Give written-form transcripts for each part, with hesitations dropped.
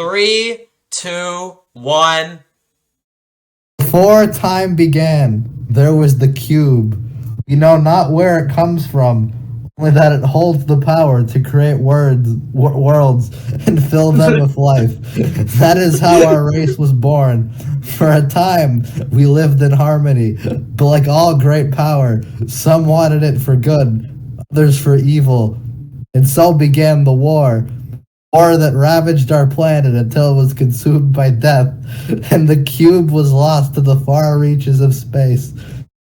3, 2, 1. Before time began, there was the cube. We know not where it comes from, only that it holds the power to create worlds and fill them with life. That is how our race was born. For a time, we lived in harmony, but like all great power, some wanted it for good, others for evil. And so began the war that ravaged our planet until it was consumed by death, and the cube was lost to the far reaches of space.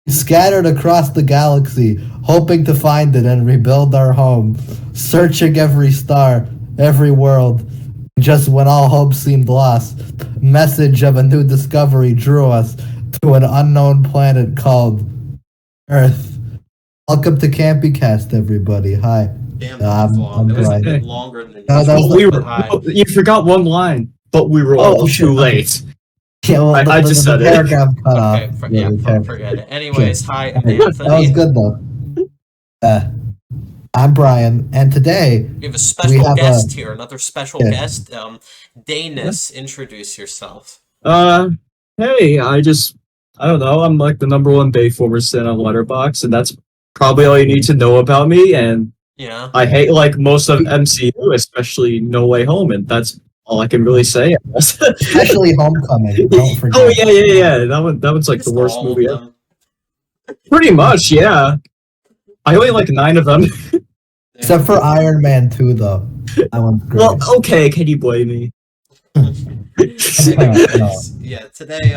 We scattered across the galaxy, hoping to find it and rebuild our home, searching every star, every world. Just when all hope seemed lost, a message of a new discovery drew us to an unknown planet called Earth. Welcome to CampyCast, everybody. Hi. Damn, that was long. It was a bit longer than you forgot one line, but we were all too late. Yeah, well, I just said it. Paragraph cut Okay, off. forget it. Anyways, hi, I'm That Anthony. was good, though. I'm Brian, and today We have a special guest here, another special guest. Dayness, introduce yourself. Hey, I don't know, I'm like the #1 Bayformer sin on Letterboxd, and that's probably all you need to know about me, and yeah. I hate like most of MCU, especially No Way Home, and that's all I can really say. Especially Homecoming. Don't forget. Oh yeah. That one's like the worst movie ever. Pretty much, yeah. I only like 9 of them. Except for Iron Man 2, though. That one's great. Well, okay, can you blame me? Yeah, today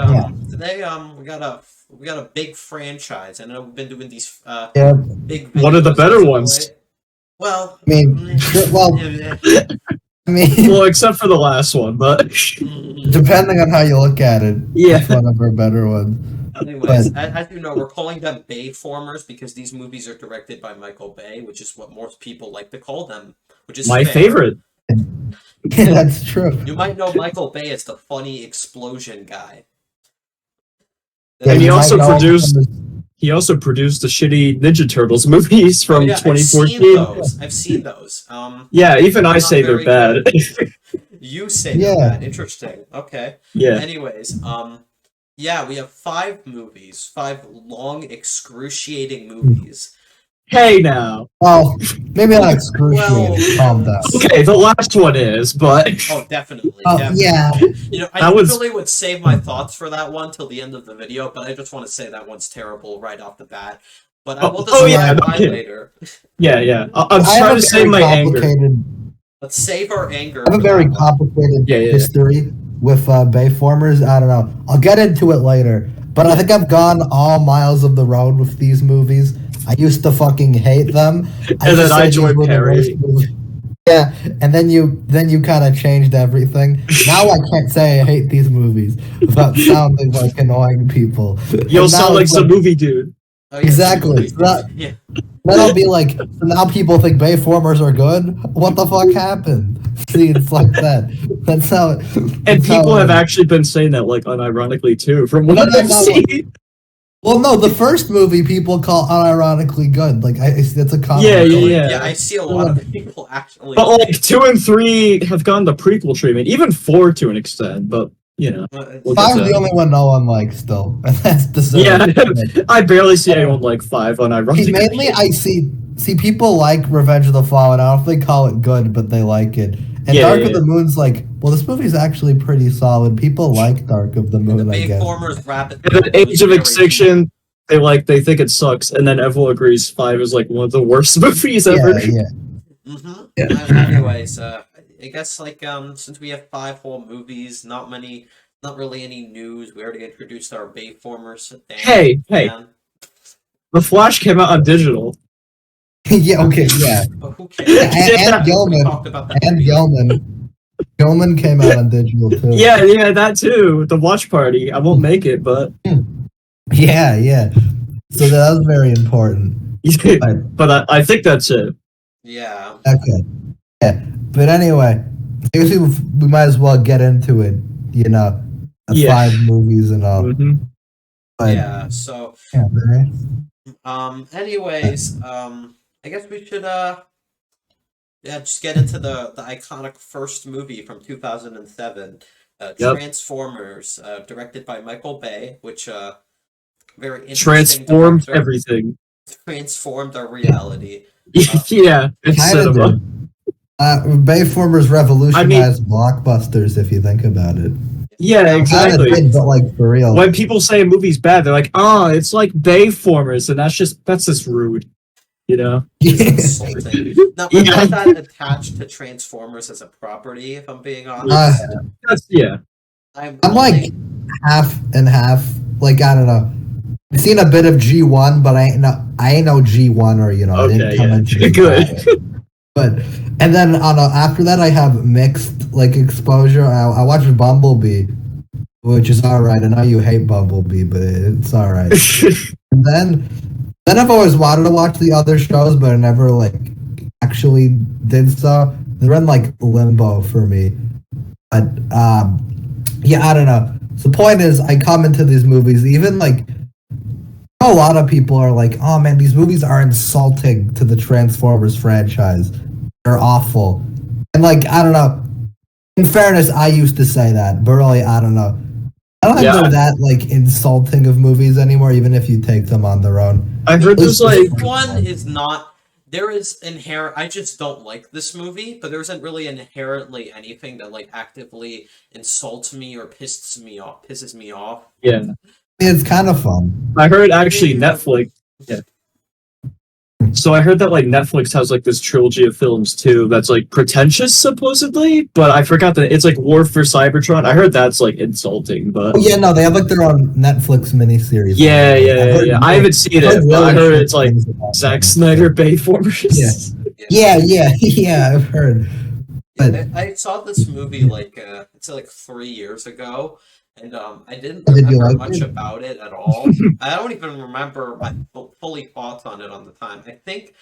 we got a big franchise. I know we've been doing these big videos. One of the better ones. Well, I mean, well, except for the last one, but depending on how you look at it, it's one of our better ones. Anyways, as you know, we're calling them Bayformers because these movies are directed by Michael Bay, which is what most people like to call them, which is my favorite. Yeah, that's true. You might know Michael Bay as the funny explosion guy. And he also produced the shitty Ninja Turtles movies from 2014. I've seen those. Yeah, even I say they're bad. You say they're bad. Interesting. Okay. Yeah. Anyways, yeah, we have 5 movies, 5 long, excruciating movies. Hey now. Well, maybe not excruciating. Calm down. Okay, the last one is, but definitely. Yeah. You know, I usually would save my thoughts for that one till the end of the video, but I just want to say that one's terrible right off the bat. But I will describe why later. Yeah. I'm trying to save my anger. Let's save our anger. I have a very complicated history with Bayformers. I don't know. I'll get into it later. But I think I've gone all miles of the road with these movies. I used to fucking hate them. And then I joined Perry. Yeah, and then you kind of changed everything. Now I can't say I hate these movies without sounding like annoying people. You'll sound like some movie dude. Oh, yeah, exactly. Then I'll be like, so now people think Bayformers are good? What the fuck happened? See, it's like that. That's how it... And people have actually been saying that, like, unironically, too, from what I've seen. Well, no, the first movie people call unironically good. Like, it's a common. Yeah, I see a lot of people actually. But, like, 2 and 3 have gotten the prequel treatment. Even 4 to an extent, but... You know, 5's the only one no one likes still. And that's the Yeah, I barely see anyone like 5 unironically. Mainly, I see people like Revenge of the Fallen. I don't know if they call it good, but they like it. And Dark of the Moon's like, well, this movie's actually pretty solid. People like Dark of the Moon, I guess. The Age of Extinction, they think it sucks, and then everyone agrees 5 is like one of the worst movies ever. Anyways, I guess like since we have 5 whole movies, not really any news. We already introduced our Bayformers. Hey, The Flash came out on digital. Yeah, okay, yeah. But who cares? And Gilman came out on digital too. Yeah, that too. The watch party. I won't make it, but yeah. So that was very important. But I think that's it. Yeah. Okay. Yeah. But anyway, I guess we might as well get into it. You know, 5 movies and all. But, so. Anyways, I guess we Yeah, just get into the iconic first movie from 2007, Yep. Transformers, directed by Michael Bay, which very interesting Transformed director. everything. Transformed our reality. Yeah, it's Kinda cinema. did. Bayformers revolutionized blockbusters, if you think about it. Yeah, Kinda exactly. did, but like for real. When people say a movie's bad, they're like, "Oh, it's like Bayformers," and that's just rude, you know? Insulting. Now, I'm not that attached to Transformers as a property, if I'm being honest. Yeah. I'm like half and half. Like, I don't know. I've seen a bit of G1, but I ain't no G1 or I didn't come into it. Good. But and then after that I have mixed like exposure. I watched Bumblebee, which is alright. I know you hate Bumblebee, but it's alright. And then I've always wanted to watch the other shows, but I never like actually did so. They're in like limbo for me. But yeah, I don't know. So the point is, I come into these movies, even like a lot of people are like, "Oh man, these movies are insulting to the Transformers franchise. They're awful." And like, I don't know. In fairness, I used to say that, but really, I don't know. I don't think they're that like insulting of movies anymore, even if you take them on their own. I heard there's like this one is not. There is inherent. I just don't like this movie, but there isn't really inherently anything that like actively insults me or pisses me off. Yeah. It's kind of fun. I heard actually Netflix. Yeah. So I heard that like Netflix has like this trilogy of films too that's like pretentious supposedly, but I forgot that it's like War for Cybertron. I heard that's like insulting, but Oh yeah, no, they have like their own Netflix miniseries. Yeah. I haven't seen it, but I heard it's like Zack Snyder Bayformers. Yeah, I've heard. But I saw this movie like it's like 3 years ago, and I didn't Did you remember like much it? about it at all. I don't even remember my fully thoughts on it on the time. I think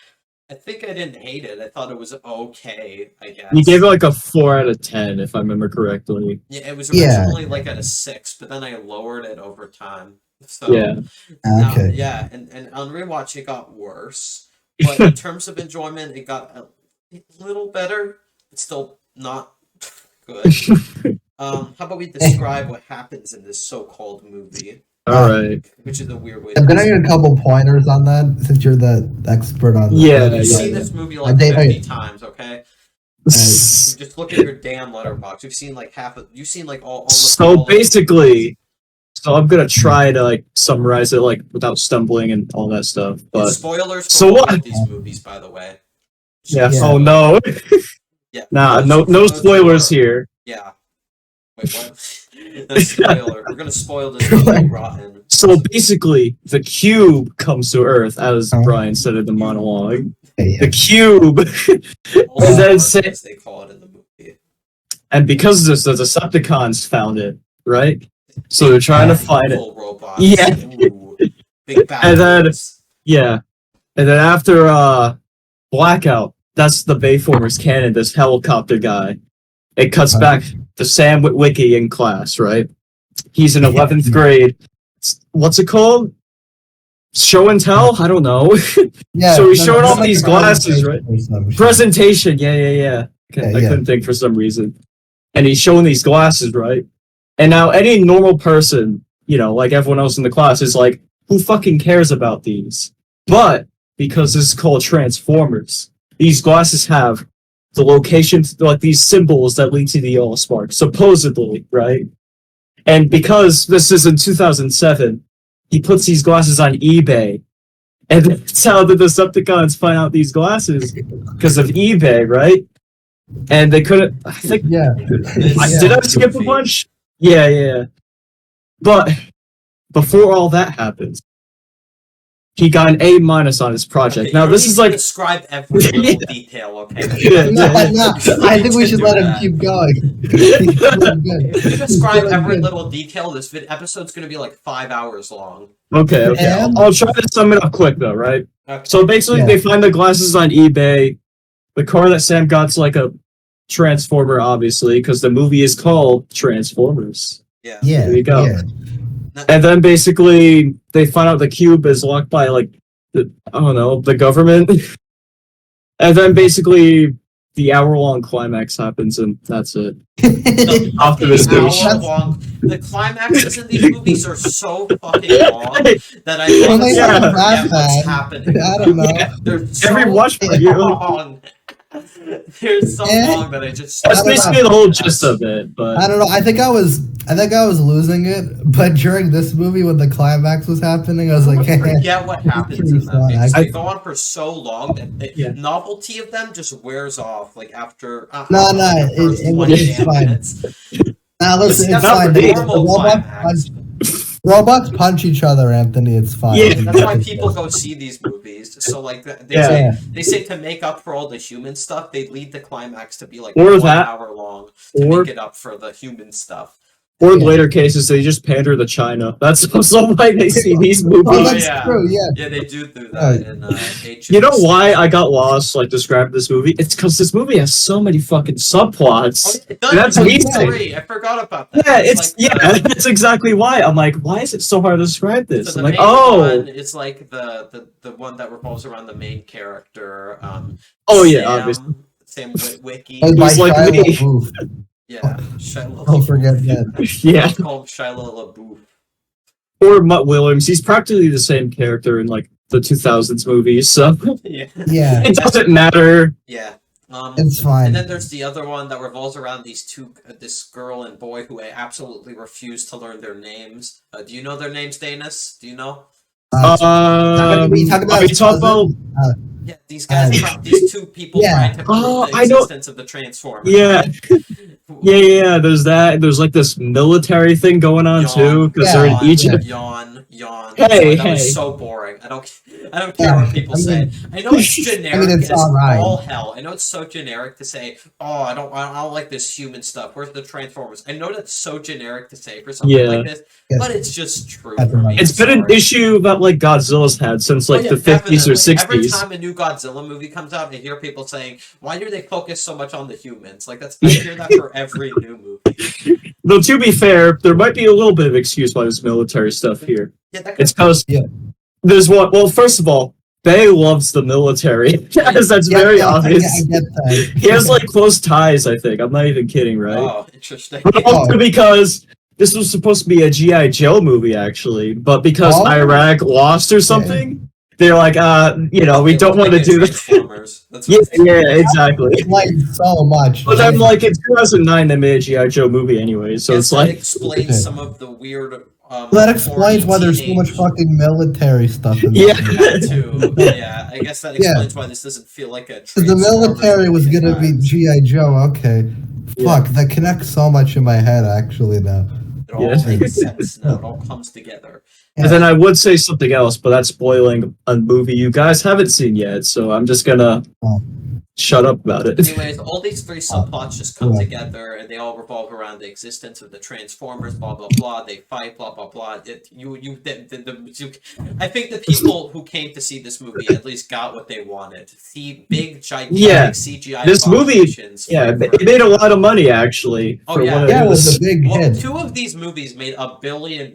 I didn't hate it. I thought it was okay, I guess. You gave it like a 4 out of 10, if I remember correctly. Yeah, it was originally like at a 6, but then I lowered it over time. So Yeah. Okay. yeah, and on rewatch it got worse, but in terms of enjoyment, it got a little better. It's still not good. How about we describe what happens in this so-called movie? All right. Which is a weird way. I'm gonna get a couple pointers on that since you're the expert on. Yeah, You've yeah, seen this movie like 50 times, okay? Just look at your damn letterbox. You've seen like you've seen like almost. So basically, so I'm gonna try to like summarize it like without stumbling and all that stuff. But spoilers for so all what? of these movies, by the way. Yeah. Yeah. Oh no. Yeah. Nah. No spoilers here. Yeah. Wait, what? That's a spoiler. We're gonna spoil this movie rotten. So basically, the cube comes to Earth, as Brian said in the monologue. The cube, and then as they call it in the movie. And because of this, the Decepticons found it, right? So they're trying to find it. Robots. Yeah. Ooh, big bad And then boys. yeah, and then after Blackout, that's the Bayformers canon. This helicopter guy. It cuts back to Sam Witwicky in class, right? He's in 11th grade. What's it called? Show and tell? I don't know. Yeah. So he's showing off like these a glasses, right? presentation or some shit. Presentation. Yeah. I couldn't think for some reason. And he's showing these glasses, right? And now any normal person, like everyone else in the class, is like, who fucking cares about these? But because this is called Transformers, these glasses have the locations, like these symbols that lead to the Allspark, supposedly, right? And because this is in 2007, he puts these glasses on eBay. And that's how the Decepticons find out these glasses, because of eBay, right? And they couldn't, I think, Yeah. did I skip a bunch? Yeah. But before all that happens, he got an A- on his project. Okay, now you this need is to like describe every little detail, okay? No, I think we should let him keep going. If you describe every little detail, this episode's gonna be like 5 hours long. Okay. And- I'll try to sum it up quick though, right? Okay. So basically, they find the glasses on eBay. The car that Sam got's like a Transformer, obviously, because the movie is called Transformers. Yeah. Yeah. There you go. Yeah. And then basically, they find out the cube is locked by like the government. And then basically, the hour-long climax happens, and that's it. The After this fucking movie. hour-long. The climaxes in these movies are so fucking long that I When they honestly Yeah. have forget that what's bad, happening. I don't know. Yeah. They're so Every watch party, you're like, long. They're so long that I just. that's I don't basically know. the whole gist of it. But I don't know. I think I was losing it, but during this movie when the climax was happening, I was like, I forget what happens pretty in them fun, because they actually. go on for so long that the Yeah. novelty of them just wears off. Like after No, the first it 20 was damn fine. minutes. Now listen, That's it's not fine. the The normal climax. robots punch each other, Anthony. It's fine. Yeah. That's why people go see these movies. So like Yeah. they say to make up for all the human stuff, they lead the climax to be like Or 1 that- hour long to or- make it up for the human stuff. Or in Yeah. later cases, they just pander to China. That's also why they see these Oh, movies. that's yeah. true. Yeah. Yeah, they do that in Age of You know why Extinction. I got lost, like, describing this movie? It's because this movie has so many fucking subplots. Oh, it does. That's It's me three. I forgot about that. Yeah, it's like yeah, that's exactly why. I'm like, why is it so hard to describe So this? the I'm like, main oh, one is like the one that revolves around the main character. oh yeah, Sam, obviously. Sam Witwicky. Played by Who's like Shia me. LaBeouf. Yeah, Shia Don't forget that. Yeah, I call him Shia LaBeouf. or Mutt Williams. He's practically the same character in like the 2000s movies, so Yeah. Yeah, it doesn't matter. Yeah. it's And fine. then there's the other one that revolves around these two, this girl and boy who I absolutely refuse to learn their names. Do you know their names, Dayness? Do you know? We talk about are you his talking cousin? about? Yeah, these guys, these two people Yeah. trying to prove Oh, the I know- existence of the Transformers. Yeah. right? Yeah. There's that. There's like this military thing going on too, because they're in Yeah. Egypt. Yawn. Hey, that was hey. so boring. I don't care Yeah, what people I mean- say. I know it's generic it's as alright. all hell. I know it's so generic to say, "Oh, I don't like this human stuff. Where's the Transformers?" I know that's so generic to say for something Yeah. like this, Yes. but it's just true That's for me. right. It's I'm been an sorry. issue that like Godzilla's had since like Oh, yeah, the 50s or definitely. Every 60s. time a new Godzilla movie comes out, I hear people saying, "Why do they focus so much on the humans?" Like I hear that for every new movie. Though to be fair, there might be a little bit of excuse why there's military stuff here. Yeah, that It's because Yeah. there's one. Well, first of all, Bay loves the military. Yes, that's very obvious. I get that. He has like close ties. I think I'm not even kidding, right? Oh, interesting. But also because this was supposed to be a GI Joe movie, actually, but because Oh. Iraq lost or something, they're like, we don't want to do this. Transformers. That's Yeah, what exactly. Like so much. But then, like, in 2009, they made a GI Joe movie anyway, so it's that like, explains some of the weird. that explains why there's so much teenage- fucking military stuff in Yeah. this. That too. Yeah, I guess that explains why this doesn't feel like a. 'Cause the military was Transformers gonna be movie. G.I. Joe, okay. Fuck, that connects so much in my head actually now. It all Yeah. makes sense now. It all comes together. and then I would say something else, but that's spoiling a movie you guys haven't seen yet, so I'm just gonna Oh. shut up about it. Anyways, all these three subplots just come Yeah. together, and they all revolve around the existence of the Transformers. Blah blah blah. They fight. Blah blah blah. I think the people who came to see this movie at least got what they wanted. See big, gigantic Yeah. CGI. This movie- abominations Yeah, for- it made a lot of money, actually. Oh, for yeah. what Yeah, it was. was a big Well, hit. two of these movies made $1 billion.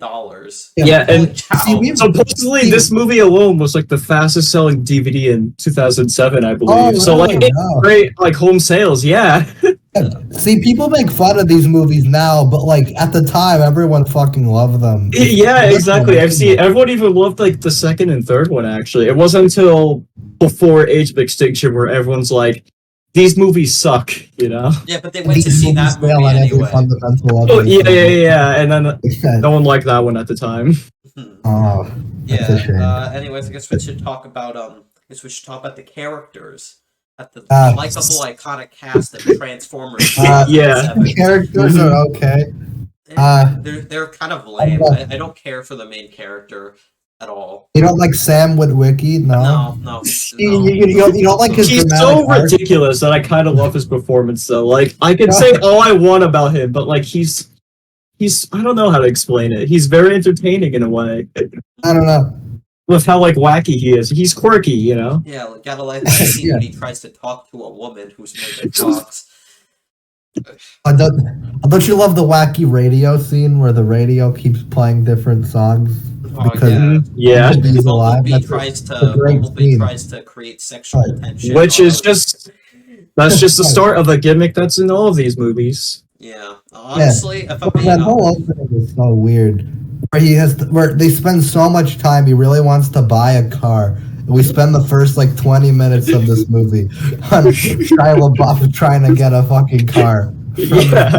Yeah, Holy and cow. See, we- supposedly this movie alone was like the fastest selling DVD in 2007, I believe. Oh, So like really? it's Wow. great like home sales, yeah. See, people make fun of these movies now, but like at the time, everyone fucking loved them. Yeah, exactly. I've seen everyone even loved like the second and third one actually. It wasn't until before Age of Extinction where everyone's like, these movies suck, you know? Yeah, but they went to see that movie fail on every anyway. fundamental Oh, level. yeah. And then Yeah. no one liked that one at the time. Oh, that's a shame. Yeah. Anyways, I guess we should talk about the characters, at the Uh, likable, iconic cast of Transformers. Uh, Yeah. 2007. Characters are okay. They're kind of lame. I don't care for the main character at all. You don't like Sam Witwicky? No. No. You don't like his He's so dramatic art? ridiculous that I kind of love his performance though. Like I can say all I want about him, but like he's I don't know how to explain it. He's very entertaining in a way. I don't know. With how like wacky he is. He's quirky, you know? Yeah, like, gotta like that scene when he tries to talk to a woman who's made of talks. Don't you love the wacky radio scene where the radio keeps playing different songs? Oh, Because Yeah. Bumblebee's alive. Bumblebee That's tries a great Bumblebee scene. tries to create sexual Right. tension. Which is on- just That's just the start of a gimmick that's in all of these movies. Yeah, honestly, if I'm being that whole opening is so weird. Where they spend so much time, he really wants to buy a car. We spend the first like 20 minutes of this movie on Shia LaBeouf trying to get a fucking car from his dad.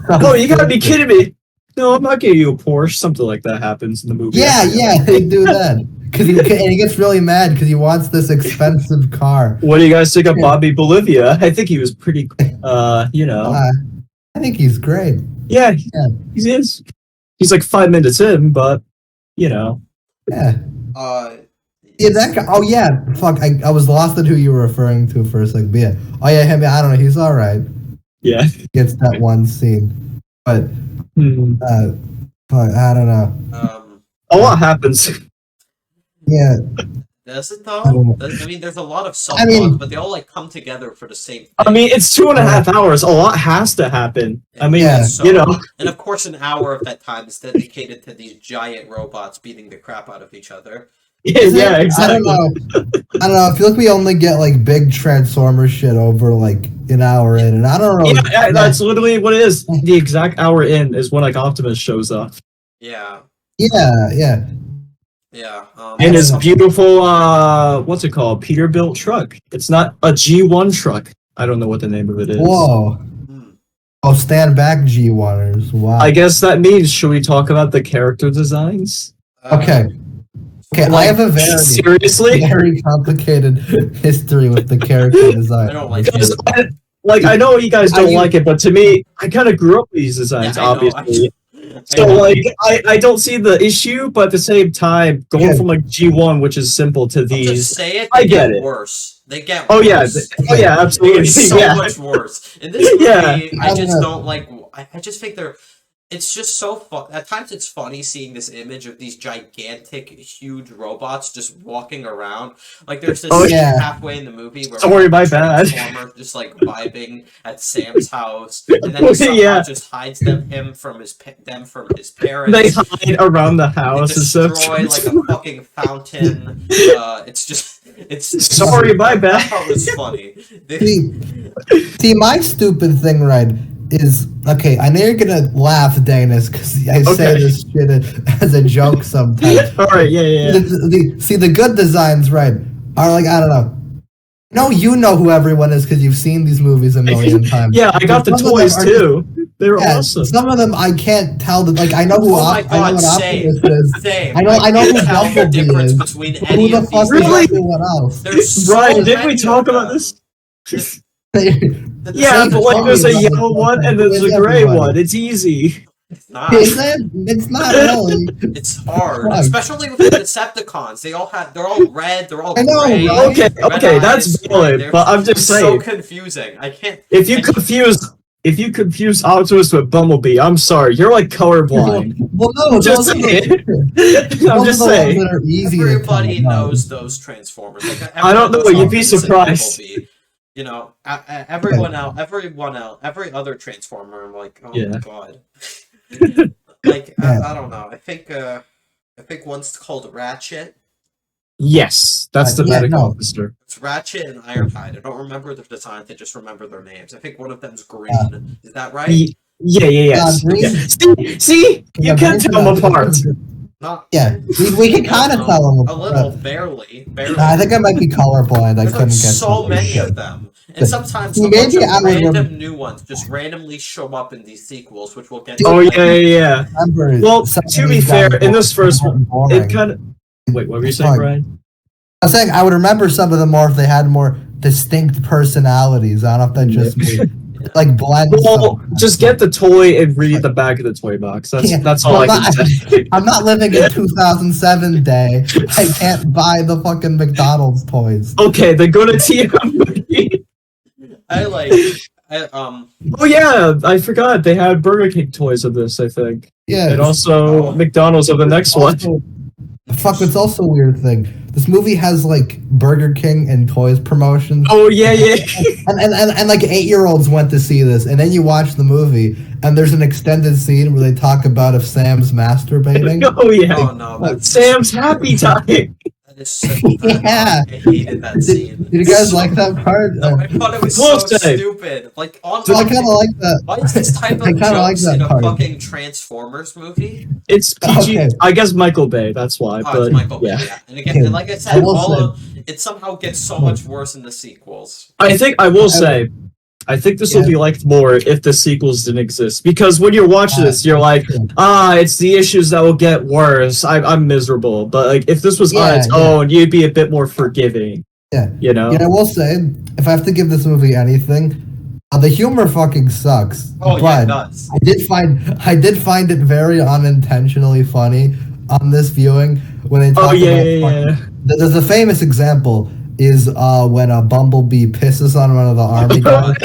Oh, you gotta be kidding me! No, I'm not getting you a Porsche. Something like that happens in the movie. Yeah, they do that. And he gets really mad because he wants this expensive car. What do you guys think of Bobby Bolivia? I think he was pretty, you know. I think he's great. Yeah, he is. He's like 5 minutes in, but, you know. Yeah. Yeah, that guy. Oh, yeah. Fuck, I was lost at who you were referring to for a second. But yeah. Oh, yeah, him. I don't know. He's all right. Yeah. He gets that one scene. But, I don't know. A lot happens. Yeah. Does it though? I mean, there's a lot of subplots, but they all like come together for the same thing. I mean, it's 2.5 hours. A lot has to happen. I mean, you know. And of course, an hour of that time is dedicated to these giant robots beating the crap out of each other. Yeah, exactly. I don't know. I feel like we only get like big Transformer shit over like an hour in, and I don't know. Yeah, that's literally what it is. The exact hour in is when like Optimus shows up. Yeah. Yeah. And his beautiful, what's it called? Peterbilt truck. It's not a G1 truck. I don't know what the name of it is. Whoa. Oh, stand back, G1ers. Wow. I guess that means, should we talk about the character designs? Okay, I have a very complicated history with the character design. I don't like it. I know you guys don't like it, but to me, I kind of grew up with these designs, obviously. So, like, I don't see the issue, but at the same time, going from, like, G1, which is simple, to these... Just say it, I get it. Worse. They get worse. Yeah, absolutely. It's so much worse. In this movie, I just don't like... I just think they're... It's just so fun. At times, it's funny seeing this image of these gigantic, huge robots just walking around. Like, there's this halfway in the movie where Transformer just like vibing at Sam's house, and then he somehow just hides them from his parents. They hide around the house and destroy like a fucking fountain. It's sorry, my bad. That was funny. See, my stupid thing, right? Is okay. I know you're gonna laugh, Dayness, because I say this shit as a joke sometimes. All right, yeah. The good designs, right, are like, I don't know. No, you know who everyone is because you've seen these movies a million times. Yeah, I got the toys too. They're awesome. Some of them I can't tell that. Like I know who I know what Optimus is. I know who Bumblebee is. Between who the fuck is everyone else? Ryan, didn't we talk about this? Yeah, but like there's a yellow one and there's a gray one. It's easy. It's not. It's not really. It's hard, especially with the Decepticons. They're all red. They're all gray. Right? Okay, that's valid. But I'm just saying. So confusing. I can't. If you confuse Optimus with Bumblebee, I'm sorry, you're like colorblind. Well, no, just saying. I'm just saying. Everybody knows those Transformers. Like, I don't know. You'd be surprised. You know, everyone else, every other Transformer. I'm like, oh my god. Like I don't know. I think one's called Ratchet. Yes, that's the medical officer. It's Ratchet and Ironhide. I don't remember their designs. I just remember their names. I think one of them's green. Is that right? Yeah. See, you can't tell them apart. We can kind of tell them a little, barely. I think I might be colorblind. I couldn't get so many of them, and sometimes random new ones just randomly show up in these sequels, which we'll get to. Oh yeah. Well, to be fair, in this first one, it kind of. Wait, what were you saying, Brian? I was saying I would remember some of them more if they had more distinct personalities. I don't know if that just me. Like blend. Well, just get the toy and read the back of the toy box. That's all I can say. I'm not living in 2007 day. I can't buy the fucking McDonald's toys. Okay, then go to TM. Oh yeah, I forgot they had Burger King toys of this. I think. Yeah. And also McDonald's of the next one. Fuck, it's also a weird thing. This movie has like Burger King and toys promotions. Oh yeah. and like 8-year-olds went to see this, and then you watch the movie, and there's an extended scene where they talk about if Sam's masturbating. Oh yeah. Oh no, Sam's happy time. Yeah. I hated that scene. Did you guys like that part? No, I thought it was We'll so say. stupid. Like, on So I top kind of like that. why is this type I of kinda like jokes that in a part. fucking Transformers movie? It's PG. Okay. I guess Michael Bay. That's why. Oh, But it's Michael Bay, yeah, yeah. And again, and like I I said, will all say- of it somehow gets so much worse in the sequels. I think I will say. I think this will be liked more if the sequels didn't exist. Because when you're watching this, you're like, it's the issues that will get worse. I'm miserable. But like, if this was on its own, you'd be a bit more forgiving. Yeah. You know? Yeah, I will say, if I have to give this movie anything, the humor fucking sucks. Oh, but yeah, it does. I did find it very unintentionally funny on this viewing when they talk about There's a famous example is when a bumblebee pisses on one of the army guys.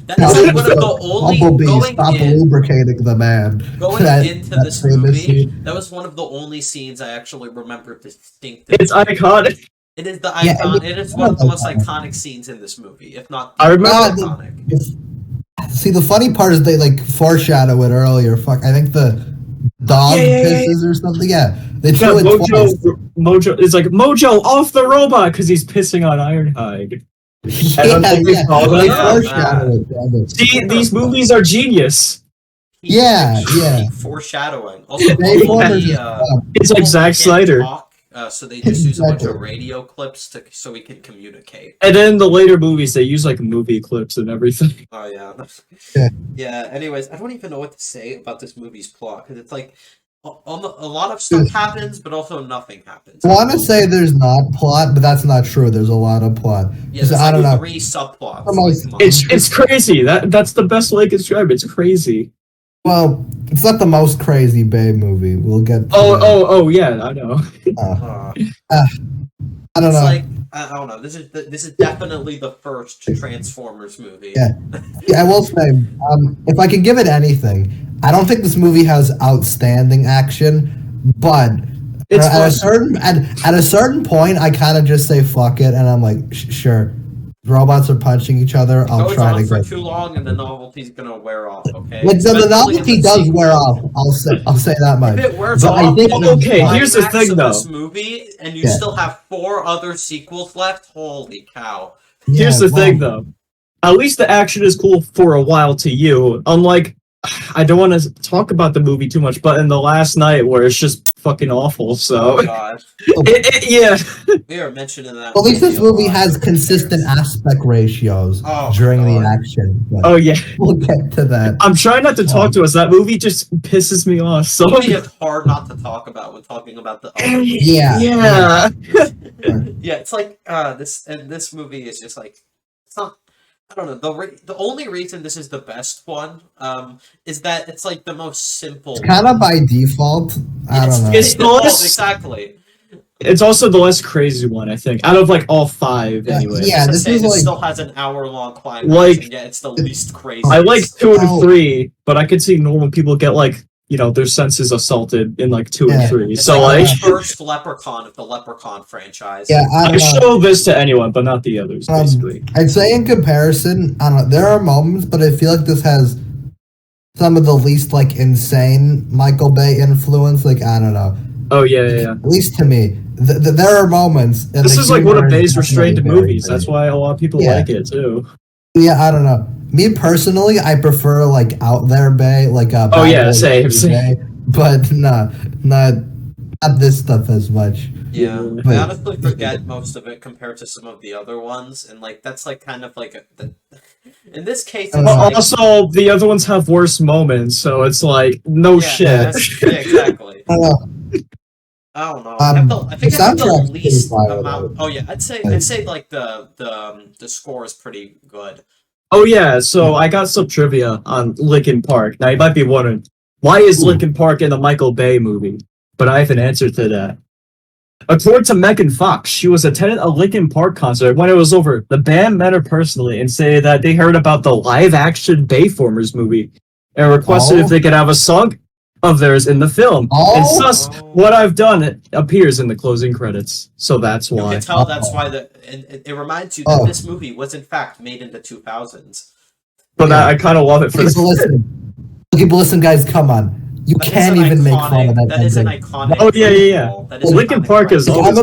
That's like one of the only Bumblebee, stop lubricating the man. Going into this movie, that was one of the only scenes I actually remember distinctly. It's iconic. It is the icon. It is one of the most iconic scenes in this movie, if not the I remember iconic. See, the funny part is they like foreshadow it earlier. Fuck, I think the dog pisses or something. Yeah, they do it twice. Mojo is like Mojo off the robot because he's pissing on Ironhide. They foreshadow it. See, these movies are genius. Foreshadowing. Also, it's like Zack Snyder. So they just use a bunch of radio clips so we can communicate. And then the later movies, they use like movie clips and everything. Oh yeah. Anyways, I don't even know what to say about this movie's plot because it's like a lot of stuff happens, but also nothing happens. I want to say there's not plot, but that's not true. There's a lot of plot. Yeah, there's I don't know. 3 subplots. It's crazy. That's the best way to describe it. It's crazy. Well, it's not the most crazy Babe movie. We'll get. Oh, yeah, I know. I don't know. Like I don't know. This is definitely the first Transformers movie. Yeah, I will say, if I can give it anything, I don't think this movie has outstanding action, but at a certain point, I kind of just say fuck it, and I'm like, sure. Robots are punching each other. I'll try to go go. too long, and the novelty's gonna wear off. Okay. Like the novelty does wear off. I'll say that much. If it wears but off, here's the thing, though. This movie, and you still have 4 other sequels left. Holy cow! Here's the thing, though. At least the action is cool for a while to you. Unlike, I don't want to talk about the movie too much, but in the last night where it's just fucking awful. So, oh god, yeah. We are mentioning that. At least this movie has consistent aspect ratios during the action. Oh yeah, we'll get to that. I'm trying not to talk to us. That movie just pisses me off. So it's hard not to talk about when talking about the. Yeah. Yeah, it's like this movie is just like it's not. I don't know. The only reason this is the best one is that it's like the most simple. It's kind of by default. I don't know. It's the less, exactly. It's also the less crazy one, I think, out of like all 5. Anyway. Yeah, this still has an hour-long climax, and yet it's the least crazy. I like 2 and 3, but I could see normal people get like their senses assaulted in like 2 and 3. It's so like the first Leprechaun of the Leprechaun franchise. Yeah, I show this to anyone, but not the others. Basically, I'd say in comparison, I don't know. There are moments, but I feel like this has some of the least like insane Michael Bay influence. Like I don't know. Oh yeah. At least to me, there are moments. This is like one of Bay's restrained movies. That's why a lot of people like it too. Yeah, I don't know. Me personally, I prefer like out there Bay, like same. Bay, but not this stuff as much. Yeah, I honestly forget most of it compared to some of the other ones, and like that's like kind of like in this case. It's like, also, the other ones have worse moments, so it's like shit. Yeah, exactly. I don't know. I think I have the least amount. Oh yeah, I'd say like the score is pretty good. Oh yeah, so I got some trivia on Linkin Park. Now you might be wondering, why is Linkin Park in the Michael Bay movie? But I have an answer to that. According to Megan Fox, she was attending a Linkin Park concert. When it was over, the band met her personally and said that they heard about the live-action Bayformers movie and requested if they could have a song of theirs in the film. And thus, What I've Done appears in the closing credits. So that's why. You can tell that's why it reminds you that this movie was in fact made in the 2000s. But I kind of love it for listen, guys, come on. You can't even make fun of that. That is an iconic. Oh yeah. Linkin Park is always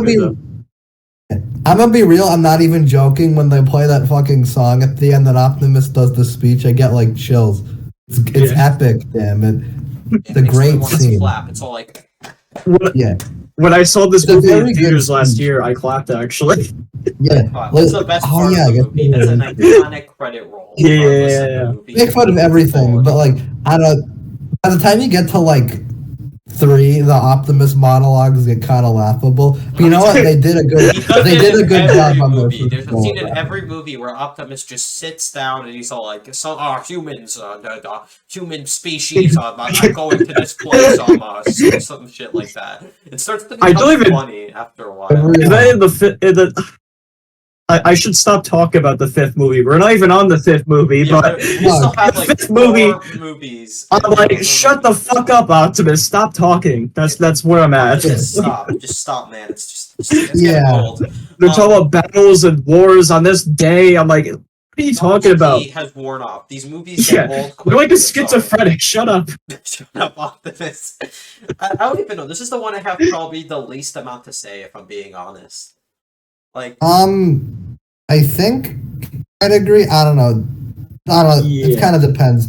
I'm gonna be real. I'm not even joking. When they play that fucking song at the end, that Optimus does the speech, I get like chills. It's epic, damn it. It's a great scene. Clap. It's all like. When I saw this movie in theaters last year, I clapped actually. Yeah, that's the best part of the movie. That's an iconic credit roll. Yeah. Make fun of everything, but like, I don't. By the time you get to like 3, the Optimus monologues get kind of laughable. But you know what? They did a good. They did a good job on movie. There's a scene in every movie where Optimus just sits down and he's all like, "So, humans, the human species, are going to this place, some shit like that." It starts to become funny after a while. I should stop talking about the 5th movie. We're not even on the 5th movie, but we still have like 5th movie. Movies. I'm like, shut the fuck up, Optimus. Stop talking. That's where I'm at. Just stop, man. It's getting old. They're talking about battles and wars on this day. I'm like, what are you talking about? Has worn off. These movies get old quick. You're like a schizophrenic. Shut up. Shut up, Optimus. I don't even know. This is the one I have probably the least amount to say, if I'm being honest. Like, I think I'd agree. I don't know. Yeah. It kind of depends.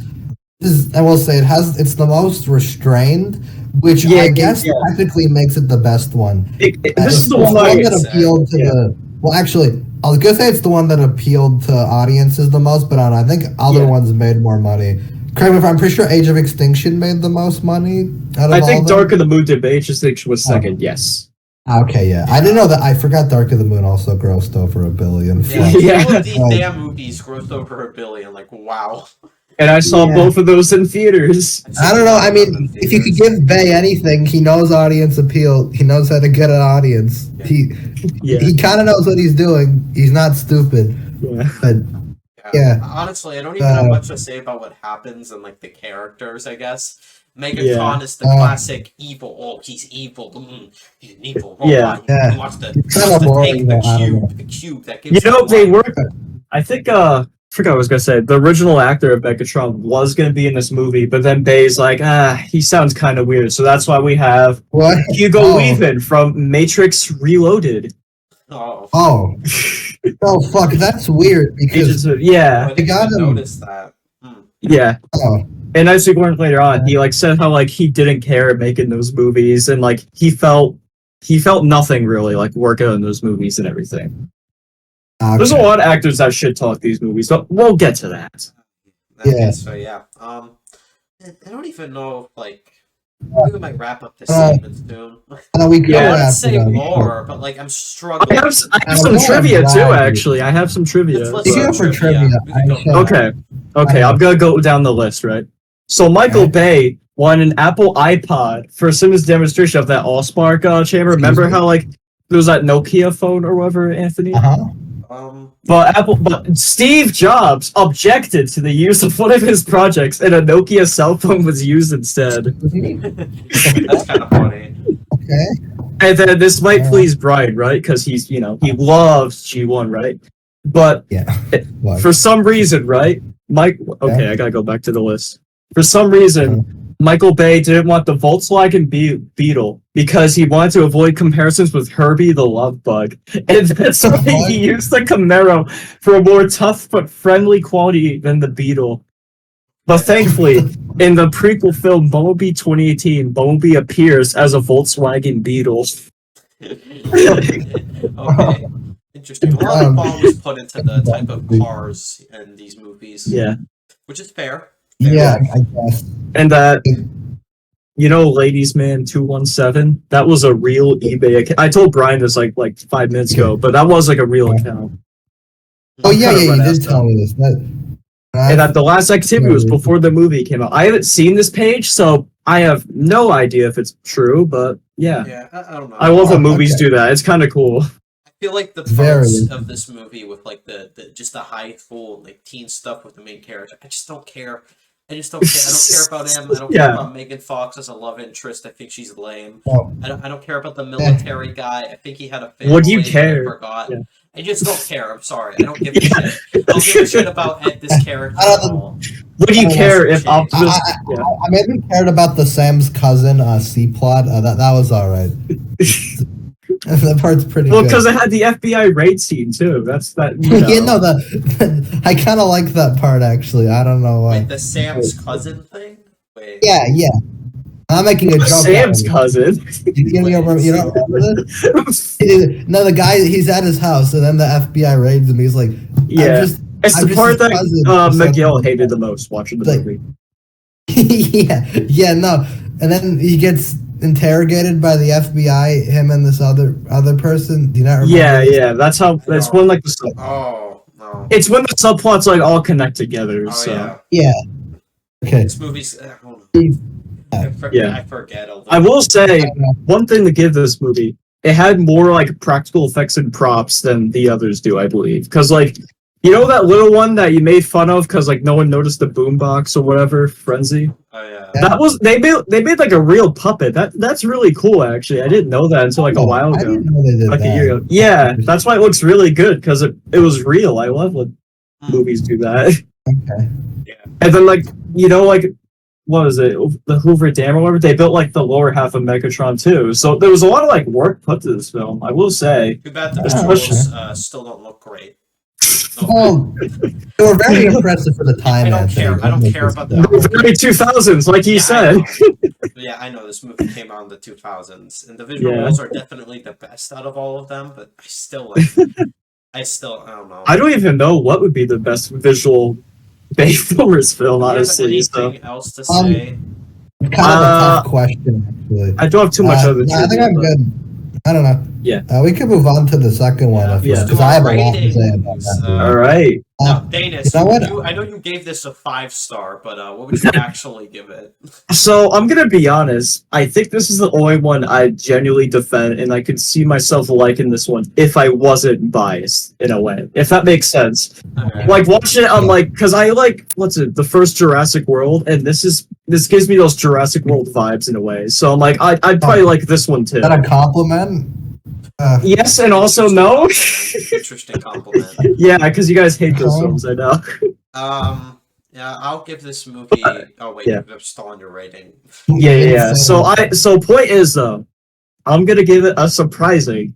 I will say it's the most restrained, which I guess technically makes it the best one. This is the one that appealed to the. Well, actually, I was gonna say it's the one that appealed to audiences the most, but I think other ones made more money. Correct me if I'm pretty sure Age of Extinction made the most money. I think Dark of the Moon did, but Age of Extinction was second. Yes. Okay, yeah. I didn't know that. I forgot Dark of the Moon also grossed over $1 billion. All of these damn movies grossed over $1 billion. Like, wow. And I saw both of those in theaters. I don't know. I mean, if you could give Bay anything, he knows audience appeal. He knows how to get an audience. He kind of knows what he's doing. He's not stupid. Yeah. But honestly, I don't even know much to say about what happens and like the characters. I guess Megatron is the classic evil. Oh, he's evil. He's an evil robot. He wants to take the cube that gives. They were. I think. I forgot what I was gonna say. The original actor of Megatron was gonna be in this movie, but then Bay's like, he sounds kind of weird, so that's why we have Hugo Weaving from Matrix Reloaded. Oh, fuck, that's weird because I got him. Notice that. Yeah. And as we learned later on, he like said how like he didn't care making those movies, and like he felt nothing really like working on those movies and everything. Okay. There's a lot of actors that shit talk these movies, but we'll get to that. So yeah. I don't even know. Like, we might wrap up this segment soon. We could say more, but like I'm struggling. I have some trivia too. Actually, I have some trivia. Let's go for trivia. Okay. I'm gonna go down the list, right? So Michael Bay won an Apple iPod for Simmons' demonstration of that AllSpark chamber. Remember how like there was that Nokia phone or whatever, Anthony? But Steve Jobs objected to the use of one of his projects, and a Nokia cell phone was used instead. That's kind of funny. Okay. And then this might please Brian, right? Because he loves G1, right? But for some reason, right? I gotta go back to the list. For some reason, Michael Bay didn't want the Volkswagen Beetle because he wanted to avoid comparisons with Herbie the Love Bug. And that's why he used the Camaro for a more tough but friendly quality than the Beetle. But thankfully, in the prequel film Bumblebee 2018, Bumblebee appears as a Volkswagen Beetle. Okay. Interesting. A lot of thought was put into the type of cars in these movies. Yeah. Which is fair. Yeah, I guess. And Ladies Man 217, that was a real eBay account. I told Brian this like 5 minutes ago, but that was like a real account. Oh yeah, you did tell me this. And that the last activity was before the movie came out. I haven't seen this page, so I have no idea if it's true, but yeah. Yeah, I don't know. I love when movies do that. It's kind of cool. I feel like the parts of this movie with like the just the high school like teen stuff with the main character, I just don't care. I don't care about him. I don't care about Megan Fox as a love interest. I think she's lame. I don't care about the military guy. I think he had a family. Would you care? I forgot. Yeah. I just don't care. I'm sorry. I don't give a shit. I don't give a shit about this character at all. Would you care if Optimus? I maybe cared about the Sam's cousin C plot. That was all right. That part's pretty Well, good. because it had the FBI raid scene too. That's that. I kind of like that part actually. I don't know why. Wait, the Sam's cousin thing? Wait. Yeah. I'm making a joke. Sam's cousin. You don't remember this? No, the guy, he's at his house, and then the FBI raids him. He's like, Yeah. It's the part that Miguel hated the most watching the movie. No. And then he gets interrogated by the FBI, him and this other person. Do you not remember? Yeah. That's when like the Oh, no. it's when the subplots like all connect together. So Yeah. Okay. This movie's... hold on. I forget a little. I will say one thing to give this movie: it had more like practical effects and props than the others do, I believe. Because like, you know that little one that you made fun of because like no one noticed the boombox or whatever, Frenzy. Oh yeah. That was they made like a real puppet. That's really cool actually. I didn't know that until like a while ago. I didn't know they did like that. a year ago. Yeah, that's why it looks really good because it was real. I love when movies do that. Okay. Yeah. And then like what was it? The Hoover Dam or whatever. They built like the lower half of Megatron too. So there was a lot of like work put to this film. I will say. Too bad the visuals still don't look great. Well, they were very impressive for the time. I don't care about the Very 2000s, like he said. Yeah, I know this movie came out in the 2000s, and the visuals are definitely the best out of all of them. But I don't know. I don't even know what would be the best visual Bay Filmers film, honestly. Anything else to say? Kind of a tough question, actually. I don't have too much other. I think I'm good. I don't know. Yeah. We could move on to the second one because I have a lot to say about that. All right. Now, Dayness, you know what? I know you gave this a 5-star, but what would you actually give it? So I'm gonna be honest. I think this is the only one I genuinely defend, and I could see myself liking this one if I wasn't biased in a way. If that makes sense. Okay. Like watching it, I'm like, because I like the first Jurassic World, and this gives me those Jurassic World vibes in a way. So I'm like, I'd probably like this one too. Is that a compliment? Yes, and also no. Interesting compliment. Yeah, because you guys hate those films, I know. Yeah, I'll give this movie. Oh wait, I'm still on your rating. Yeah. So point is though, I'm gonna give it a surprising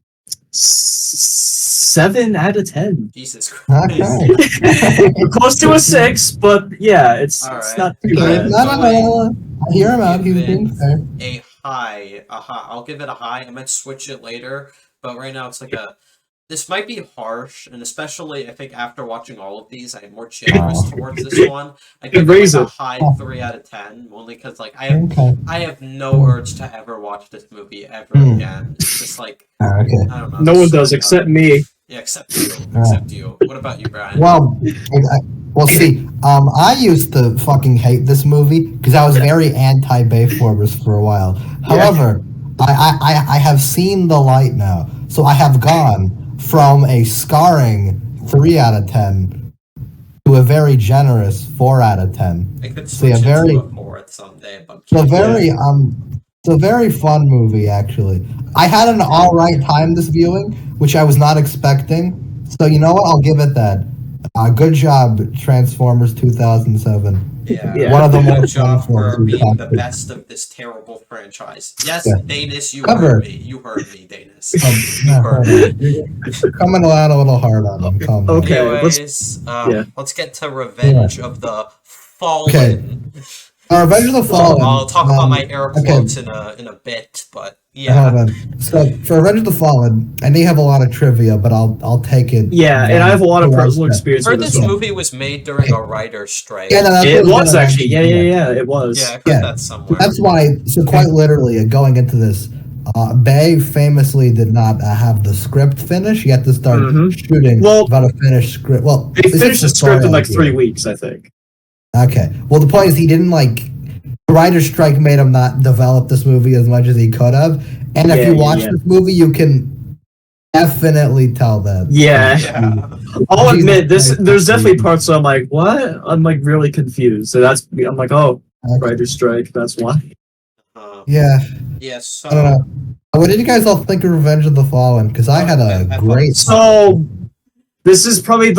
7 out of 10. Jesus Christ. Okay. Close to a 6, but yeah, it's not too bad. No. I hear him out. He was being fair. A high. I'll give it a high. I might switch it later, but right now it's like a. This might be harsh, and especially I think after watching all of these, I am more generous towards this one. I give it like a high 3 out of 10, only because like I have no urge to ever watch this movie ever again. It's just like I don't know. No one does except me. Yeah, except you. Except you. What about you, Brian? Well, see, I used to fucking hate this movie because I was very anti-Bayformers for a while. However, I have seen the light now, so I have gone from a scarring 3 out of 10 to a very generous 4 out of 10. I could switch it to a 4 someday, but it's a very fun movie, actually. I had an alright time this viewing, which I was not expecting. So you know what? I'll give it that. Good job, Transformers 2007. Yeah. One of the good most job for fun being the best of this terrible franchise. Yes, Dayness, you heard me. You heard me, Dayness. You heard me. You're coming out a little hard on them. Come on. Okay. Anyways, let's get to Revenge of the Fallen. Okay. Revenge of the Fallen. I'll talk about my air quotes in a bit, but yeah. Hold on. So for Revenge of the Fallen, I know you have a lot of trivia, but I'll take it. Yeah, and I have a lot of personal experience. I heard this movie was made during a writer's strike. Yeah, no, it was actually. Yeah, it was. Yeah, I heard that somewhere. That's why. So quite literally, going into this, Bay famously did not have the script finished. He had to start shooting without a finished script. Well, they finished the script in like 3 weeks, I think. Okay. Well, the point is, he didn't like. The writer's strike made him not develop this movie as much as he could have. And if you watch this movie, you can definitely tell that. Yeah. I'll admit, there's definitely parts where I'm like, what? I'm like really confused. So I'm like, oh, writer's strike, that's why. Yeah. Yes. So, I don't know. What did you guys all think of Revenge of the Fallen? Because I had a great. So, this is probably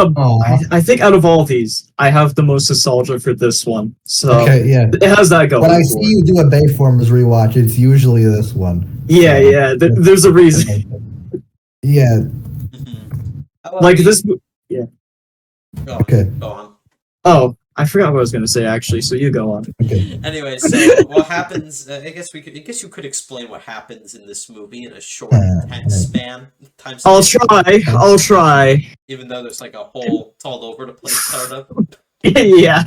I think out of all of these, I have the most nostalgia for this one. So it has that going. When I see you do a Bayformers rewatch, it's usually this one. Yeah. There's a reason. Yeah. Like this. Yeah. Okay. Go on. Oh, I forgot what I was gonna say actually. So you go on. Okay. Anyway, so what happens? I guess you could explain what happens in this movie in a short time span. I'll try. Even though there's like a whole, it's all over the place sort of. Yeah.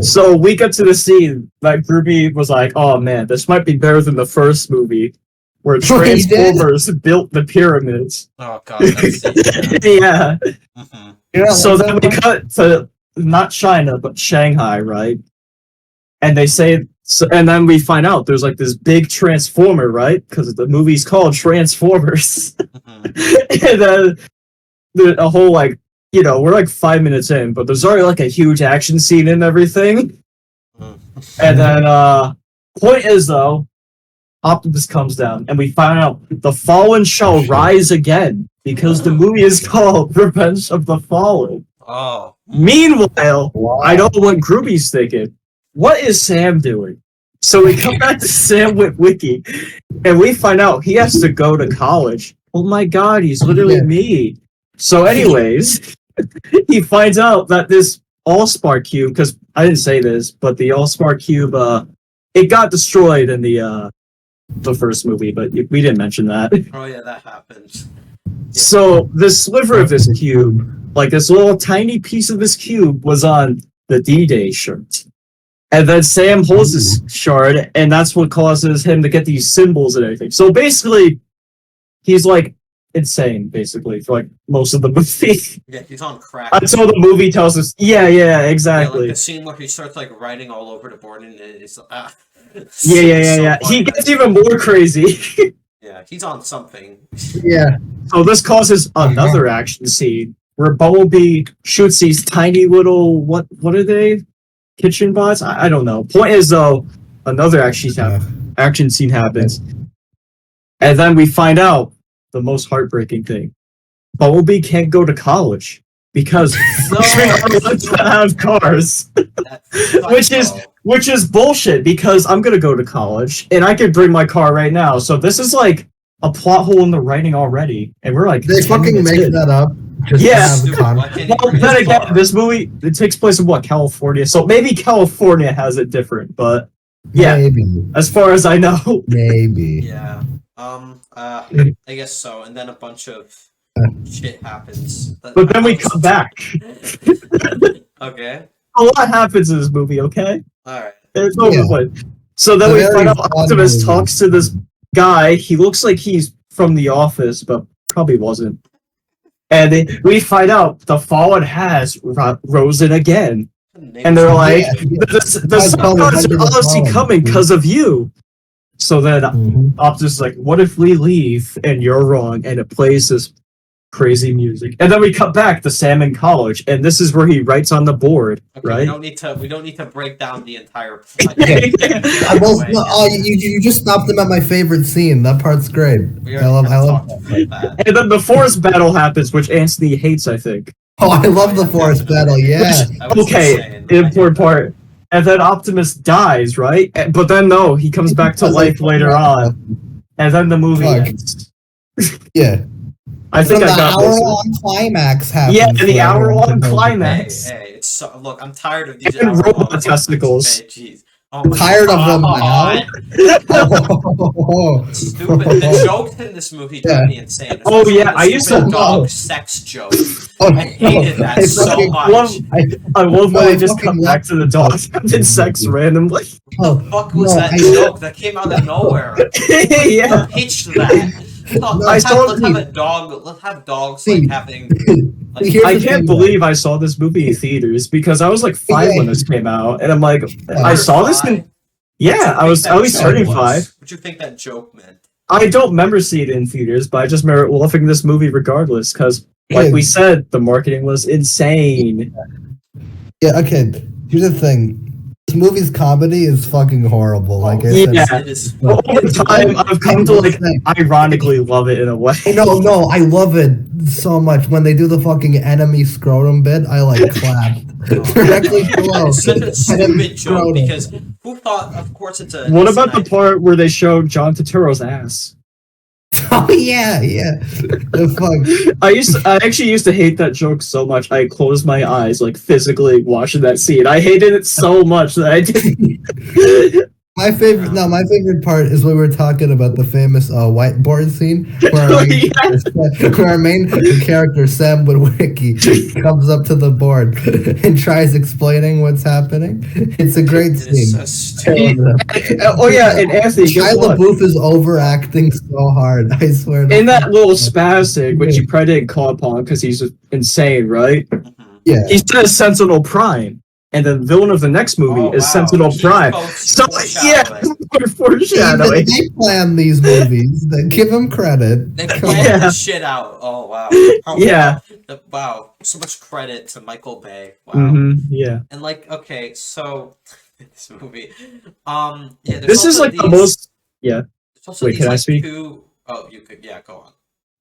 So we got to the scene that Groovy was like, "Oh man, this might be better than the first movie, where Transformers built the pyramids." Oh god, that's it. Yeah. Yeah. So then we cut to not China but Shanghai, right? And they say, and then we find out there's like this big transformer, right? Because the movie's called Transformers. And then a whole like, we're like 5 minutes in, but there's already like a huge action scene and everything. And then point is though, Optimus comes down and we find out the Fallen shall rise again because the movie is called Revenge of the Fallen. Oh. Meanwhile, I don't know what Groovy's thinking. What is Sam doing? So we come back to Sam with Wiki, and we find out he has to go to college. Oh my god, he's literally me. So anyways, he finds out that this Allspark cube, because I didn't say this, but the Allspark cube, it got destroyed in the first movie, but we didn't mention that. Oh yeah, that happens. So this sliver of this cube, like this little tiny piece of this cube, was on the D-Day shirt. And then Sam holds this shard, and that's what causes him to get these symbols and everything. So basically, he's like insane, basically, for like most of the movie. Yeah, he's on crack. Until the movie tells us, yeah, exactly. Yeah, like the scene where he starts like writing all over the board, and it's yeah. He gets even more crazy. Yeah, he's on something. Yeah. So this causes another action scene where Bumblebee shoots these tiny little what are they? Kitchen bots? I don't know. Point is though, another action scene happens, and then we find out the most heartbreaking thing: Bumblebee can't go to college because women are allowed to have cars, which is bullshit. Because I'm gonna go to college and I could bring my car right now. So this is like a plot hole in the writing already, and we're like, they fucking make that up. Well, then again, this movie, it takes place in California, so maybe California has it different, but yeah, maybe. As far as I know, maybe. Yeah. I guess so. And then a bunch of shit happens. But then we come back. Okay. A lot happens in this movie. Okay. All right. It's over. So then we find out Optimus talks to this guy. He looks like he's from The Office, but probably wasn't. And we find out the Fallen has risen again. And they're like, the sun gods are honestly coming because of you. So then Optimus is like, what if we leave and you're wrong? And it plays this crazy music. And then we cut back to Sam in college, and this is where he writes on the board, right? We don't need to break down the entire plot. You just stopped them at my favorite scene. That part's great. I love that. And then the forest battle happens, which Anthony hates, I think. Oh, I love the forest battle, yeah. Okay, important part. And then Optimus dies, right? But then no, he comes back to life later on. And then the movie ends. Yeah. I think I got this. The hour-long climax happens. Yeah, the hour-long climax. Hey, it's so, look, I'm tired of these robot testicles. Hey, jeez. I'm tired of them now. Stupid. The jokes in this movie drive me insane. Oh yeah, I used to dog sex joke. I hated that so much. I love when they just come back to the dogs having sex randomly. What the fuck was that joke that came out of nowhere? Yeah. Who pitched that? Let's have dogs like having. Like, I can't believe I saw this movie in theaters because I was like 5 when this came out, and I'm like, I saw this in. Yeah, I was turning 5. What do you think that joke meant? I don't remember seeing it in theaters, but I just remember loving this movie regardless because, like we said, the marketing was insane. Yeah. Okay. Here's the thing. This movie's comedy is fucking horrible. Like, it is. Over time, I've come to like ironically love it in a way. No, I love it so much. When they do the fucking enemy scrotum bit, I like clap. It's such a stupid joke because who thought? Of course, it's a. What about the part where they showed John Turturro's ass? Oh yeah, yeah. The fuck. I actually used to hate that joke so much. I closed my eyes, like physically watching that scene. I hated it so much that I didn't. My favorite, no, my favorite part is when we were talking about the famous whiteboard scene where our main character Sam Witwicky comes up to the board and tries explaining what's happening. It's a great It is scene. so stupid. Oh yeah, and Anthony, guess Shia what? LaBeouf is overacting so hard. I swear. In that little spastic, which you probably didn't call upon because he's insane, right? Yeah. He says Sentinel Prime, and the villain of the next movie is Sentinel Prime. So yeah, foreshadowing. They plan these movies. They give them credit. They planned this shit out. Oh wow. Oh, Yeah. Wow. So much credit to Michael Bay. Wow. Yeah. And like, okay, so this movie, yeah. There's This is also like the most. Yeah. There's also Wait, these, can I like, speak? Oh, you could. Yeah, go on.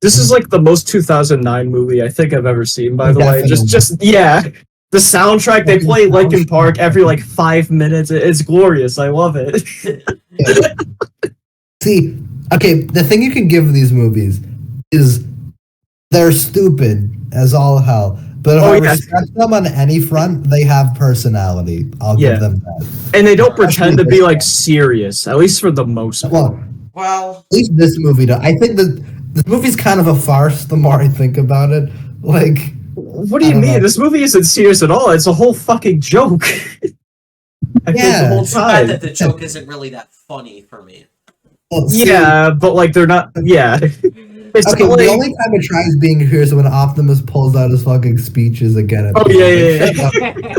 This is like the most 2009 movie I think I've ever seen. By the way, Definitely. just yeah. The soundtrack, they play Linkin Park every like 5 minutes. It's glorious. I love it. See, okay, the thing you can give these movies is they're stupid as all hell. But if I respect them on any front, they have personality. I'll give them that. And they don't pretend to be like serious, at least for the most part. Well, at least this movie, I think that this movie's kind of a farce the more I think about it. Like, what do you mean? This movie isn't serious at all. It's a whole fucking joke. I feel the whole too bad time. that the joke isn't really that funny for me. Well, see, Yeah, but like they're not. Yeah. It's okay, like, the only time it tries being here is when Optimus pulls out his fucking speeches again. Oh yeah.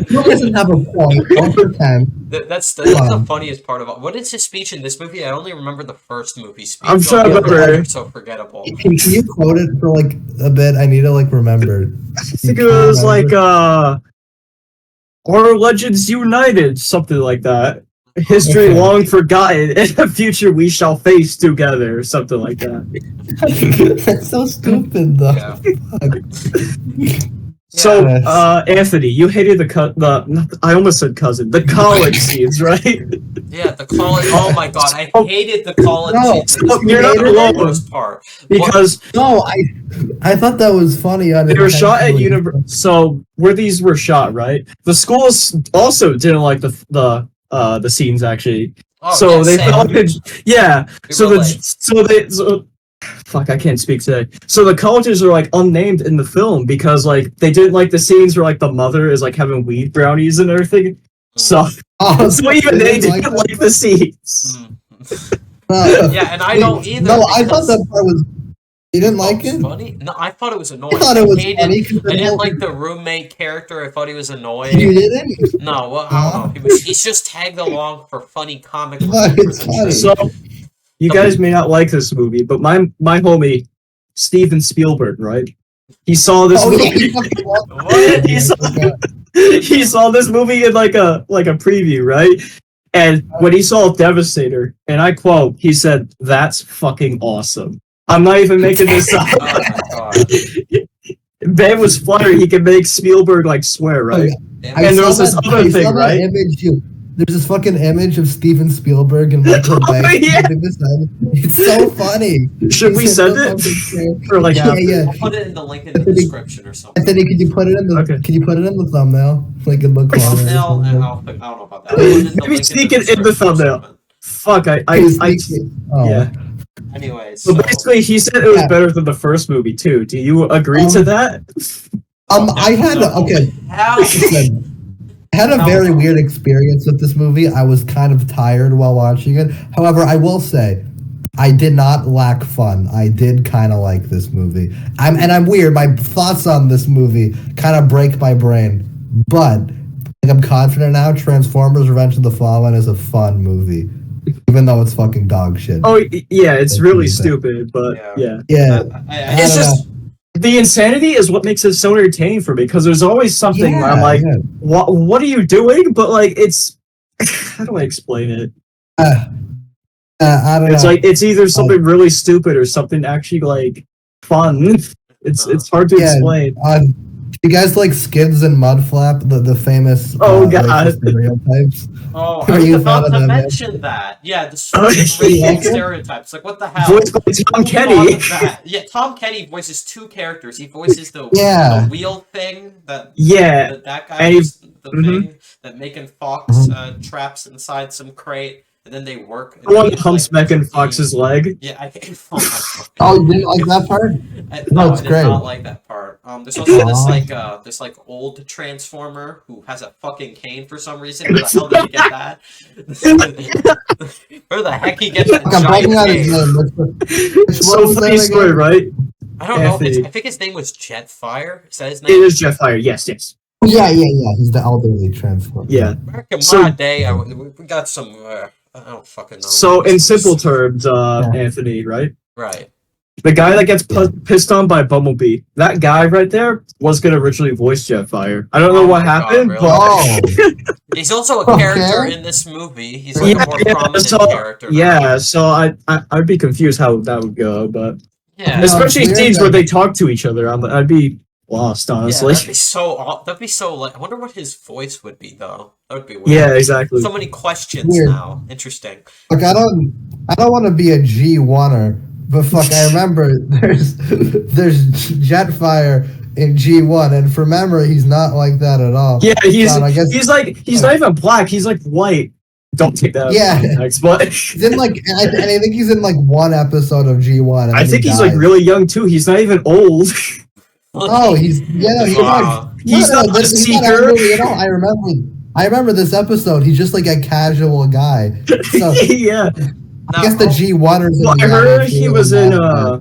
He doesn't have a point. Don't pretend. That's the funniest part about what is his speech in this movie. I only remember the first movie speech. I'm trying to remember. It's so forgettable. Can you quote it for like a bit? I need to like remember. I think it was like our legends united, something like that. History long forgotten, in the future we shall face together, something like that. That's so stupid, though. Yeah. So, Anthony, you hated I almost said cousin, the college scenes, right? Yeah, the college. Oh my god, I hated the college scenes. You're not alone. Worst part. Because I thought that was funny. they were shot at So where these were shot, right? The schools also didn't like the scenes actually. Oh, so yeah, they same. felt so fuck, I can't speak today. So the colleges are like unnamed in the film because like they didn't like the scenes where like the mother is like having weed brownies and everything. So, so even they didn't like the scenes. Yeah, and I don't either. No, I thought that part was. You didn't like it? Funny? No, I thought it was annoying. I thought it was funny. I didn't like the roommate character. I thought he was annoying. You didn't? No, well, I don't know. He's just tagged along for funny comic relief. It's funny. So you guys may not like this movie, but my homie Steven Spielberg, right? He saw this movie. What? He saw this movie in like a preview, right? And when he saw Devastator, and I quote, he said, "That's fucking awesome." I'm not even making this up. Oh my god. Ben was fluttering. He could make Spielberg like swear, right? And there was this other thing, right? There's this fucking image of Steven Spielberg and Michael Bay. Yeah. It's so funny. Should we send it? Or like, yeah. I'll put it in the link in the description or something. Anthony, could you put it in the? Okay. Can you put it in the thumbnail? Like in the corner. Thumbnail, and I don't know about that. I'll put it in the Maybe link sneak it in the description or thumbnail. something. Fuck, yeah. Anyways, So basically, he said it was better than the first movie too. Do you agree to that? I had I had a very weird experience with this movie. I was kind of tired while watching it. However, I will say, I did not lack fun. I did kind of like this movie. I'm weird. My thoughts on this movie kind of break my brain, but I'm confident now. Transformers: Revenge of the Fallen is a fun movie, even though it's fucking dog shit. Oh yeah, it's really stupid, but yeah. It's just. The insanity is what makes it so entertaining for me, because there's always something where I'm like, what are you doing? But like, it's how do I explain it? I don't know. It's like it's either something really stupid or something actually like fun. It's hard to explain. You guys like Skids and Mudflap, the famous racist stereotypes? Oh, Are I was you a about fan of to them, mention that. Yeah, the Oh, racist yeah. stereotypes. Like, what the hell? Voiced by Tom Who Kenny. thought of that? Yeah, Tom Kenny voices two characters. He voices the wheel thing that that guy And was the mhm. thing that making Fox traps inside some crate, and then they work. And One he's, humps like, Megan Fox's leg. Yeah, I can't. Oh my God. Oh, you didn't like that part? No, it's I did great. not like that part. There's also this old Transformer who has a fucking cane for some reason. Where the hell did he get that? Where the heck he get that giant cane? So funny story, right? I don't know. I think his name was Jetfire. Is that his name? It is Jetfire. Yes. Yeah. He's the elderly Transformer. Yeah. Back in my day, we got some. I don't fucking know. So in simple terms, Anthony, right? Right. The guy that gets pissed on by Bumblebee, that guy right there was gonna originally voice Jetfire. I don't know what happened, really? But he's also a character in this movie. He's like a more prominent character. Yeah, so I'd be confused how that would go, but especially no, scenes where they talk to each other, I'd be lost, honestly. Yeah, that'd be so like. I wonder what his voice would be though. That would be weird. Yeah, exactly. So many questions now. Interesting. Like I don't want to be a G1er. But fuck, I remember there's Jetfire in G1, and for memory, he's not like that at all. Yeah, he's not even black. He's like white. Don't take that. Yeah, context, but he's in like, and I think he's in like one episode of G1. I think he's like really young too. He's not even old. Oh, he's not a seeker. I remember this episode. He's just like a casual guy. So, yeah. I guess the G1ers. Well, I heard he was in. I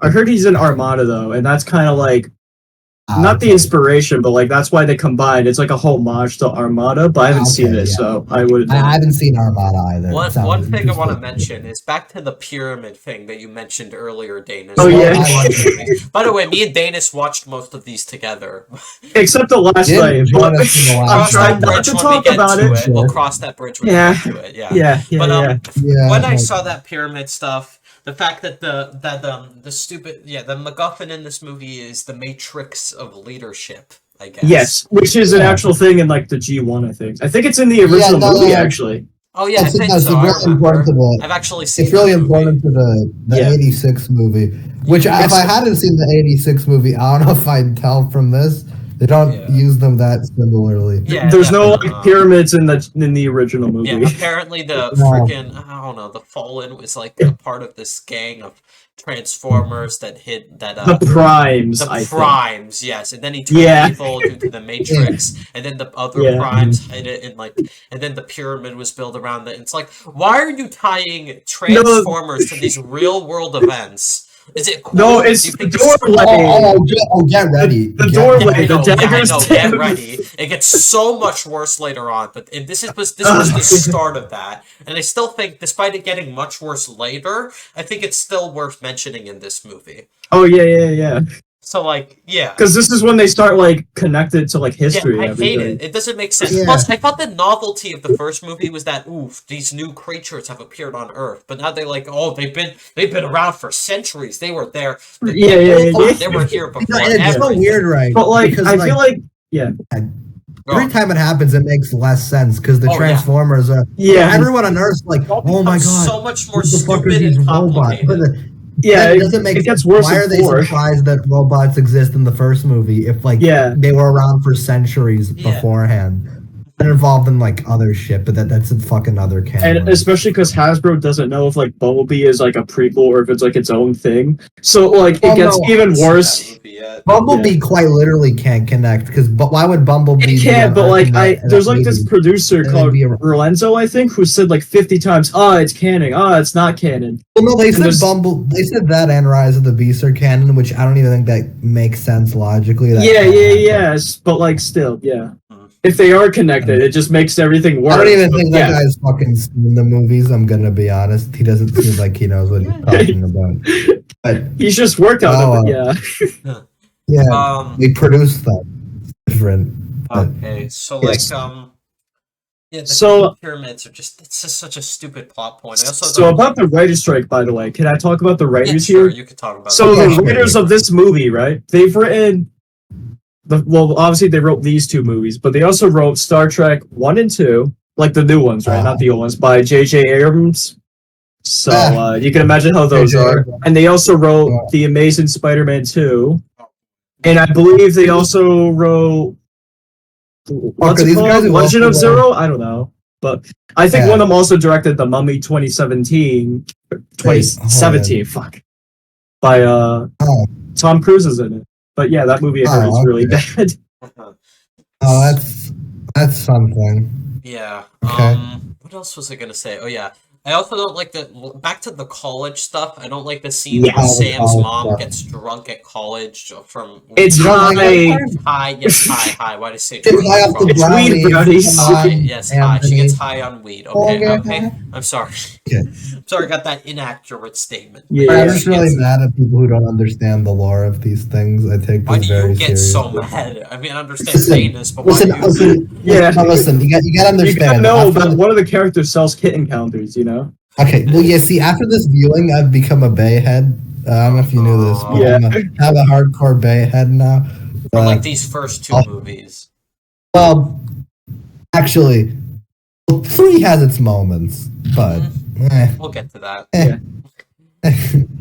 heard he's in Armada though, and that's kind of like not the inspiration, but like that's why they combined. It's like a homage to Armada, but I haven't seen it, so I would. I haven't seen Armada either. One thing I want to mention is back to the pyramid thing that you mentioned earlier, Dayness. Oh yeah. By the way, me and Dayness watched most of these together, except the last night. I'm trying not to talk about it. We'll cross that bridge when we get to it. Yeah. But when I saw that pyramid stuff. The fact that the MacGuffin in this movie is the matrix of leadership, I guess. Yes, which is an actual thing in like the G1, I think. I think it's in the original movie actually. Oh yeah, I think so. It's really important to the. I've actually seen. It's really important to the '86 movie. Which if I hadn't seen the '86 movie, I don't know if I'd tell from this. They don't use them that similarly. Yeah, there's no like pyramids in the original movie. Yeah, apparently the freaking I don't know, the Fallen was like a part of this gang of Transformers that hid that the Primes. The Primes, yes, and then he turned evil due to the Matrix, and then the other Primes hid it, and then the pyramid was built around it. It's like, why are you tying Transformers to these real world events? Is it cool? No, it's the doorway. Get ready. The doorway, the daggers. Get ready. It gets so much worse later on, but this was the start of that. And I still think, despite it getting much worse later, I think it's still worth mentioning in this movie. Oh yeah. So like, yeah. Because this is when they start like connected to like history. Yeah, I hate it. It doesn't make sense. Plus, I thought the novelty of the first movie was that these new creatures have appeared on Earth, but now they're like, they've been around for centuries. They were there. They were here before. It's so weird, right? But like, I feel like every time it happens, it makes less sense because the Transformers are. Yeah, everyone on Earth's like, oh my god, so much more stupid and complicated. Yeah, it doesn't make sense. Why are they surprised that robots exist in the first movie if like they were around for centuries beforehand? They're involved in like other shit, but that's a fucking other canon. And especially because Hasbro doesn't know if like Bumblebee is like a prequel or if it's like its own thing. So like it gets even worse. Bumblebee quite literally can't connect but why would Bumblebee? It can't, but like there's like this producer called Lorenzo, I think, who said like 50 times, it's canon, it's not canon. Well, no, they said they said that and Rise of the Beasts are canon, which I don't even think that makes sense logically. Yes, but like still, if they are connected, it just makes everything worse. I don't even think that guy's fucking seen the movies. I'm gonna be honest. He doesn't seem like he knows what he's talking about. But he's just worked on it. Yeah, they produced that different. Okay, so like the pyramids are it's just such a stupid plot point. So about the writer's strike, by the way, can I talk about the writers here? You can talk about. So the writers of this movie, right? They've written well, obviously they wrote these two movies, but they also wrote Star Trek 1 and 2, like the new ones, right? Not the old ones, by J.J. Abrams. So you can imagine how those are. And they also wrote The Amazing Spider-Man 2. And I believe they also wrote what's it called? Legend of Zero? I don't know. But I think one of them also directed The Mummy 2017. Fuck. By Tom Cruise is in it. But yeah, that movie I heard is really bad. Oh, that's something. Yeah. Okay. What else was I gonna say? Oh yeah. I also don't like back to the college stuff. I don't like the scene where Sam's mom gets drunk at college from. It's high. High. Why did I say drunk? It's weed, brownies. Yes, high. She gets high on weed. Okay. I'm sorry. I'm sorry, I got that inaccurate statement. Yeah, I'm just really mad at people who don't understand the lore of these things. I take this very seriously. Why do you get so mad? I mean, I understand Dayness, but why do you? Listen. You gotta understand. You gotta know that one of the characters sells kitten counters. You know. Okay, well, yeah, see, after this viewing, I've become a Bay head. I don't know if you knew this, but I have a hardcore Bay head now. For like these first two movies. Well, actually, 3 has its moments, but... We'll get to that.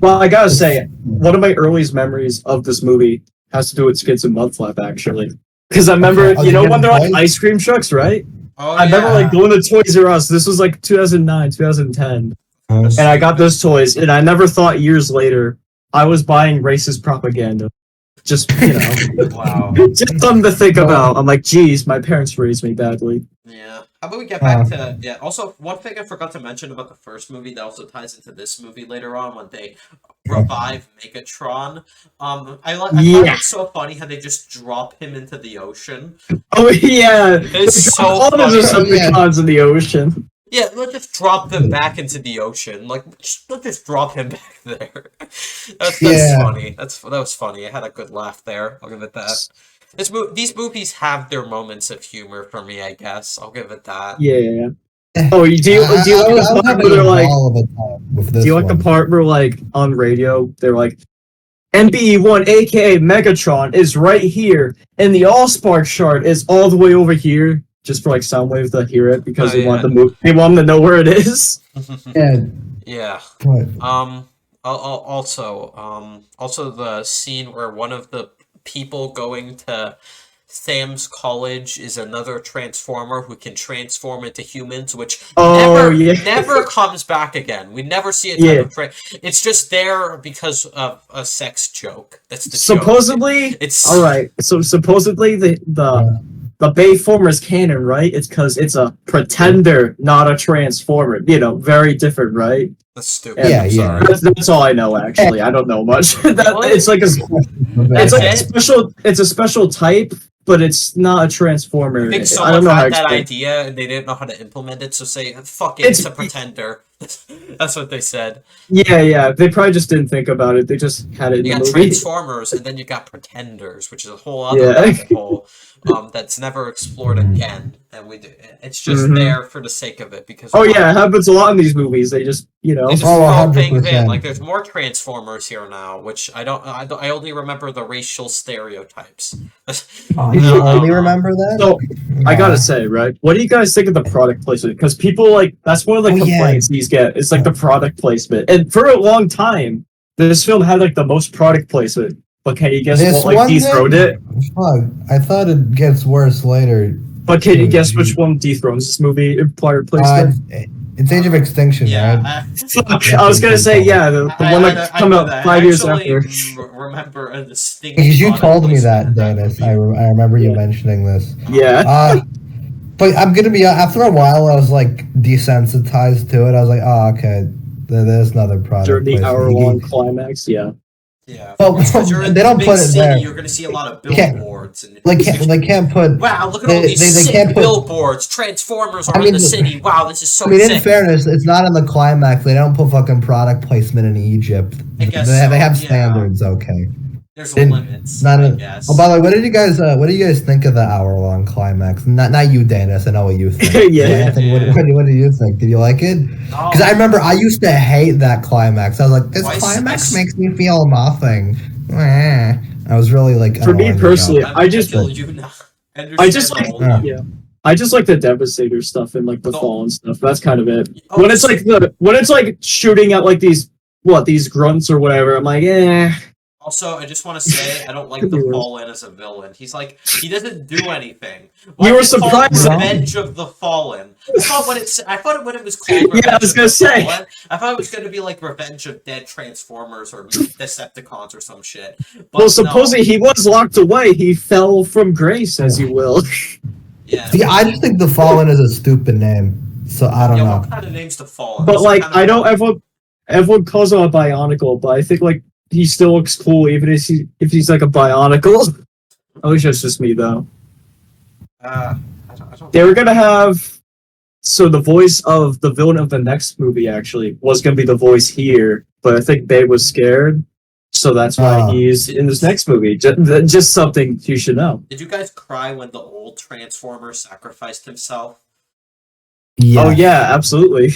Well, I gotta say, one of my earliest memories of this movie has to do with Skits and Mudflap, actually. Because I remember, you know when they're like ice cream trucks, right? I remember like going to Toys R Us. This was like 2009, 2010. And I got those toys, and I never thought years later I was buying racist propaganda. Just, you know. Wow. Just something to think about. I'm like, geez, my parents raised me badly. Yeah. How about we get back to... Yeah, also, one thing I forgot to mention about the first movie that also ties into this movie later on when they revive Megatron. I find it so funny how they just drop him into the ocean. Oh, yeah. It's so funny. All those Decepticons in the ocean. Yeah, let's just drop them back into the ocean. Like, let's just drop him back there. That's funny. That was funny. I had a good laugh there. I'll give it that. These movies have their moments of humor for me, I guess. I'll give it that. Yeah. Oh, do you like the part where they're like? Do you like the part where like on radio they're like, MBE1, aka Megatron, is right here, and the Allspark shard is all the way over here. Just for like Soundwave to hear it because they want they want them to know where it is. Yeah. Also the scene where one of the people going to Sam's college is another Transformer who can transform into humans, which never comes back again. We never see a type of it's just there because of a sex joke. That's the supposedly joke. It's all right. So supposedly the Bayformer is canon, right? It's because it's a pretender, not a Transformer. You know, very different, right? That's stupid. Yeah. That's all I know. Actually, I don't know much. It's like it's a special type, but it's not a Transformer. I think someone had that idea and they didn't know how to implement it, so say, "Fuck it, it's a pretender." That's what they said. Yeah. They probably just didn't think about it. They just had it. You in got the movie. Transformers, and then you got Pretenders, which is a whole other rabbit hole that's never explored again. And it's just there for the sake of it because. It happens a lot in these movies. They just they just throw things in. Like there's more Transformers here now, which I only remember the racial stereotypes. You only remember that? So I gotta say, right? What do you guys think of the product placement? Because people that's one of the complaints these get. It's like the product placement, and for a long time, this film had like the most product placement. But can you guess what like dethroned it? Fuck, I thought it gets worse later. But can you guess which one dethrones this movie in product placement? It's Age of Extinction, right? I was gonna say the one that come out 5 years after. Remember a distinct. Because you told me that, Dayness. I remember you mentioning this. Yeah. But I'm gonna be after a while, I was like desensitized to it. I was like, oh, okay, there's another product. During the hour-long climax, Yeah. Well, they don't put it there. You're going to see a lot of billboards. They can't put. Wow, look at all these sick billboards. Transformers are in the city. Wow, this is so sick. In fairness, it's not in the climax. They don't put fucking product placement in Egypt. I guess they have standards. Okay. There's limits. I guess. Oh, by the way, what do you guys think of the hour-long climax? Not you, Dayness. I know what you think. Anthony, what do you think? Did you like it? Because I remember I used to hate that climax. I was like, this climax makes me feel nothing. I was really like For me annoyed personally, about I just feel you now. I just like Yeah. yeah. I just like the Devastator stuff and like the Oh. Fallen stuff. That's kind of it. Oh, When it's like shooting at like these grunts or whatever, I'm like, eh. Also, I just want to say I don't like the Fallen as a villain. He doesn't do anything. You were is it called surprised. Revenge of the Fallen. I thought when it was called Revenge Yeah, I was gonna say. Fallen, I thought it was gonna be like Revenge of Dead Transformers or Decepticons or some shit. But Well, supposedly he was locked away. He fell from grace, as you will. Yeah. See, I just think the Fallen is a stupid name, so I don't know. What kind of name's the Fallen? But like, I know everyone calls him a Bionicle, but I think like he still looks cool even if he's like a Bionicle. At least that's just me though. I don't They were gonna have the voice of the villain of the next movie actually was gonna be the voice here, but I think Babe was scared, so that's why he's in this next movie. Just something you should know. Did you guys cry when the old Transformer sacrificed himself? Yeah. Oh yeah, absolutely.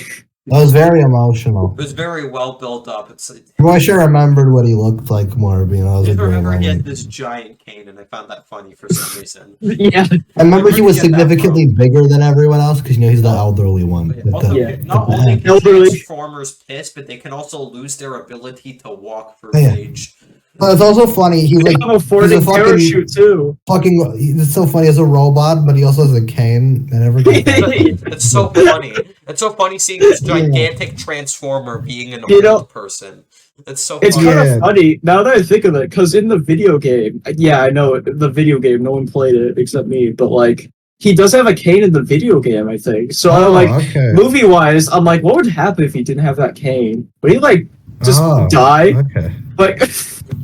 That was very emotional. It was very well built up. I wish I remembered what he looked like more, but I was I a green remember he onion. had this giant cane, and I found that funny for some reason. Yeah. I remember he was Where did you get that significantly bigger than everyone else because he's the elderly one. Also, Yeah. not only can Elderly. Transformers piss, but they can also lose their ability to walk for Yeah. rage. But it's also funny. He's like They have a floating parachute too. It's so funny as a robot, but he also has a cane and everything. It's so funny. It's so funny seeing this gigantic Transformer being an old person. It's so It's funny. kind of funny now that I think of it, because in the video game, yeah, I know the video game, no one played it except me, but like he does have a cane in the video game, I think. So I'm like, movie wise, I'm like, what would happen if he didn't have that cane? Would he like just die? Okay. Like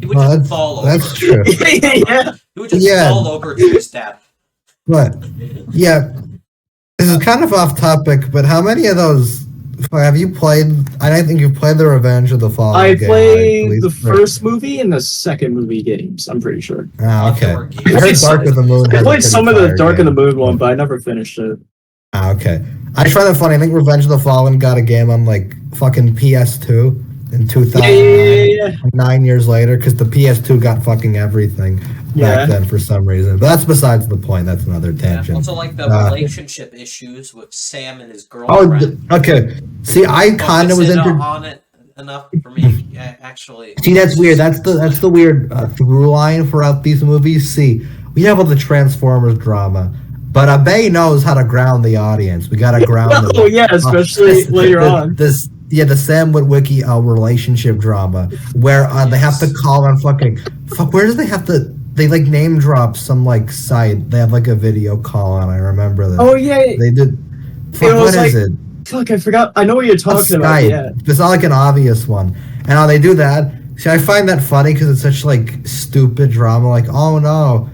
He would just fall over. That's true. yeah. He would just fall over to his death. But yeah, this is kind of off topic. But how many of those have you played? I don't think you've played the Revenge of the Fallen. I game, played right? the first movie and the second movie games, I'm pretty sure. Ah, okay. I I heard Dark of the Moon. I played some of the Dark of the Moon. Moon one, but I never finished it. Ah, okay. I just find it funny. I think Revenge of the Fallen got a game on like fucking PS2 in 2009. Yeah. 9 years later, because the PS2 got fucking everything back then for some reason. But that's besides the point. That's another tangent. Also, like the relationship issues with Sam and his girlfriend. Okay. See, I kind of was on it enough for me. Yeah, actually. See, that's weird. That's the weird through line throughout these movies. See, we have all the Transformers drama, but Abe knows how to ground the audience. We gotta ground them. Oh yeah, especially later on. The Sam Witwicky relationship drama where they have to call on where do they have to? They like name drop some like site. They have like a video call on. I remember that. Oh yeah, they did. What is it? Fuck, I forgot. I know what you're talking about. Yeah, it's not like an obvious one. And how they do that. See, I find that funny because it's such like stupid drama. Like, oh no,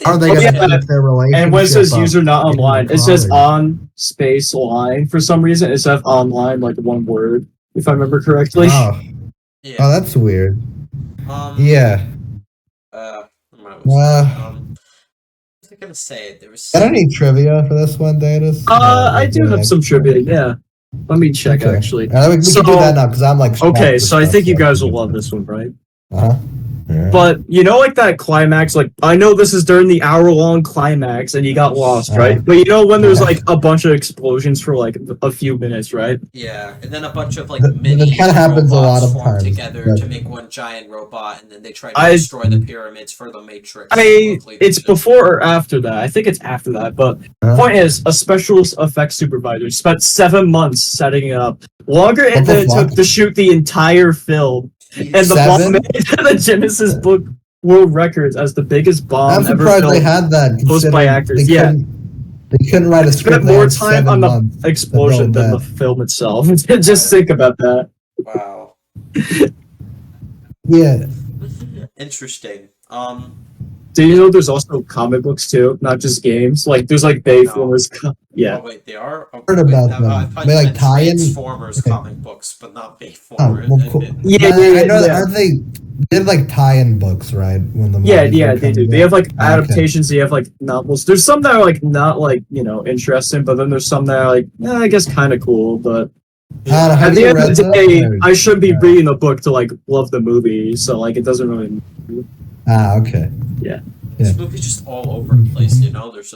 are they gonna get their relationship? And when it says user not online, it says on space line for some reason. It says online like one word, if I remember correctly. Oh, oh that's weird. Yeah. I was gonna say there was. Got any trivia for this one, Dayness? I do have some trivia. Yeah, let me check actually. We can do that now because I'm like. Okay, so I think you guys will love this one, right? Yeah. But you know, like that climax. Like I know this is during the hour-long climax, and you got lost, right? But you know when there's like a bunch of explosions for like a few minutes, right? Yeah, and then a bunch of like mini it kind of happens a lot of form times together to make one giant robot, and then they try to destroy the pyramids for the Matrix. It's before or after that. I think it's after that. But the point is, a special effects supervisor spent 7 months setting it up, longer than it took to shoot the entire film. And the bomb made the Genesis Book World Records as the biggest bomb I'm ever surprised filmed. they had that. Posted by actors. They couldn't write a script. Spent more time on the explosion than the film itself. Just think about that. Wow. Yeah. Interesting. Do you know there's also comic books too, not just games? Like there's like Bayformers. Yeah. Oh wait, they are. Heard about them. They like tie-in Transformers comic books, but not Bayformers. Oh, well, cool. Yeah. I know that. Aren't they? They have like tie-in books, right? When the yeah, they do. They have like adaptations. They have like novels. There's some that are like not like interesting, but then there's some that are like I guess kind of cool. But at the end of the day, I shouldn't be reading a book to like love the movie. So like it doesn't really. Okay. Yeah. This movie's just all over the place, you know? There's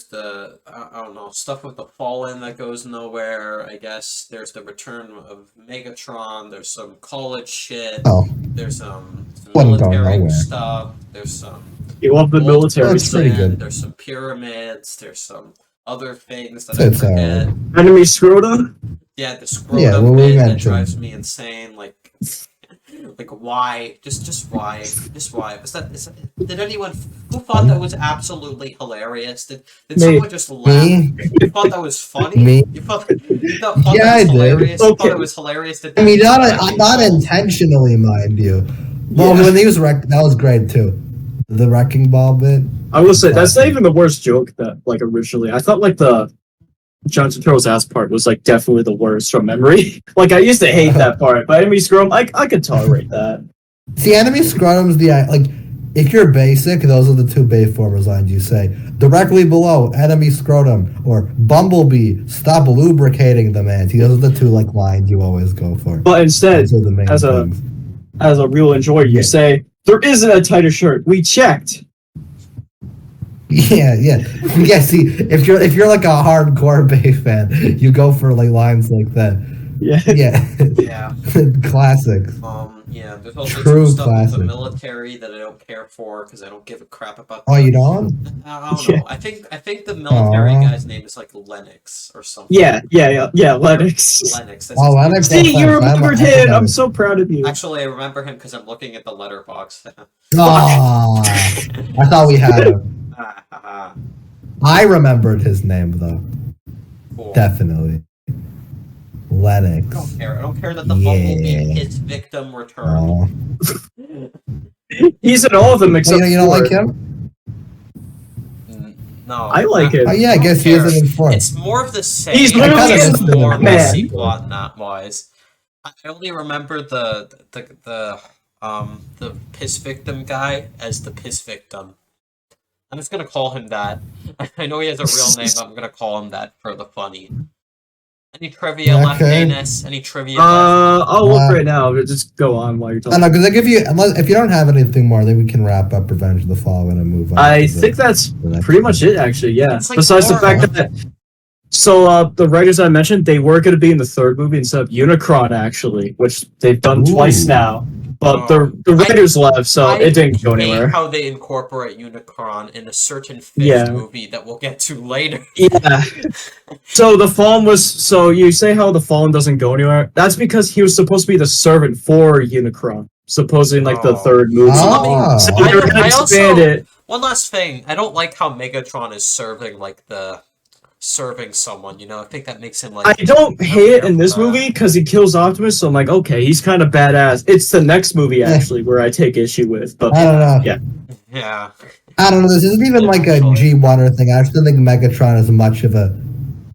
the, I don't know, stuff with the Fallen that goes nowhere, I guess. There's the return of Megatron. There's some college shit. Oh. There's some military stuff. There's some... You love the military stuff. Pretty good. There's some pyramids. There's some other things that I forget. Enemy scrotum? Yeah, the scrotum bit that drives me insane. Like why? Just why? Just why? Did anyone who thought that was absolutely hilarious? Did someone just laugh? You thought that was funny? Me? You thought that was hilarious? Okay. You thought it was hilarious? I mean, not intentionally, mind you. Well, when he was wrecked, that was great too. The wrecking ball bit. I will say that's not even the worst joke that originally. I thought the John Turturro's ass part was definitely the worst from memory. I used to hate that part, but enemy scrotum, I could tolerate that. See, enemy scrotum's if you're basic, those are the two Bayformers lines you say. Directly below, enemy scrotum, or Bumblebee, stop lubricating the man. See, those are the two lines you always go for. But instead, as a real enjoyer, you say, there isn't a tighter shirt. We checked. Yeah. See, if you're a hardcore Bay fan, you go for lines like that. Yeah. Classics. Yeah. There's also True some stuff classic. with the military that I don't care for because I don't give a crap about. Oh, you don't? I don't know. I think the military guy's name is Lennox or something. Yeah, Lennox. Lennox. Lennox. See, you remembered him. I'm so proud of you. Actually, I remember him because I'm looking at the letterboxd. I thought we had him. I remembered his name though. Cool. Definitely. Lennox. I don't care that the Bumblebee his victim returned. He's in all of them except you don't like him? No. I like him. Oh yeah, I guess he isn't in four. It's more of the same. He's literally it's in more the messy plot not wise. I only remember the piss victim guy as the piss victim. I'm just gonna call him that. I know he has a real name, but I'm gonna call him that for the funny. Any trivia left, Dayness? Any trivia left? I'll look right now, but just go on while you're talking. No, because if you don't have anything more, then we can wrap up Revenge of the Fallen and move on. I think that's pretty much it, actually, yeah. Besides the fact that... the writers I mentioned, they were going to be in the third movie instead of Unicron, actually, which they've done twice now. But the writers left, so it didn't go anywhere. I hate how they incorporate Unicron in a certain fifth movie that we'll get to later. Yeah. So the Fallen was... So you say how the Fallen doesn't go anywhere? That's because he was supposed to be the servant for Unicron, supposedly the third movie. So they're going to expand it. One last thing. I don't like how Megatron is serving someone, I think that makes him I don't hate it in this movie because he kills Optimus, so I'm like, okay, he's kind of badass. It's the next movie actually where I take issue with, but I don't know. Yeah. I don't know. This isn't even a G1er thing. I still think Megatron is much of a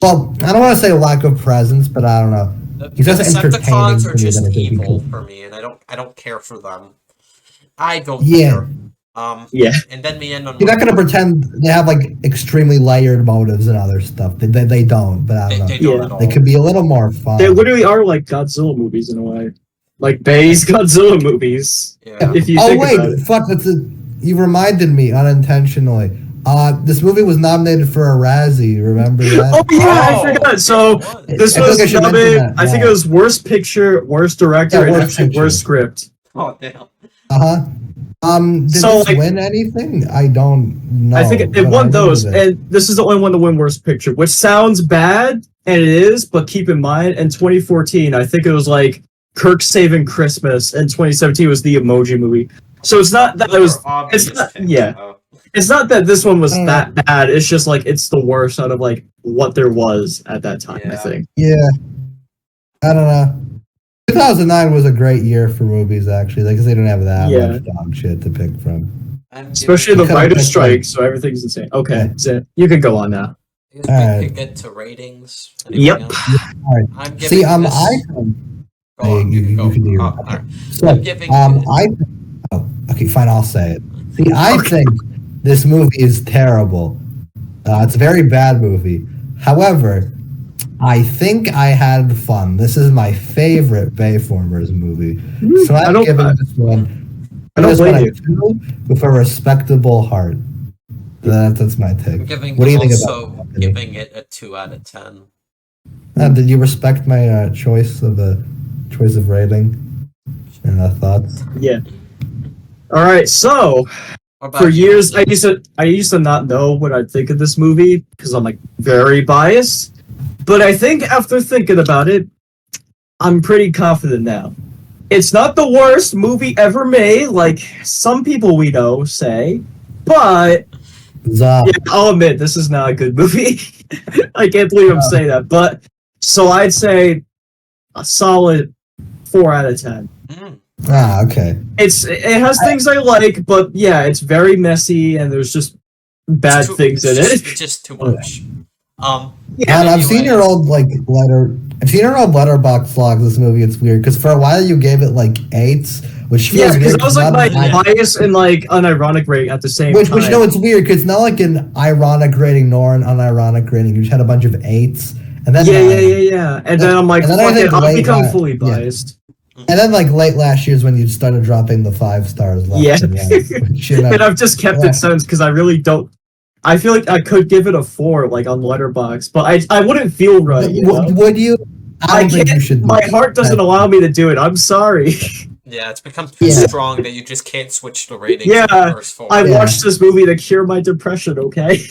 I don't want to say lack of presence, but I don't know. He's just entertaining. Decepticons are just evil for me, and I don't care for them. I don't care. And then we end on. You're not gonna pretend they have extremely layered motives and other stuff. They don't, but I don't know. They don't at all. They could be a little more fun. They literally are like Godzilla movies in a way, like Bay's Godzilla movies. Yeah. If you think about it. Fuck! You reminded me unintentionally. This movie was nominated for a Razzie. Remember that? Oh yeah, I forgot. So this was nominated. I think it was worst picture, worst director, and actually worst script. Oh damn. Did this win anything? I don't know. I think it won those, and this is the only one to win Worst Picture, which sounds bad, and it is, but keep in mind, in 2014, I think it was Kirk Saving Christmas, and 2017 was the Emoji Movie. So it's not that it was... It's not that this one was that bad, it's just, it's the worst out of, what there was at that time, I think. Yeah. I don't know. 2009 was a great year for movies, actually, because they didn't have that much dog shit to pick from. Especially the writer's strike, so everything's insane. Okay, you can go on now. I guess we could get to ratings. Yep. All right. See, you can do your. So, okay, fine. I'll say it. See, I think this movie is terrible. It's a very bad movie. However, I think I had fun. This is my favorite Bayformers movie. So I'm giving this one I don't blame you. With a respectable heart. That's my take. What do you think about it? Giving it a 2 out of 10. Did you respect my choice of rating and thoughts? Yeah. All right. So for years, I used to not know what I'd think of this movie because I'm like very biased. But I think after thinking about it, I'm pretty confident now. It's not the worst movie ever made, like some people we know say, but yeah, I'll admit this is not a good movie. I can't believe I'm saying that, but so I'd say a solid 4 out of 10. Okay. It has things I like, but yeah, it's very messy and there's just bad things in it. It's just too much. Yeah, and I've seen your old letterbox logs. This movie, it's weird because for a while you gave it like 8s, which feels because weird. I was like my bias and like unironic rating at the same time. Which it's weird because it's not like an ironic rating nor an unironic rating. You just had a bunch of 8s, and then yeah. And then I'm like, fuck it, I'll become fully biased. And then like late last year is when you started dropping the 5 stars. Left which, and I've just kept it since because I really don't. I feel like I could give it a 4, like on Letterboxd, but I wouldn't feel right. Would you? I can't. You should my heart doesn't allow me to do it. I'm sorry. Yeah, it's become too strong that you just can't switch the ratings. Yeah, I watched this movie to cure my depression. Okay.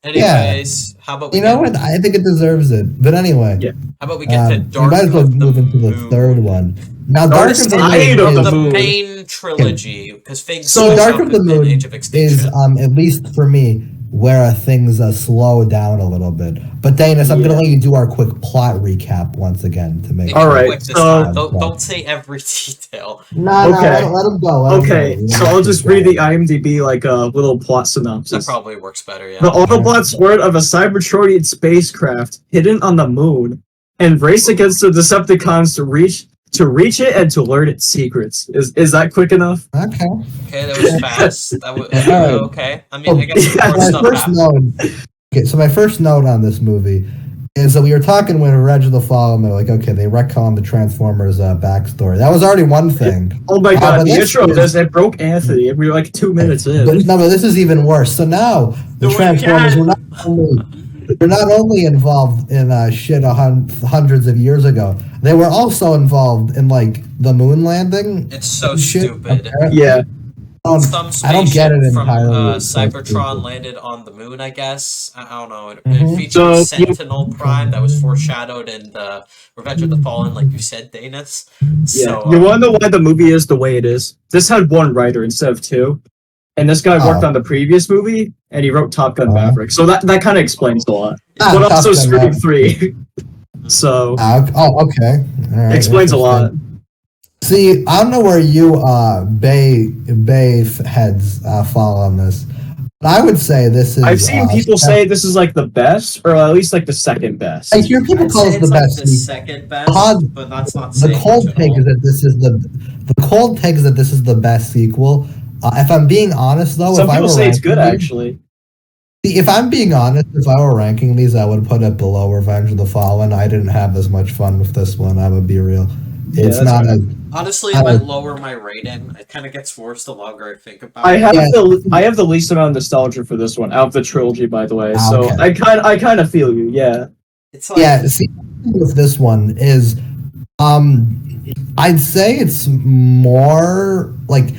Anyways, how about we what? I think it deserves it. But anyway, how about we get to Dark? We might as well move into the third one. Now, Dark of the Moon, the Pain trilogy, because things. So, Dark of the Moon is, at least for me, where things slow down a little bit. But Dayness, I'm gonna let you do our quick plot recap once again to make. All right, so don't say every detail. No, let him go. So I'll just read the IMDb like a little plot synopsis. That probably works better. Yeah. The Autobots word of a Cybertronian spacecraft hidden on the moon and race against the Decepticons to reach it and to learn its secrets. Is that quick enough? Okay. Okay, that was fast. That was okay. I mean, I guess so my first note on this movie is that we were talking with Reg of the Fall, and they're like, okay, they retcon the Transformers backstory. That was already one thing. Oh my god, the intro it broke Anthony, and we were like 2 minutes in. But this is even worse. So now the Transformers were not only involved in shit hundreds of years ago, they were also involved in like the moon landing. It's so stupid. Yeah. Some I don't get it from entirely. Cybertron landed on the moon, I guess. I don't know. It featured Sentinel Prime that was foreshadowed in the Revenge of the Fallen, like you said, Dayness. So, you want to know why the movie is the way it is? This had one writer instead of 2. And this guy worked on the previous movie, and he wrote Top Gun Maverick. So that kind of explains a lot. But also Scream 3. So... okay. All right. Explains a lot. See, I don't know where you Bay heads fall on this. But I would say this is... I've seen people say this is like the best, or at least like the second best. I hear people call it the best. The second best, but that's not saying the cold take is that this is the cold take is that this is the best sequel. If I'm being honest, though, some people say it's good, actually. If I'm being honest, if I were ranking these, I would put it below Revenge of the Fallen. I didn't have as much fun with this one. I would be real. It's not as... Honestly, it might lower my rating. It kind of gets worse the longer I think about it. I have the least amount of nostalgia for this one out of the trilogy, by the way. So I kind of feel you. Yeah. It's like, See, with this one is, I'd say it's more like.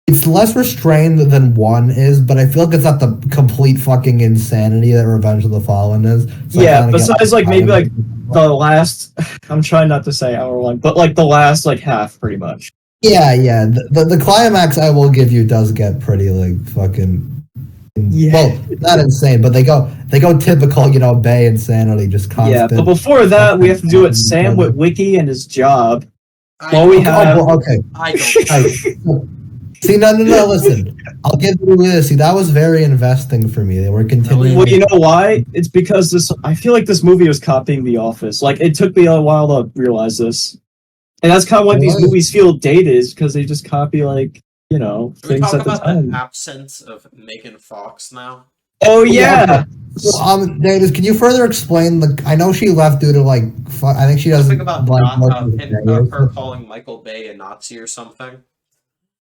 It's less restrained than 1 is, but I feel like it's not the complete fucking insanity that Revenge of the Fallen is. So besides like maybe like the last, I'm trying not to say hour long, but like the last like half pretty much. Yeah. The climax I will give you does get pretty like fucking well, not insane, but they go typical, Bay insanity, just constant. Yeah, but before that we have to do it Sam with Wiki and his job. See, no, listen. I'll give you this. See, that was very investing for me. They were continuing. Well, you know why? It's because I feel like this movie was copying The Office. Like, it took me a while to realize this. And that's kind of why these movies feel dated, is because they just copy, like, things at the time. Can we talk about the absence of Megan Fox now? Oh, yeah! Davis, can you further explain I know she left due to, like, I think she doesn't... Something about her calling Michael Bay a Nazi or something.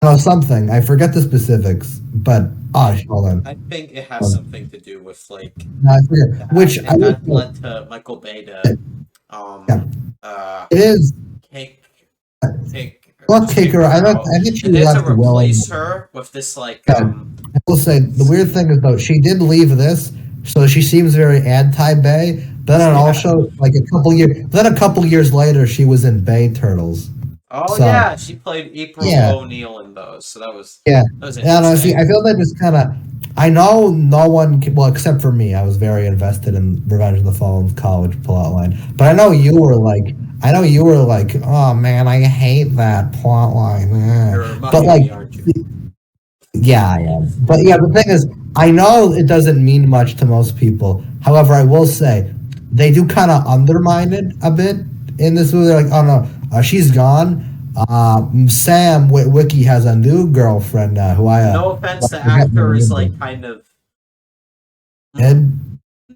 No, something. I forget the specifics, but hold on. I think it has something to do with like No, I forget. that, Which and that led to Michael Bay to yeah, uh it is. kick Not just kick kick her. her I out, think she and they had to left willingly. replace her with this like Yeah. I will say the weird thing is though she did leave this, so she seems very anti-Bay. Then it also like a couple years later she was in Bay Turtles. Oh So, yeah, she played April yeah. O'Neil in those, so that was Yeah. interesting. No, see, I feel that just kind of. I know no one, well, except for me. I was very invested in Revenge of the Fallen's college plot line, but I know you were like, oh man, I hate that plot line. You're But mocking like, me, aren't you? yeah, I am. But yeah, the thing is, I know it doesn't mean much to most people. However, I will say they do kind of undermine it a bit in this movie. They're like, oh no, she's gone. Sam Wiki has a new girlfriend now. Who I No offense, the forget the actor is name like of. kind of Ed?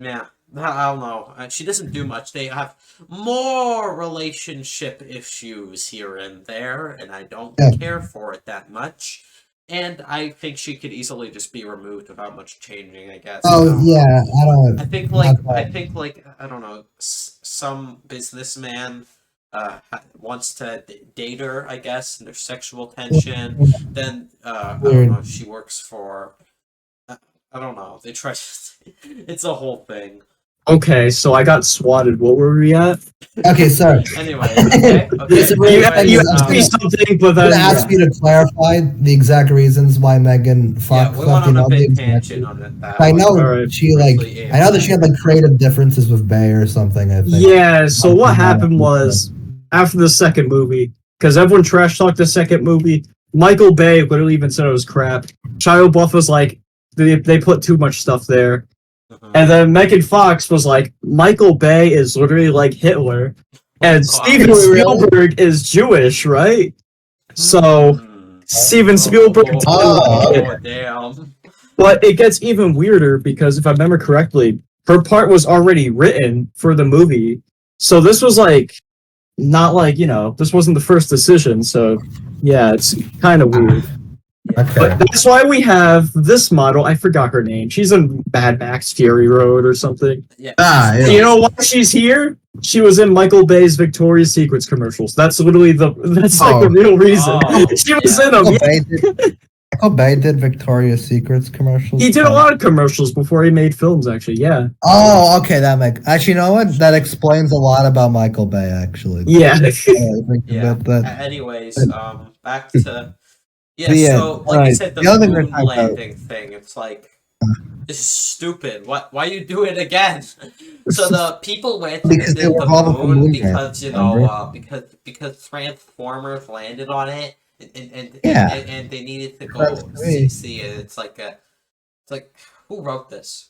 yeah. I don't know. She doesn't do much. They have more relationship issues here and there, and I don't Yeah. care for it that much. And I think she could easily just be removed without much changing. I guess. Oh yeah, I don't. I think I don't know. Some businessman wants to date her. I guess, and there's sexual tension. Then I don't know. She works for. I don't know. They try. It's a whole thing. Okay, so I got swatted. What were we at? Okay, sorry. Anyway, okay. You asked me something, but I'm then gonna ask you to clarify the exact reasons why Megan fucked. we went on a big tangent on it. I know Alright. she like. I know that she had like creative differences with Bay or something. I think. Yeah. So what happened was after the second movie, because everyone trash talked the second movie, Michael Bay literally even said it was crap. Shia LaBeouf was like, they put too much stuff there. And then Megan Fox was like, Michael Bay is literally like Hitler, and Steven Spielberg is Jewish, right? So Steven Spielberg. Damn. But it gets even weirder because if I remember correctly, her part was already written for the movie. So this was like, not like, this wasn't the first decision. So yeah, it's kind of weird. Okay. But that's why we have this model. I forgot her name. She's in Mad Max Fury Road or something. Yeah. Yeah. You know why she's here? She was in Michael Bay's Victoria's Secrets commercials. That's literally the real reason. She was in them. Michael Bay did Victoria's Secrets commercials. He did a lot of commercials before he made films, actually. Yeah. Oh, okay. Actually, you know what? That explains a lot about Michael Bay. Actually. Yeah. Anyways, back to. Yeah, so like you said, the moon landing thing, it's like, this is stupid. Why you do it again? So the people went to the moon because, because Transformers landed on it, and they needed to go see it. It's like, who wrote this?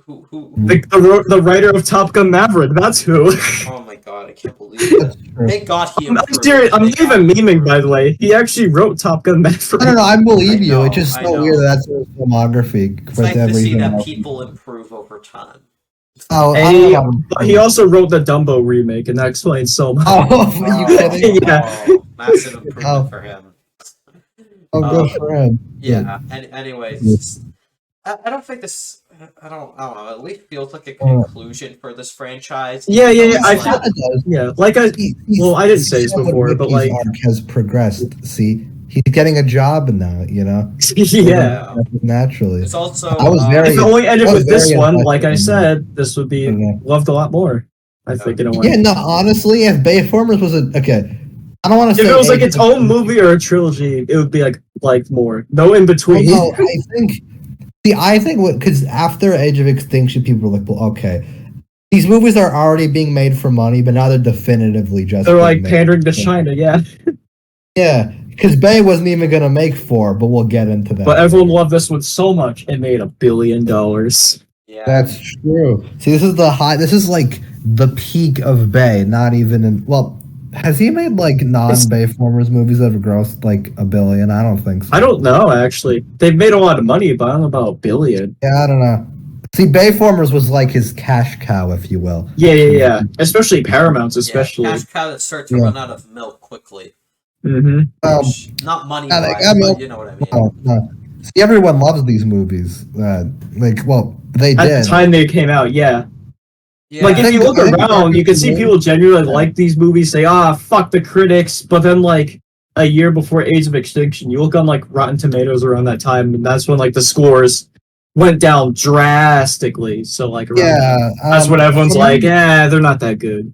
Who? The writer of Top Gun Maverick, that's who. Oh my god, I can't believe it. Thank God he I'm serious, I'm not even memeing, by the way. He actually wrote Top Gun Maverick. No, I believe you. It's just so weird that's his filmography. It's nice to see that people improve over time. Oh, he also wrote the Dumbo remake, and that explains so much. Oh, you kidding? Yeah. Massive improvement for him. Oh, good for him. Yeah, anyways, I don't think this... I don't know. At least feels like a conclusion for this franchise. Yeah. I feel it does. Yeah, like I didn't say this before, but like arc has progressed. See, he's getting a job now. Yeah. Naturally. It's also. I was very. If it only ended with this one, like I said, this would be loved a lot more. I think in a way. Yeah. No, honestly, if Bayformers was I don't want to say. If it was like its own movie or a trilogy, it would be like more. No in between. No, I think because after Age of Extinction, people were like, well, okay, these movies are already being made for money, but now they're definitively just. They're like pandering to China, yeah. Yeah, because Bay wasn't even gonna make 4, but we'll get into that. But everyone loved this one so much, it made $1 billion. Yeah, that's true. See, this is This is like the peak of Bay. Not even has he made like non-Bayformers movies that have grossed like $1 billion? I don't think so. I don't know, actually. They've made a lot of money, but I don't know about $1 billion. Yeah, I don't know. See, Bayformers was like his cash cow, if you will. Yeah. Especially Paramount's, especially. Cash cow that starts to run out of milk quickly. Not money I wise, mean, but you know what I mean. no. See, everyone loves these movies. They At did. the time they came out, yeah. Yeah. Like, if you look I think around, you can see people genuinely Yeah. like these movies, say, fuck the critics, but then, like, a year before Age of Extinction, you look on, like, Rotten Tomatoes around that time, and that's when, like, the scores went down drastically. So, like, around that's when everyone's like, they're not that good.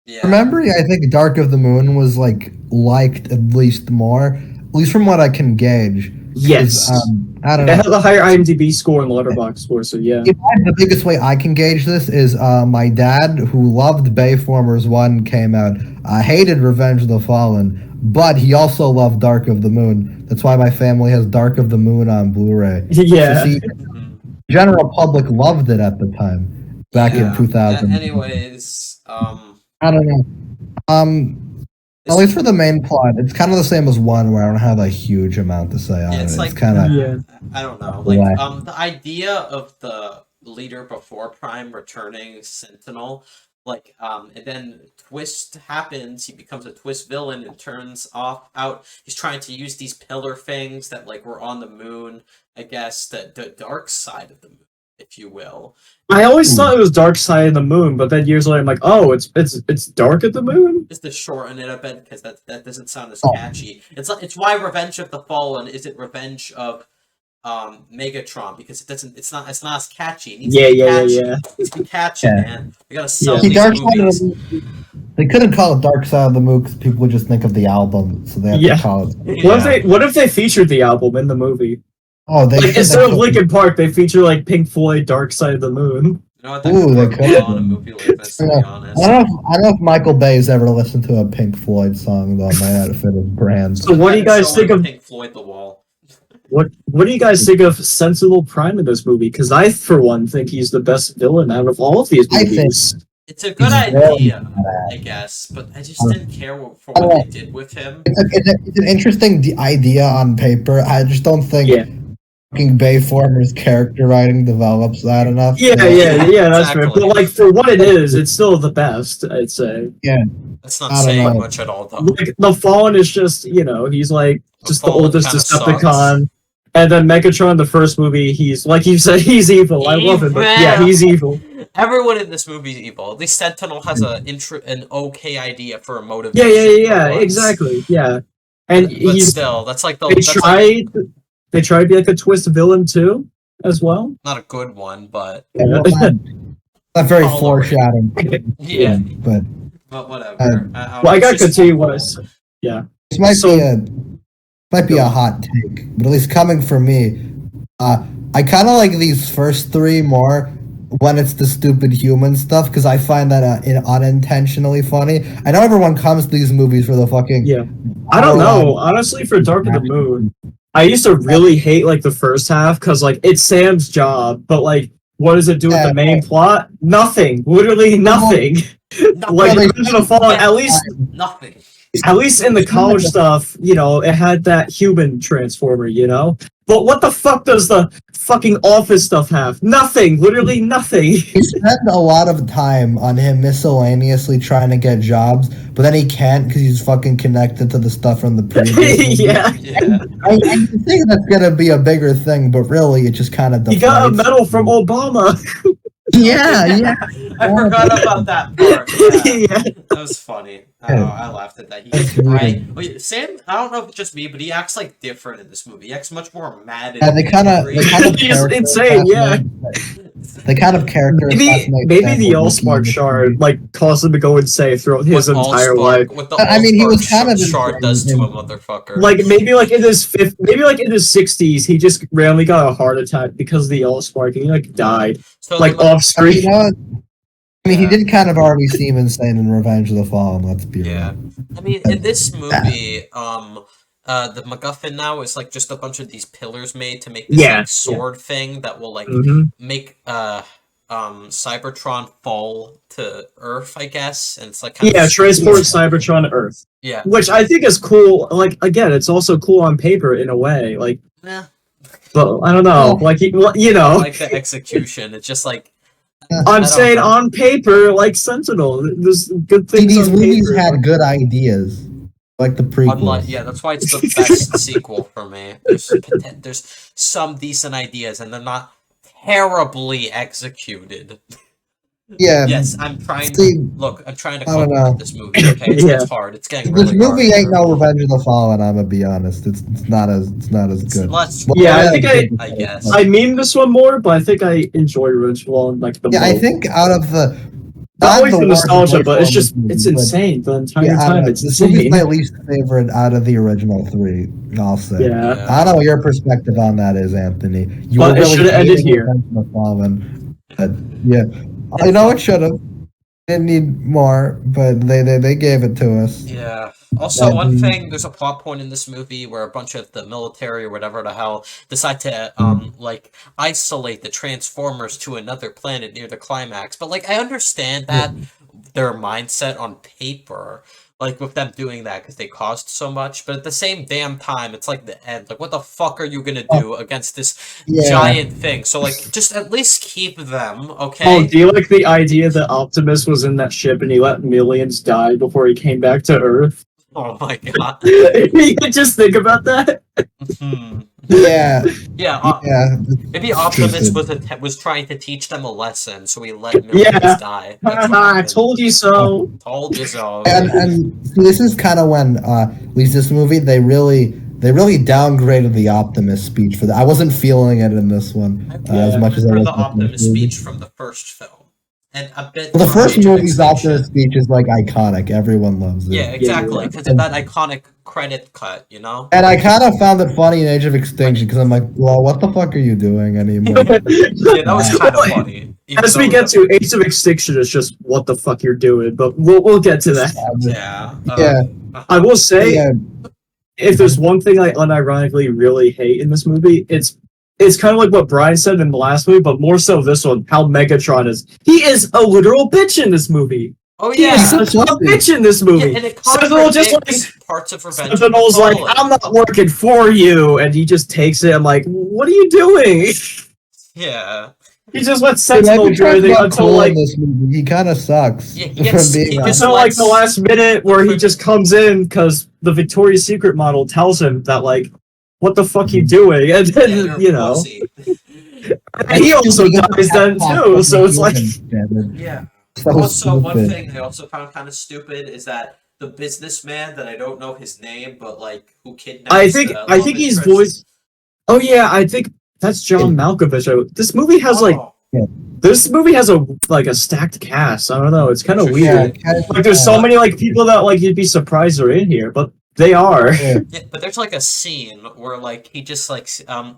Yeah. Remembering, I think Dark of the Moon was, like, liked at least more, at least from what I can gauge. Yes. I don't It know. had a higher IMDb score and letterboxd score, so yeah. The biggest way I can gauge this is my dad, who loved Bayformers 1, came out, hated Revenge of the Fallen, but he also loved Dark of the Moon. That's why my family has Dark of the Moon on Blu-ray. Yeah. So see, general public loved it at the time, back in 2000. Anyways, I don't know. At least for the main plot, it's kind of the same as 1, where I don't have a huge amount to say on it. it's like kind of I don't know. Like the idea of the leader before Prime returning Sentinel, like and then twist happens, he becomes a twist villain and turns out he's trying to use these pillar things that like were on the moon, I guess the dark side of the moon, if you will. I always thought it was Dark Side of the Moon, but then years later I'm like, oh, it's Dark at the Moon? Just to shorten it a bit, because that doesn't sound as catchy. It's why Revenge of the Fallen isn't Revenge of Megatron, because it's not as catchy. It needs to be catchy. It needs to be catchy, man. We gotta sell these movies. They couldn't call it Dark Side of the Moon because people would just think of the album, so they had to call it. What if they featured the album in the movie? Oh, they like instead of Linkin Park, they feature like Pink Floyd, Dark Side of the Moon. You know what? That could work well on a movie like this, to be honest. I don't know if Michael Bay's ever listened to a Pink Floyd song, though. It might not fit his brand. So what do you guys think of Pink Floyd The Wall? What do you guys think of Sensible Prime in this movie? Because I, for one, think he's the best villain out of all of these movies. It's a good idea, I guess, but I just didn't care for what they did with him. It's an interesting idea on paper. I just don't think fucking Bayformer's character writing develops that enough. Yeah, that's fair. But like for what it is, it's still the best, I'd say. Yeah. That's not saying much at all, though. Like the Fallen is just, he's like just the oldest Decepticon. And then Megatron, the first movie, he's like you said, he's evil. I love him, but yeah, he's evil. Everyone in this movie is evil. At least Sentinel has an okay idea for a motivation. Yeah, exactly. Yeah. And but still, that's like the they tried to be like a twist villain too, as well. Not a good one, but not very foreshadowing. Yeah, but whatever. I gotta continue what I said. Yeah, this might be a hot take, but at least coming from me, I kind of like these first 3 more when it's the stupid human stuff, because I find that unintentionally funny. I know everyone comes to these movies for the fucking I don't know, honestly. For Dark of the Moon, I used to really hate like the first half because like it's Sam's job, but like what does it do with the main plot? Nothing, literally nothing. Like Revenge of the Fallen, at least nothing. At least in the college stuff, it had that human transformer, But what the fuck does the fucking Office stuff have? Nothing, literally nothing. He spent a lot of time on him miscellaneously trying to get jobs, but then he can't because he's fucking connected to the stuff from the previous. Yeah. I think that's gonna be a bigger thing, but really, it just kind of. He got a medal from Obama. Yeah. I forgot about that part. Yeah. That was funny. I laughed at that. He's right. Wait, Sam, I don't know if it's just me, but he acts like different in this movie. He acts much more mad. Yeah, they kind of he's insane. Yeah. They kind of character. Maybe the Allspark shard like caused him to go insane throughout his entire life. I mean, he was kind of shard does to a motherfucker. Like maybe like in his 60s, he just randomly got a heart attack because of the Allspark, and he like died off screen. I mean, he did kind of already seem insane in Revenge of the Fallen. Let's be real. I mean, in this movie, the MacGuffin now is like just a bunch of these pillars made to make this sword thing that will like make Cybertron fall to Earth, I guess, and it's like transport Cybertron to Earth. Yeah, which I think is cool. Like again, it's also cool on paper in a way. Like, but I don't know. Like like the execution. It's just like. I'm saying on paper, like Sentinel, there's good things. These movies had good ideas. Like the prequel. Yeah, that's why it's the best sequel for me. There's some decent ideas, and they're not terribly executed. Yeah. Yes, I'm trying see, to I'm trying to I don't know. compliment this movie. Okay, it's hard. It's getting This really movie hard. ain't no Revenge of the Fallen. I'm gonna be honest. It's not as good. Yeah, I guess. I mean this one more, but I think I enjoy Revenge of the Fallen like the most. I think out of the not only for nostalgia, but it's insane the entire time. It's this insane. movie's my least favorite out of the original 3. I'll say. Yeah. I don't know what your perspective on that is, Anthony. You but were really it should have ended here. Revenge of the Fallen, but yeah, I know it should have. Didn't need more, but they gave it to us. Yeah. Also, one thing, there's a plot point in this movie where a bunch of the military or whatever the hell decide to like isolate the Transformers to another planet near the climax. But like, I understand that their mindset on paper, like with them doing that because they caused so much, but at the same damn time, it's like the end. Like, what the fuck are you gonna do against this giant thing? So like, just at least keep them, okay? Oh, do you like the idea that Optimus was in that ship and he let millions die before he came back to Earth? Oh my god! You can just think about that. Yeah. Maybe Optimus was trying to teach them a lesson, so he let millions die. I told you so. Told you so. And this is kind of when, at least this movie, they really downgraded the Optimus speech for that. I wasn't feeling it in this one as much as I was. The Optimus speech from the first film. And a bit. Well, the first movie's Optimus speech is like iconic. Everyone loves it. Yeah, exactly. Because of that iconic credit cut, you know. And I kind of found it funny in Age of Extinction because I'm like, well, what the fuck are you doing anymore? Yeah, that was kind of funny. As we get to Age of Extinction, it's just what the fuck you're doing, but we'll get to that. I will say, if there's one thing I unironically really hate in this movie, it's kind of like what Brian said in the last movie, but more so this one, how Megatron is. He is a literal bitch in this movie. Oh yeah, he's such a bitch in this movie. Yeah, and it Sentinel just like parts of Revenge. Sentinel's like, I'm not working for you, and he just takes it. I'm like, what are you doing? Yeah. He just lets Sentinel do everything until like this movie. He kind of sucks. Yeah, until like the last minute where he just comes in because the Victoria's Secret model tells him that like, what the fuck you doing? And then you know, and he also dies then too. So it's like, yeah. Also, one thing I also found kind of stupid is that the businessman that I don't know his name, but like who kidnapped. I think he's voiced. Oh yeah, I think that's John Malkovich. This movie has this movie has a stacked cast. I don't know. It's kind of weird. Like there's so many like people that like you'd be surprised are in here, but they are. Yeah, but there's like a scene where like he just like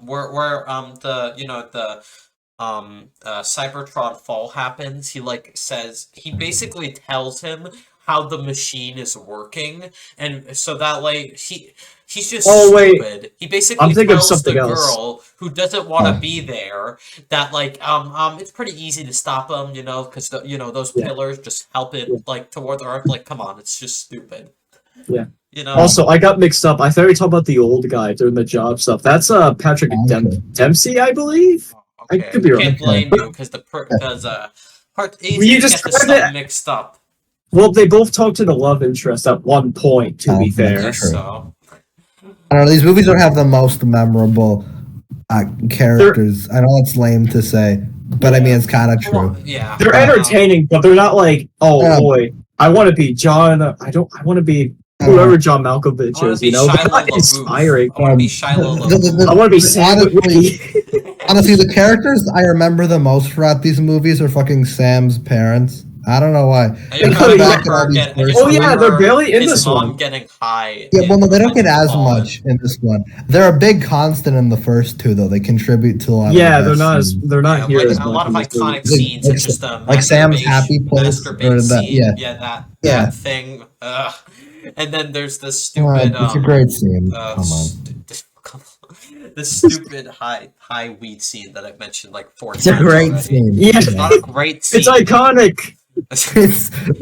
where the you know the Cybertron fall happens. He like says he basically tells him how the machine is working, and so that like he's just stupid. He basically tells the girl who doesn't want to be there that like it's pretty easy to stop him, you know, because those pillars just help it like toward the Earth. Like, come on, it's just stupid. Yeah. You know. Also, I got mixed up. I thought we talked about the old guy doing the job stuff. That's Patrick Dempsey, I believe. Okay. I could be wrong. I can't blame you because you just get mixed up. Well, they both talked to the love interest at one point. To be fair, so I don't know. These movies don't have the most memorable characters. I know it's lame to say, but I mean it's kind of true. Yeah, they're entertaining, but they're not like, boy, I want to be John. I want to be whoever John Malkovich is. You know, they're not inspiring. I want to be Shiloh LaBeouf. I want to be Sam. Honestly, the characters I remember the most throughout these movies are fucking Sam's parents. I don't know why. They're barely in this one. Getting high. Yeah, well, no, they don't get as much in this one. They're a big constant in the first two, though. They contribute to a lot. Yeah, they're not here. Like, a lot of iconic scenes. It's just like Sam's happy place, or that thing. And then there's the stupid. It's a great scene. Come on. The stupid high weed scene that I've mentioned like 4 times. It's a great already. scene. Yeah, it's not a great scene. It's iconic. It's an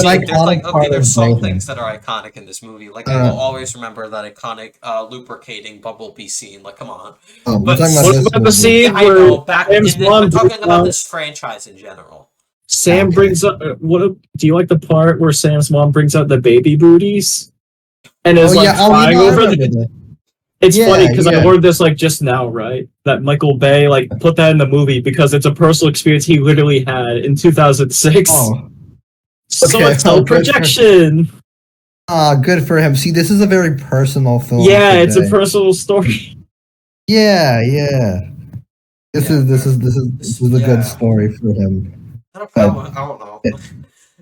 iconic part there's of some both. things that are iconic in this movie. Like I will always remember that iconic lubricating Bumblebee scene. Like, come on. But what about the scene I where know, I'm talking about this franchise in general. Sam brings up. Do you like the part where Sam's mom brings out the baby booties? and is like crying I over remember it. that. It's funny Yeah, because I learned this like just now, right? That Michael Bay like put that in the movie because it's a personal experience he literally had in 2006. Oh, So okay. it's no projection. Good for him. See, this is a very personal film. Yeah, it's a today. personal story. Yeah. This Yeah, is a good story for him. I But don't know.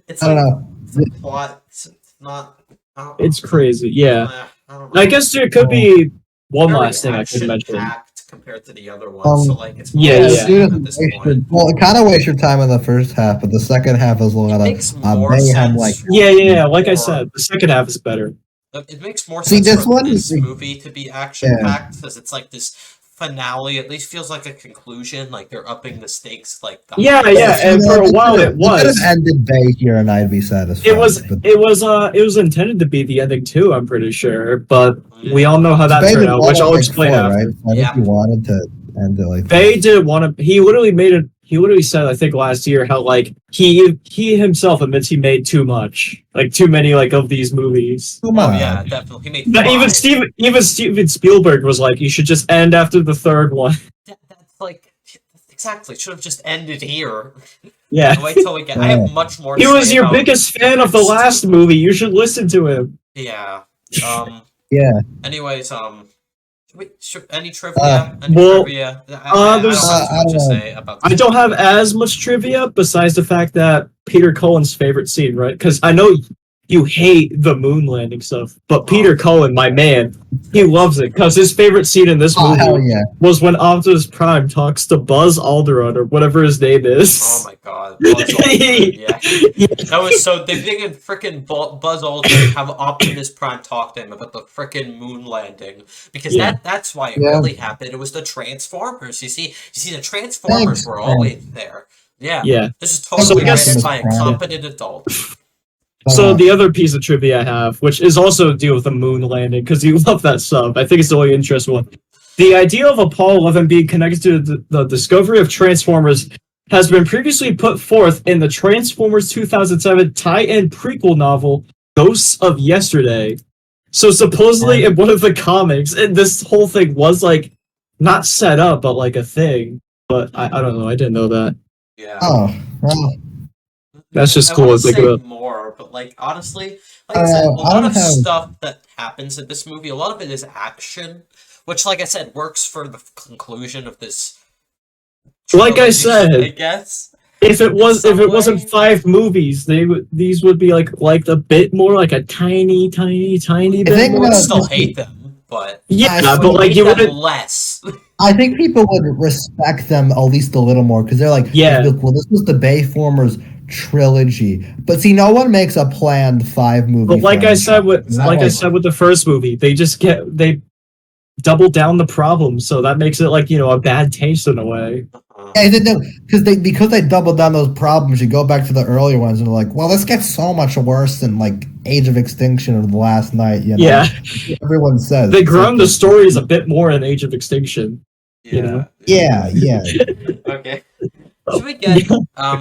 It's I don't like know. the plot. It's not. I don't know. It's crazy. Yeah. I don't know. I guess there could be one Very last thing I could mention. action-packed compared to the other ones, so like it's more Yeah, the yeah. same at this point. Well, it kind of wastes your time in the first half, but the second half is a lot It of makes more mayhem. sense. Like Yeah. Like I Or- said, the second half is better. It makes more See, sense this for one this is- movie to be action-packed because it's like this finale. At least feels like a conclusion. Like they're upping the stakes. Like the Yeah, and for a while it could have was. ended Bay here, and I'd be satisfied. It was intended to be the ending too, I'm pretty sure, but we all know how that Bay turned didn't out, want which to I'll make explain 4, after. right? I think he wanted to end it like Bay didn't want to. He literally made it. He literally said, I think last year, how like he himself admits he made too much, like too many like of these movies. Come Oh on. yeah, definitely. He made But five. even Steven Spielberg was like, you should just end after the third one. That's like exactly. Should have just ended here. Yeah, Wait till we get. I have much more. To he was say your about biggest fan of the last movie. You should listen to him. Yeah. Yeah. Anyways, any trivia? Any well, trivia? I don't there's- have too much to say about this. I don't have as much trivia besides the fact that Peter Cullen's favorite scene, right? Because I know you hate the moon landing stuff, but Peter Cullen, my man, he loves it because his favorite scene in this movie hell yeah. was when Optimus Prime talks to Buzz Aldrin or whatever his name is. Oh my god, Buzz Aldrin, yeah. That was so, they figured frickin' Buzz Aldrin have Optimus Prime talk to him about the frickin' moon landing. Because that's why it really happened. It was the Transformers, you see, the Transformers were always there. Yeah. This is totally written by a competent adult. So the other piece of trivia I have, which is also to deal with the moon landing, because you love that stuff. I think it's the only interesting one. The idea of Apollo 11 being connected to the discovery of Transformers has been previously put forth in the Transformers 2007 tie-in prequel novel, Ghosts of Yesterday. So supposedly in one of the comics, and this whole thing was like, not set up, but like a thing. But I don't know, I didn't know that. Yeah. Oh, well. That's just cool. I want to say more, but like honestly, like I said, a lot of stuff that happens in this movie, a lot of it is action, which, like I said, works for the conclusion of this. Like I said, I guess if it wasn't 5 movies, these would be like a bit more like a tiny bit more. I still hate them, but but like you would less. I think people would respect them at least a little more because they're like, well, this was the Bayformers trilogy, but see, no one makes a planned 5 movie. But like I said with the first movie, they double down the problem, so that makes it like a bad taste in a way. Yeah, because they doubled down those problems. You go back to the earlier ones and they're like, well, this gets so much worse than like Age of Extinction or The Last Night. Yeah, everyone says they grown the stories a bit more in Age of Extinction. Yeah. Okay. Should we get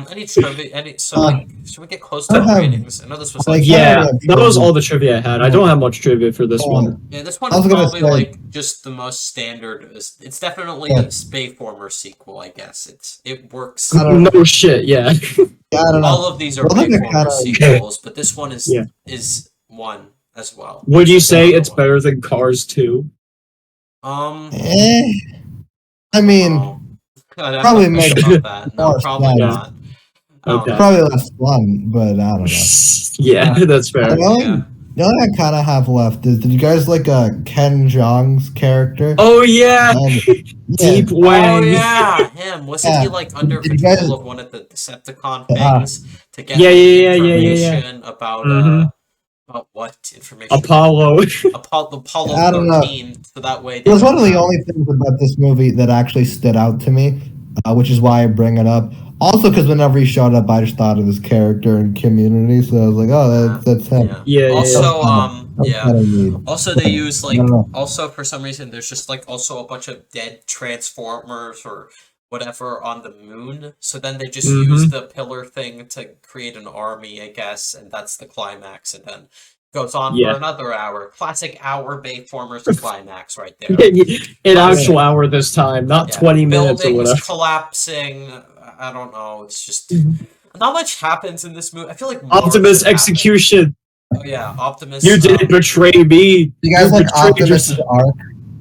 any trivia? Should we get close to the ratings? I know this was that was all the trivia I had. I don't have much trivia for this one. Yeah, this one is probably like just the most standard. It's definitely a Bayformer sequel, I guess. It works. No shit, yeah. I don't know. All of these are Bayformer sequels, but this one is one as well. Would you say it's better than Cars 2? I mean, probably make that. No, probably not. Probably less fun, but I don't know. Yeah, that's fair. The only I kind of have left is, did you guys like Ken Jeong's character? Oh yeah, Deep Wang. Oh yeah, him. Wasn't he like under control of one of the Decepticon things to get information about what information? Apollo. Apollo 13. So that way. It was one of the only things about this movie that actually stood out to me, which is why I bring it up. Also, because whenever he showed up, I just thought of his character in Community, so I was like, "Oh, that's him." Also, they use like also for some reason there's just like also a bunch of dead Transformers or whatever on the moon. So then they just use the pillar thing to create an army, I guess, and that's the climax. And then Goes on Yeah. for another hour. Classic hour Bayformers climax right there. An actual hour this time, not 20 minutes or Buildings whatever. collapsing. I don't know. It's just not much happens in this movie. I feel like more Optimus should happen. execution. Oh yeah, Optimus. You didn't betray me. You guys like betrayed Optimus' yourself. arc,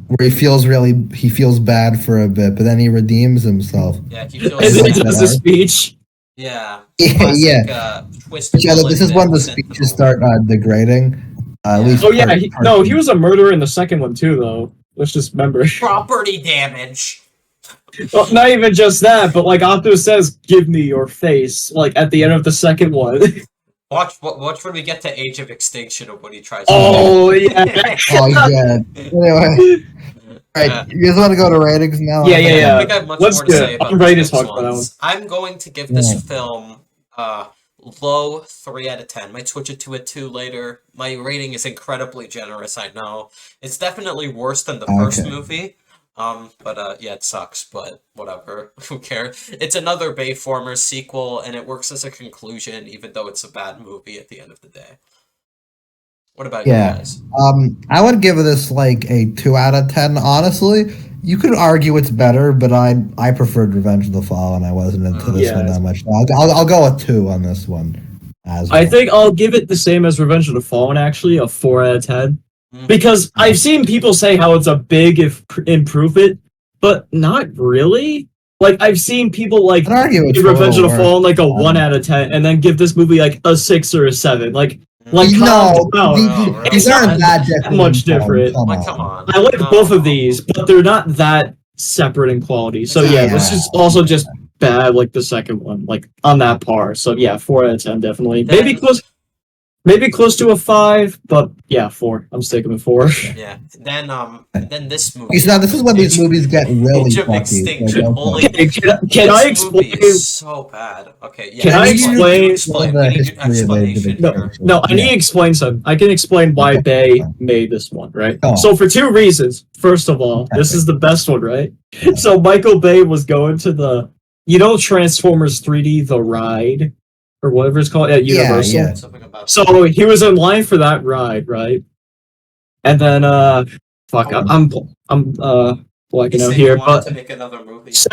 where he feels bad for a bit, but then he redeems himself. Yeah, he And feels. then he like does that a arc. speech. Yeah. Yeah, Classic, yeah. twist. This is when the Sentinel. speeches start degrading. At least Oh yeah, he was a murderer in the second one too, though. Let's just remember. Property damage. Well, not even just that, but like Optimus says, "Give me your face." Like at the end of the second one. Watch when we get to Age of Extinction of what he tries. Oh to do. yeah. Oh yeah. Anyway, alright, you guys want to go to ratings now? Yeah. I think I have much Let's more to do say it. about I'm ready to the talk next about that ones. I'm going to give this film low 3 out of 10. Might switch it to a 2 later. My rating is incredibly generous, I know. It's definitely worse than the first movie. But yeah, it sucks, but whatever. Who cares? It's another Bayformers sequel, and it works as a conclusion, even though it's a bad movie at the end of the day. What about you guys? I would give this like a 2 out of 10, honestly. You could argue it's better, but I preferred Revenge of the Fallen. I wasn't into this one that much. I'll go with 2 on this one. As well. I think I'll give it the same as Revenge of the Fallen, actually, a 4 out of 10. Because I've seen people say how it's a big improvement, but not really. Like, I've seen people like give Revenge of the Fallen like a 1 out of 10, and then give this movie like a 6 or a 7. Like these aren't that different. Much different. Come on. I like both of these, but they're not that separate in quality. So yeah, this is also just bad, like the second one, like on that par. So yeah, 4 out of 10 definitely. Maybe close to a 5, but yeah, 4. I'm sticking with 4. Yeah. Then this movie. Now this is when these movies get really Age of fucky. Extinction. Holy. Can I explain? Movie is so bad. Okay. Yeah. Can I explain? We need an explanation here. No, I need to explain something. I can explain why Bay made this one, right? Oh. So for 2 reasons. First of all, this is the best one, right? So Michael Bay was going to the, Transformers 3D, the ride, or whatever it's called at Universal. Yeah. So he was in line for that ride, right? And then, I'm blanking out here, but to make another movie. so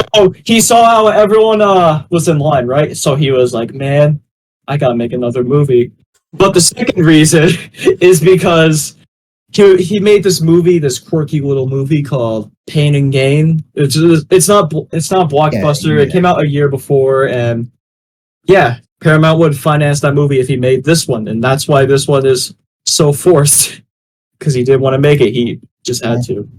he saw how everyone was in line, right? So he was like, "Man, I gotta make another movie." But the second reason is because he made this movie, this quirky little movie called Pain and Gain. It's not Blockbuster. It came out a year before, and yeah, Paramount would finance that movie if he made this one, and that's why this one is so forced, because he didn't want to make it. He just had to.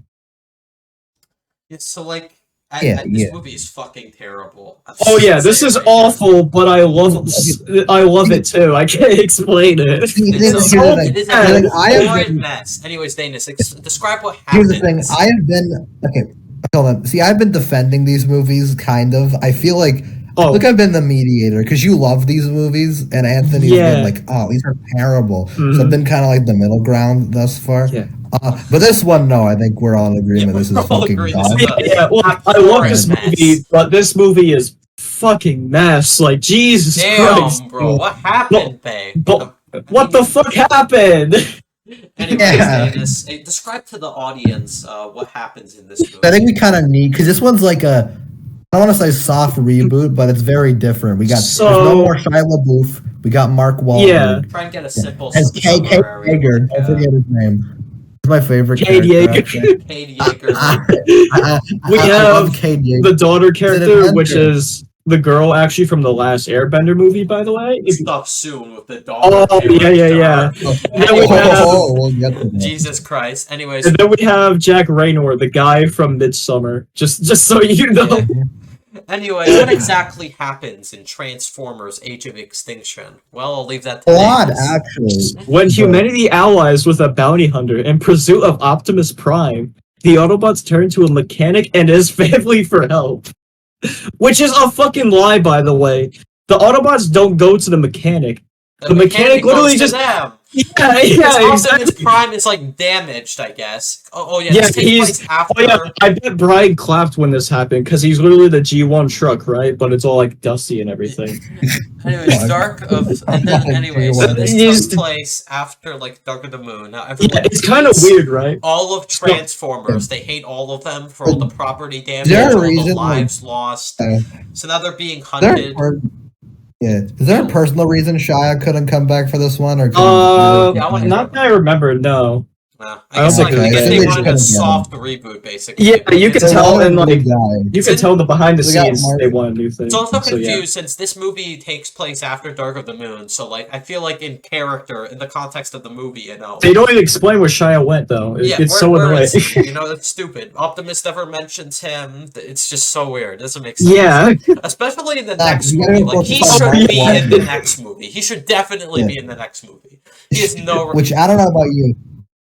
Yeah, so like, this movie is fucking terrible. Oh yeah, this is awful, but I love it too. I can't explain it. It is a horrid mess. Anyways, Dayness, describe what happens. Here's the thing. I have been hold on. See, I've been defending these movies, kind of. I feel like. Look, I've been the mediator because you love these movies, and Anthony's been like, "Oh, these are terrible." So I've been kind of like the middle ground thus far. Yeah. But this one, no, I think we're all in agreement. This is fucking dumb. Well, I love this movie, but this movie is fucking mess. Like Jesus Christ, bro, what happened, babe? What the fuck happened? Anyways, describe to the audience what happens in this movie. I think we kind of need, because this one's like a. I don't want to say soft reboot, but it's very different. We got there's no more Shia LaBeouf. We got Mark Wahlberg. Yeah. Try and get a simple. And Cade Yeager. I forget his name. It's my favorite. Cade Yeager. Cade Yeager. We have Cade Yeager. the daughter character, which is the girl actually from the last Airbender movie, by the way. Stop soon with the daughter. Oh yeah. We'll get to that. Jesus Christ. Anyways, and then we have Jack Raynor, the guy from Midsommar. Just so you know. Anyway, what exactly happens in Transformers: Age of Extinction? Well, I'll leave that to a lot, actually. When humanity allies with a bounty hunter in pursuit of Optimus Prime, the Autobots turn to a mechanic and his family for help. Which is a fucking lie, by the way. The Autobots don't go to the mechanic. The mechanic literally goes to just them. Yeah, Optimus exactly. Prime is like damaged, I guess. Yeah, Yeah, this takes place after. Oh yeah, I bet Brian clapped when this happened because he's literally the G1 truck, right? But it's all like dusty and everything. Anyways, so this He's- took place after like Dark of the Moon. Now Yeah, everyone it's kind of hates weird, right? all of Transformers. They hate all of them for all the property damage, there a all the reason, lives lost. uh, So now they're being Is there, hunted. is there a personal reason Shia couldn't come back for this one, or Yeah, I wanna not hear that I remember. No. I I guess don't like think I guess so. they They wanted a couldn't soft reboot, basically. Yeah, you could It's- tell in like guy. you could tell the behind the We got scenes Mark- they want a new thing. It's also So, yeah. confused since this movie takes place after Dark of the Moon, so like I feel like in character, in the context of the movie, you know. They don't even explain where Shia went though. It's so where annoying. is he? You know, that's stupid. Optimus never mentions him. It's just so weird. It doesn't make sense. Yeah. Especially in the Nah, next you gotta movie. go Like he for should Mark be in the Wahlberg. next movie. He should definitely Yeah. be in the next movie. He has no. Which I don't know about you.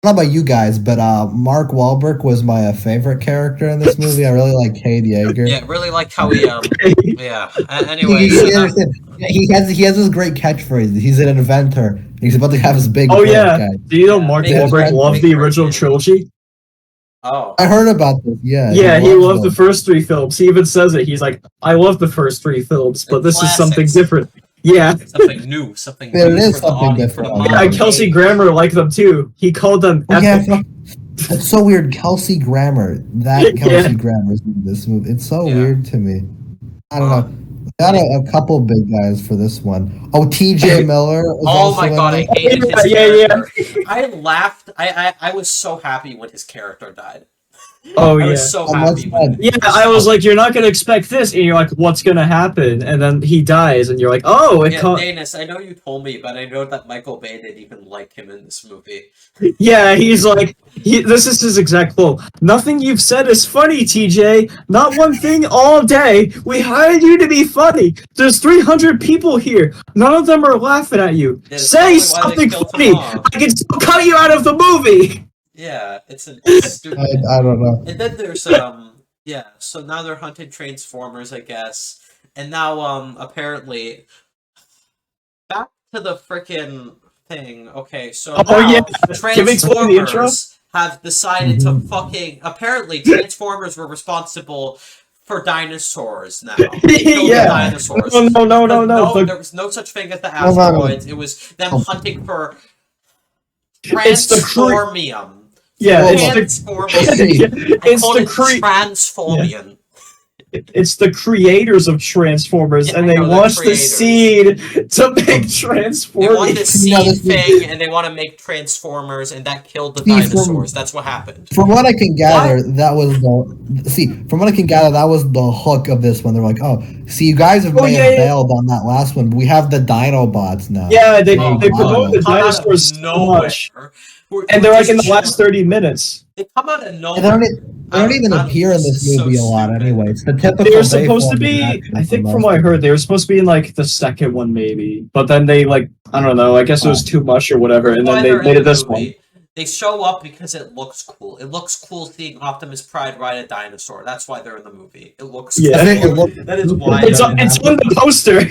I don't know about you guys, but Mark Wahlberg was my favorite character in this movie. I really like Cade Yeager. Yeah, really like how he. Yeah. Anyway, You so now- understand? He has this great catchphrase. He's an inventor. He's about to have his big. Oh break, yeah. guys. Do you know Yeah, Mark make it Wahlberg friendly. loved the original trilogy? Oh. I heard about this. Yeah. Yeah, he loves loved the them. first three films. He even says it. He's like, I love the first three films, but They're this is something classics. different. Yeah. Something new. Something There new is for the something audience, for the different. Yeah, modern Kelsey age. Grammer liked them too. He called them Oh, yeah, epic. it's so weird. Kelsey Grammer. That Yeah. Kelsey Grammer's in this movie. It's so Yeah. weird to me. I don't know. Got a couple big guys for this one. Oh, T.J. Miller. Was Oh also my in god, I it. hated his Yeah. character. I laughed. I was so happy when his character died. Oh I yeah. was so Oh, happy much when. Yeah, I was like, you're not gonna expect this, and you're like, what's gonna happen? And then he dies, and you're like, oh, it Yeah, co- Dayness, I know you told me, but I know that Michael Bay didn't even like him in this movie. Yeah, he's like, this is his exact quote. Nothing you've said is funny, TJ. Not one thing all day. We hired you to be funny. There's 300 people here. None of them are laughing at you. Yeah, that's Say probably why they something killed funny. him off. I can still cut you out of the movie. Yeah, it's stupid. I don't know. And then there's yeah, so now they're hunting Transformers, I guess. And now apparently back to the freaking thing. Okay, so Oh, now yeah. Can we explain the intro? Transformers have decided to fucking apparently Transformers were responsible for dinosaurs now. They killed the Yeah. dinosaurs. No. No, The- there was no such thing as the no. asteroids. It was them Oh. hunting for It's the cre- Transformium. Yeah, Well, it's Transformium. I it's called the it Transformium. it's the creators of Transformers, Yeah, and I they know, the launched the creators. seed to make They want Transformers. this You know, seed this is- thing, and they want to make Transformers, and that killed the See, dinosaurs. That's what happened. From what I can gather, that was From what I can gather, that was the hook of this one. They're like, oh, see, you guys have Oh, may yeah, have yeah. bailed on that last one. But we have the Dinobots now. Yeah, they Oh, promote the Come out of dinosaurs so nowhere. much, We're and they're like in just the last 30 minutes. They come out of And nowhere. they don't even appear in this so movie a lot stupid. anyway. It's the typical. They were Bayform supposed to be, action I think for from most what I of heard, they were supposed to be in like the second one maybe, but then they like, I don't know, I guess it was too much or whatever, and then Why they they're in made the it this movie. one. They show up because it looks cool. It looks cool seeing Optimus Prime ride a dinosaur. That's why they're in the movie. It looks Yeah. cool. And That is why. It's they're on, in it's the on the poster.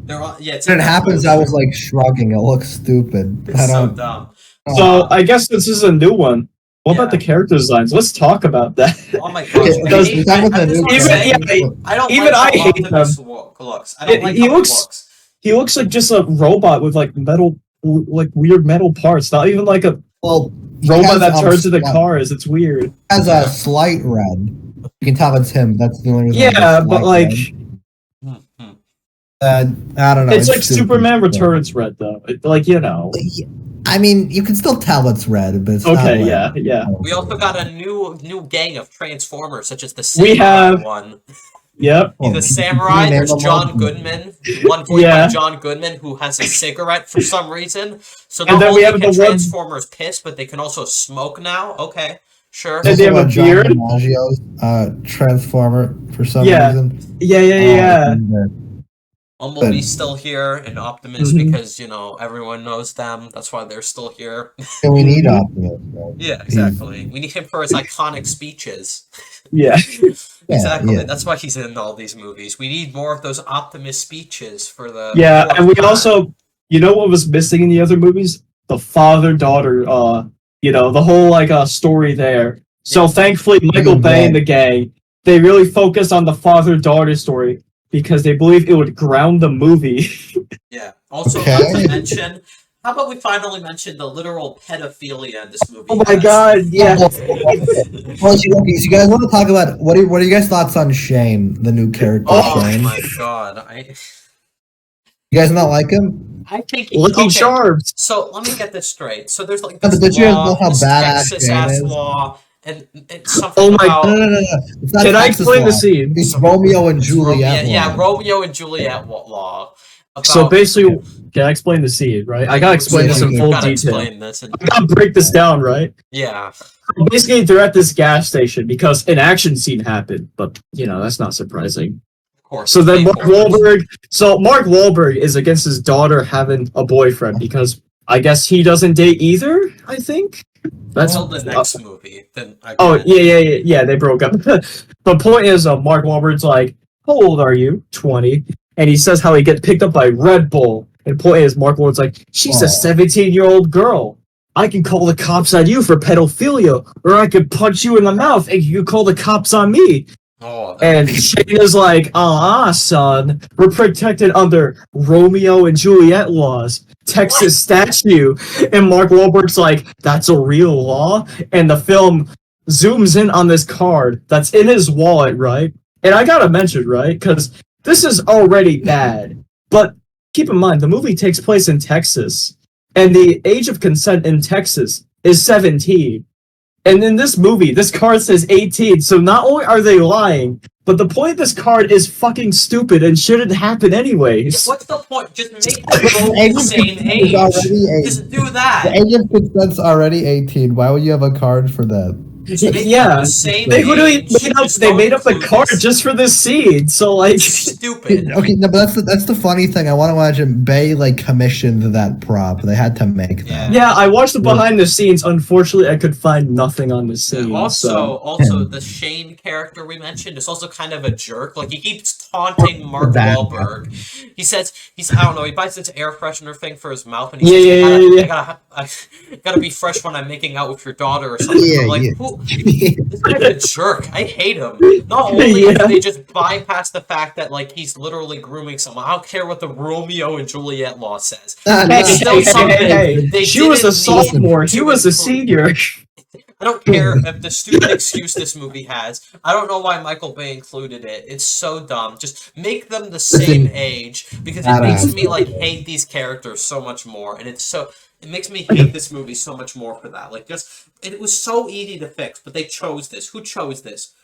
They're on, yeah, it's When in it the happens, poster. I was like shrugging. It looks stupid. It's I so don't. dumb. So I guess this is a new one. What about Yeah. the character designs? Let's talk about that. Oh my gosh. Yeah, I does- hate- talk about I the just new wanna Even- say, yeah, I don't even like I how hate Optimus looks. I don't like He how looks- he looks. He looks like just a robot with like metal, like weird metal parts. Not even like a Well, he robot has, that turns into slight- cars. It's weird. Has a slight red. You can tell it's him. That's the only reason. Yeah, it has but slight like red. Mhm. I don't know. it's like stupid. Superman Returns red though. Like you know. I mean, you can still tell it's red, but it's not Okay, red. yeah. We also got a new gang of Transformers, such as the We Samurai have- one. Yep. Oh, The can Samurai, you name there's them John all? Goodman, one voiced Yeah. by John Goodman, who has a cigarette for some reason. So And not then we only have can the one- Transformers piss, but they can also smoke now. Okay, sure. And they have a Also, John beard? DiMaggio's Transformer for some Yeah. reason. Yeah. And, Bumblebee's still here, and Optimus Mhm. because everyone knows them. That's why they're still here. and we need Optimus. Right? Yeah, exactly. We need him for his iconic speeches. Yeah. Exactly. yeah. That's why he's in all these movies. We need more of those Optimus speeches for the. Yeah, fourth and we time. also You know what was missing in the other movies? The father-daughter, the whole story there. So thankfully, Michael Bay and the gang, they really focused on the father-daughter story because they believe it would ground the movie. Yeah. Also, not to mention, how about we finally mention the literal pedophilia in this movie? Oh my god, yeah. Well, you guys want to talk about what are you guys' thoughts on Shane, the new character? Shane? Oh my god, you guys not like him? I think Lucky Charms. So let me get this straight. So there's like But this did you guys know law, how this badass Texas Shane ass is? law, and something about No. It's not Can I Texas explain law. the scene? It's Romeo and Juliet law. Yeah, Romeo and Juliet law. So basically, can I explain the scene, right? I gotta explain this in full detail. I gotta break this down, right? Yeah. Basically, they're at this gas station because an action scene happened, but that's not surprising. Of course. So then Mark Wahlberg is against his daughter having a boyfriend because I guess he doesn't date either. I think that's the next movie. Then yeah, they broke up. The point is, Mark Wahlberg's like, "How old are you?" 20. And he says how he gets picked up by Red Bull. And the point is, Mark Wahlberg's like, she's a 17-year-old girl. I can call the cops on you for pedophilia, or I could punch you in the mouth and you call the cops on me. And Shane is like, son, we're protected under Romeo and Juliet laws, Texas statute. And Mark Wahlberg's like, that's a real law? And the film zooms in on this card that's in his wallet, right? And I gotta mention, right, because this is already bad, but keep in mind, the movie takes place in Texas, and the age of consent in Texas is 17. And in this movie, this card says 18, so not only are they lying, but the point of this card is fucking stupid and shouldn't happen anyways. What's the point? Just make them both the same age. Just do that. The age of consent's already 18. Why would you have a card for that? Yeah, they literally made up the card just for this scene. So like, stupid. Okay, no, but that's the funny thing. I want to imagine Bay commissioned that prop. They had to make that. Yeah, I watched the behind the scenes. Unfortunately, I could find nothing on the scene. Also, the Shane character we mentioned is also kind of a jerk. Like he keeps taunting Mark Wahlberg. He says I don't know. He buys this air freshener thing for his mouth, and he says, I gotta be fresh when I'm making out with your daughter or something. I'm like, this guy's a jerk. I hate him. Not only do they just bypass the fact that like he's literally grooming someone. I don't care what the Romeo and Juliet law says. She was a sophomore. He was a senior. I don't care if the stupid excuse this movie has. I don't know why Michael Bay included it. It's so dumb. Just make them the same age because it makes me like hate these characters so much more, and it makes me hate this movie so much more for that. Like, it was so easy to fix, but they chose this. Who chose this?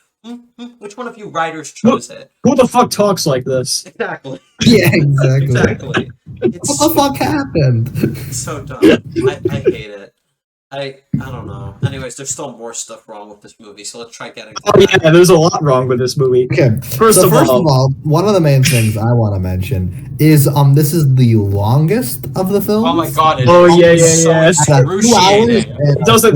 Which one of you writers chose it? Who the fuck talks like this? Exactly. Yeah, exactly. Exactly. What the fuck happened? It's so dumb. I hate it. I don't know. Anyways, there's still more stuff wrong with this movie, so let's try getting. There's a lot wrong with this movie. Okay, first of all, one of the main things I want to mention is this is the longest of the films. Oh my god! It's 2 hours. It doesn't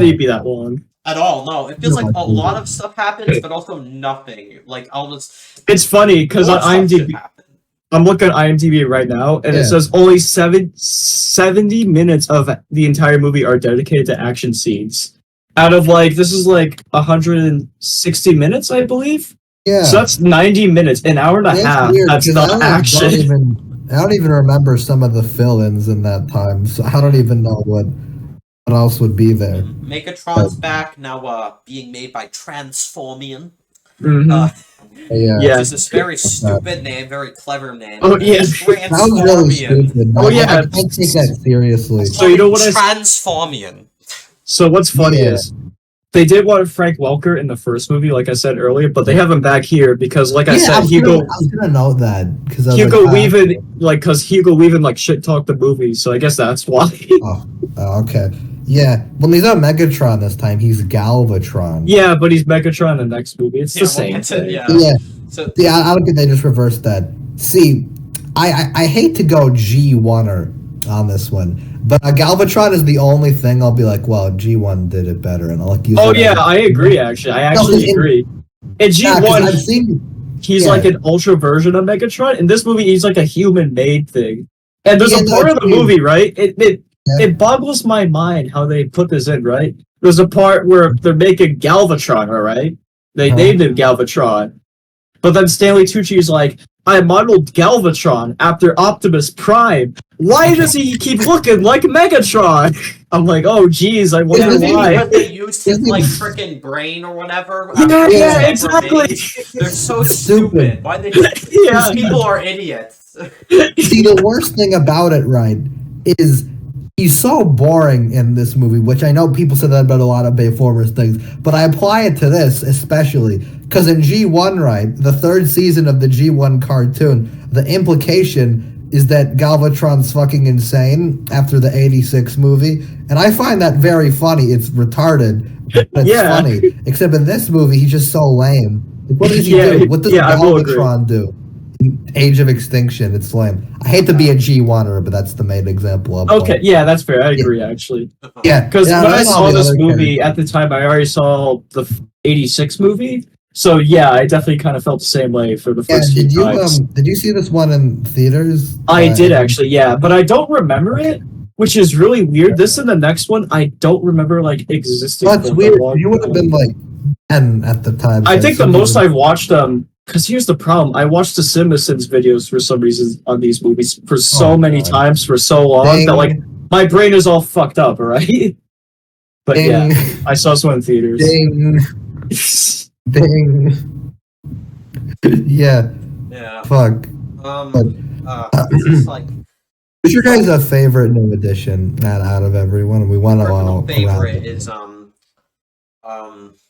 need to be that long at all. No, it feels like a lot of stuff happens, but also nothing. Like almost. It's funny because on IMDb. I'm looking at IMDb right now, and it says only 70 minutes of the entire movie are dedicated to action scenes. Out of this is 160 minutes, I believe. Yeah. So that's 90 minutes, an hour and a half. Weird, that's not action. I don't even remember some of the fill-ins in that time, so I don't even know what else would be there. Megatron's back now, being made by Transformian. Yeah. It's this very stupid name, very clever name. Oh yeah, that was really stupid. Oh yeah, I can't take that seriously. So you know what? Transformian. So what's funny is they did want Frank Welker in the first movie, like I said earlier, but they have him back here because, like I said, Hugo. I was gonna know that because Hugo Weaving shit talked the movie, so I guess that's why. Okay. Yeah, well, he's not Megatron this time. He's Galvatron. Yeah, but he's Megatron in the next movie. It's the same thing. Yeah. I don't think they just reversed that. See, I hate to go G1er on this one, but Galvatron is the only thing I'll be like, well, G1 did it better, and I'll use. Oh yeah, I agree. Actually, I agree. In G1, he's like an ultra version of Megatron. In this movie, he's like a human-made thing. And there's Yeah, a no, part of it's the weird. movie, right? Yeah. It boggles my mind how they put this in, right? There's a part where they're making Galvatron, all right? They named him Galvatron. But then Stanley Tucci is like, I modeled Galvatron after Optimus Prime. Why does he keep looking like Megatron? I'm like, oh geez, I wonder Yeah, maybe why. because they used his Isn't like it- freaking brain or whatever. Yeah, after his yeah, head exactly. remains. They're so Stupid. stupid. Why they? Yeah. These people are idiots. See, the worst thing about it, right, is he's so boring in this movie, which I know people said that about a lot of Bayformers things, but I apply it to this especially because in G1, right, the third season of the G1 cartoon, the implication is that Galvatron's fucking insane after the 86 movie, and I find that very funny. It's retarded, but it's funny. Except in this movie, he's just so lame. Like, what does he do? What does I will agree. Galvatron do? Age of Extinction, it's lame. I hate to be a G1er, but that's the main example of Okay, yeah, that's fair. I agree, actually. Yeah, Because yeah, when I that's all saw the this other movie, characters. at the time, I already saw the 86 movie. So, yeah, I definitely kind of felt the same way for the Yeah, first few times. did you see this one in theaters? I did, actually, yeah. But I don't remember it, which is really weird. This and the next one, I don't remember, like, existing That's for weird. a long You would have time. been like 10 at the time. I so think the some most people- I've watched because here's the problem. I watched the CinemaSins videos for some reason on these movies for so many God. times for so long that like my brain is all fucked up, right? But Ding, yeah, I saw this one in theaters. ding, ding. Yeah, Yeah. fuck. This is like Who's your guys' favorite new edition out of everyone? We want to all personal around favorite it. is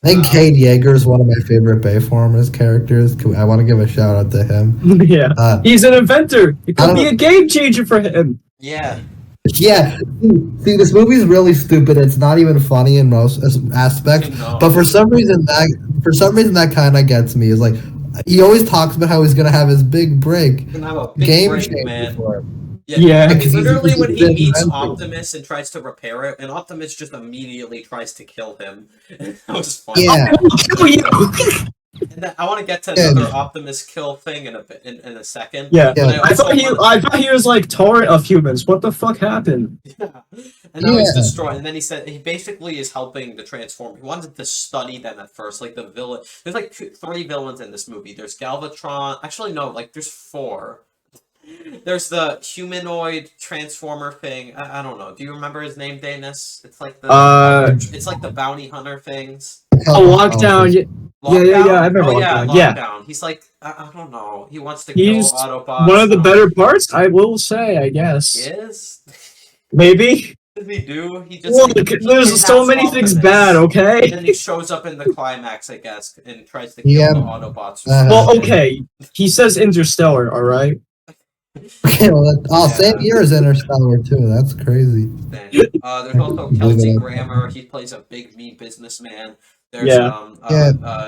I think Cade Yeager is one of my favorite Bayformers characters. I want to give a shout out to him. Yeah, he's an inventor. It could be a game changer for him. Yeah. Yeah, see, this movie is really stupid. It's not even funny in most aspects, but for some reason that kind of gets me. Is like he always talks about how he's gonna have his big break, Gonna have a big game break, changer man. for him. Yeah. I mean, Because he's literally when he an meets inventor. Optimus and tries to repair it, and Optimus just immediately tries to kill him. That was funny. Yeah, And then I want to get to Yeah. another Optimus kill thing in a second. Yeah, Yeah. But I thought he was like torrent of humans. What the fuck happened? Yeah. And now he's Yeah. destroyed. And then he said he basically is helping the Transform. He wanted to study them at first, like the villain. There's like three villains in this movie. There's Galvatron. Actually, no, like there's four. There's the humanoid transformer thing. I don't know. Do you remember his name, Dayness? It's like the bounty hunter things. Lockdown. Yeah, Lockdown? I remember Oh, yeah, Lockdown. Yeah. Lockdown. He's like, I don't know. He wants to He's kill Autobots. one of the better parts, I will say. I guess He is? maybe. What does he do? He just Look, he there's so kidnaps many things Optimus. bad. Okay. And then he shows up in the climax, I guess, and tries to kill Yeah. the Autobots. Well, okay. He says Interstellar. All right. Okay, same year as Interstellar too. That's crazy. There's also Kelsey Grammer. He plays a big, mean businessman. There's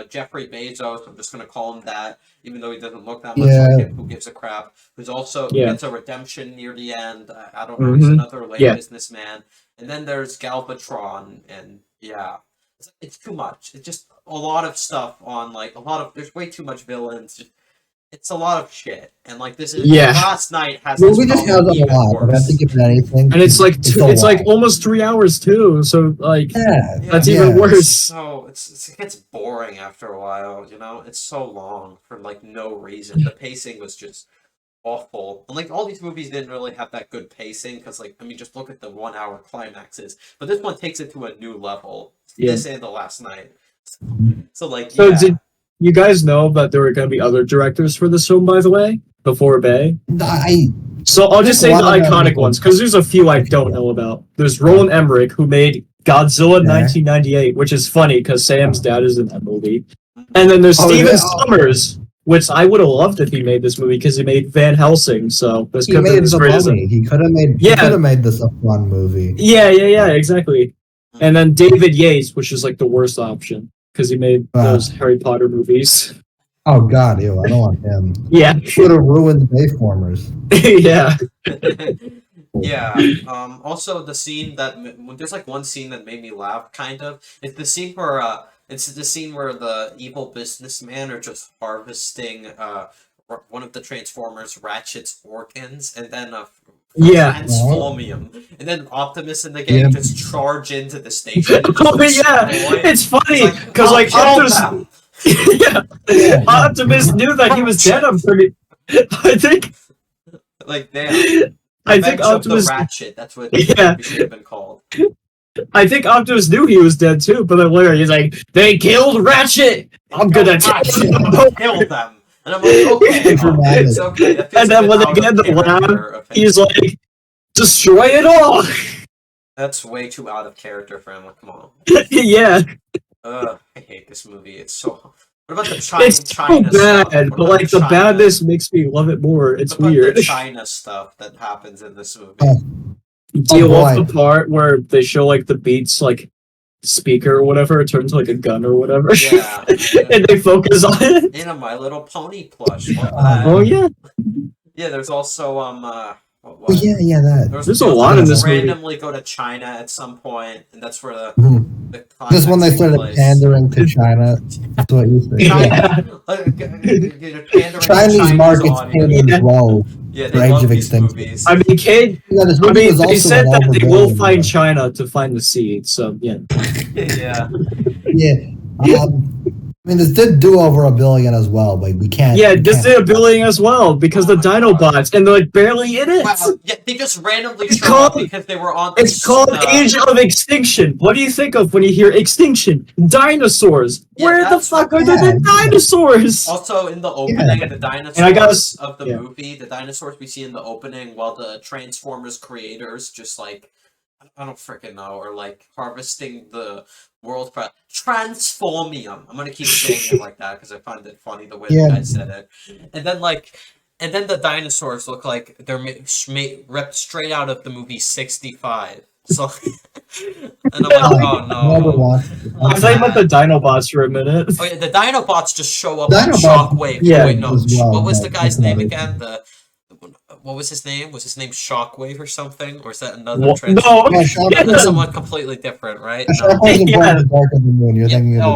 Jeffrey Bezos. I'm just gonna call him that, even though he doesn't look that much like him. Who gives a crap? Who's also gets a redemption near the end. I don't know. He's another lame businessman. And then there's Galvatron, and it's too much. It's just a lot of stuff on there's way too much villains. It's a lot of shit, and like this is last night has. Well, we just have a lot. But I think if anything, and it's like it's like almost 3 hours too. So like that's even worse. So it gets boring after a while. You know, it's so long for like no reason. The pacing was just awful, and like all these movies didn't really have that good pacing because like I mean just look at the 1 hour climaxes, but this one takes it to a new level. This and the last night. So did you guys know that there were going to be other directors for this film, by the way, before Bay? So I'll just say the iconic ones, because there's a few I don't know about. There's Roland Emmerich, who made Godzilla 1998, which is funny, because Sam's dad is in that movie. And then there's Steven Sommers, which I would have loved if he made this movie, because he made Van Helsing, so this could have been as great as it. He could have made this a fun movie. Yeah, exactly. And then David Yates, which is like the worst option, because he made those Harry Potter movies. Oh God, ew! I don't want him. Yeah, he would have ruined Bayformers. Also, the scene there's like one scene that made me laugh. Kind of, it's the scene where the evil businessmen are just harvesting one of the Transformers, Ratchet's organs, and then Yeah. Transformium. And then Optimus and the gang just charge into the station. Oh yeah, it's funny because like Optimus, Optimus knew that he was dead. I'm pretty. I think. Like damn. I think Optimus. The Ratchet. That's what it should have been called. I think Optimus knew he was dead too, but then later he's like, "They killed Ratchet. I'm gonna kill them." And I'm like, okay, it's okay. And then when they get in the lab, he's like, "Destroy it all." That's way too out of character for him. Like, come on. Yeah. I hate this movie. It's so. What about the China? It's so bad, but like the badness makes me love it more. It's weird. The China stuff that happens in this movie. Do you love the part where they show like the Beats like speaker or whatever, it turns like a gun or whatever? Yeah. And they focus on it. In a My Little Pony plush. Oh yeah. Yeah, there's also that. There's a lot in this movie. Randomly go to China at some point, and that's where the just when they started pandering to China. That's what you say. Chinese markets pandering low. Yeah, they love these movies. I mean, they said that they will find China to find the seed. So yeah. Yeah. I mean, this did do over $1 billion as well, but we can't. Yeah, this did $1 billion as well because the Dinobots, and they're like barely in it. Wow, yeah, they just randomly show up because they were on. It's called Age of Extinction. What do you think of when you hear extinction? Dinosaurs. Yeah, where the fuck are the dinosaurs? Also, in the opening, the dinosaurs of the movie, the dinosaurs we see in the opening, while the Transformers creators just like. I don't freaking know, or like harvesting the world for Transformium. I'm gonna keep saying it like that because I find it funny the way the guy said it. And then the dinosaurs look like they're ripped straight out of the movie 65. So, and I'm like, oh no. I was talking about the Dinobots for a minute. Oh yeah, the Dinobots just show up on Shockwave. Yeah, wait, no. What was the guy's name again? What was his name? Was his name Shockwave or something? Or is that another That's someone completely different, right? No.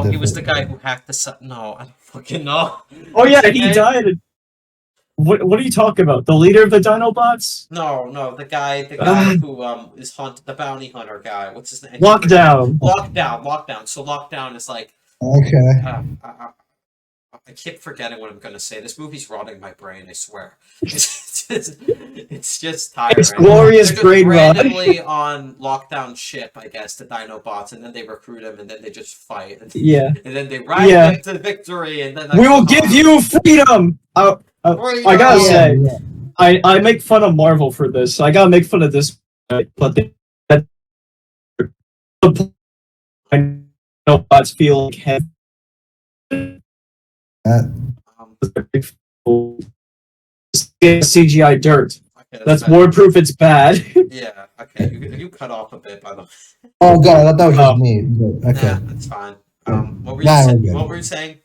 He was the guy who hacked the No, I don't fucking know. Oh yeah, he died. What are you talking about? The leader of the Dinobots? No, the guy who is the bounty hunter guy. What's his name? Lockdown. So Lockdown is like okay. I keep forgetting what I'm gonna say. This movie's rotting my brain. I swear. It's just tiring. It's glorious brain rot. Randomly on Lockdown ship, I guess, the Dinobots, and then they recruit him, and then they just fight. And then they ride to victory, and then we will give you freedom. I gotta say, I make fun of Marvel for this. I gotta make fun of this, but Dinobots feel like heavy. CGI dirt. Okay, that's more proof it's bad. Yeah, okay. You cut off a bit, by the way. Oh god, I thought that was just me. Okay. Nah, that's fine. What were you saying?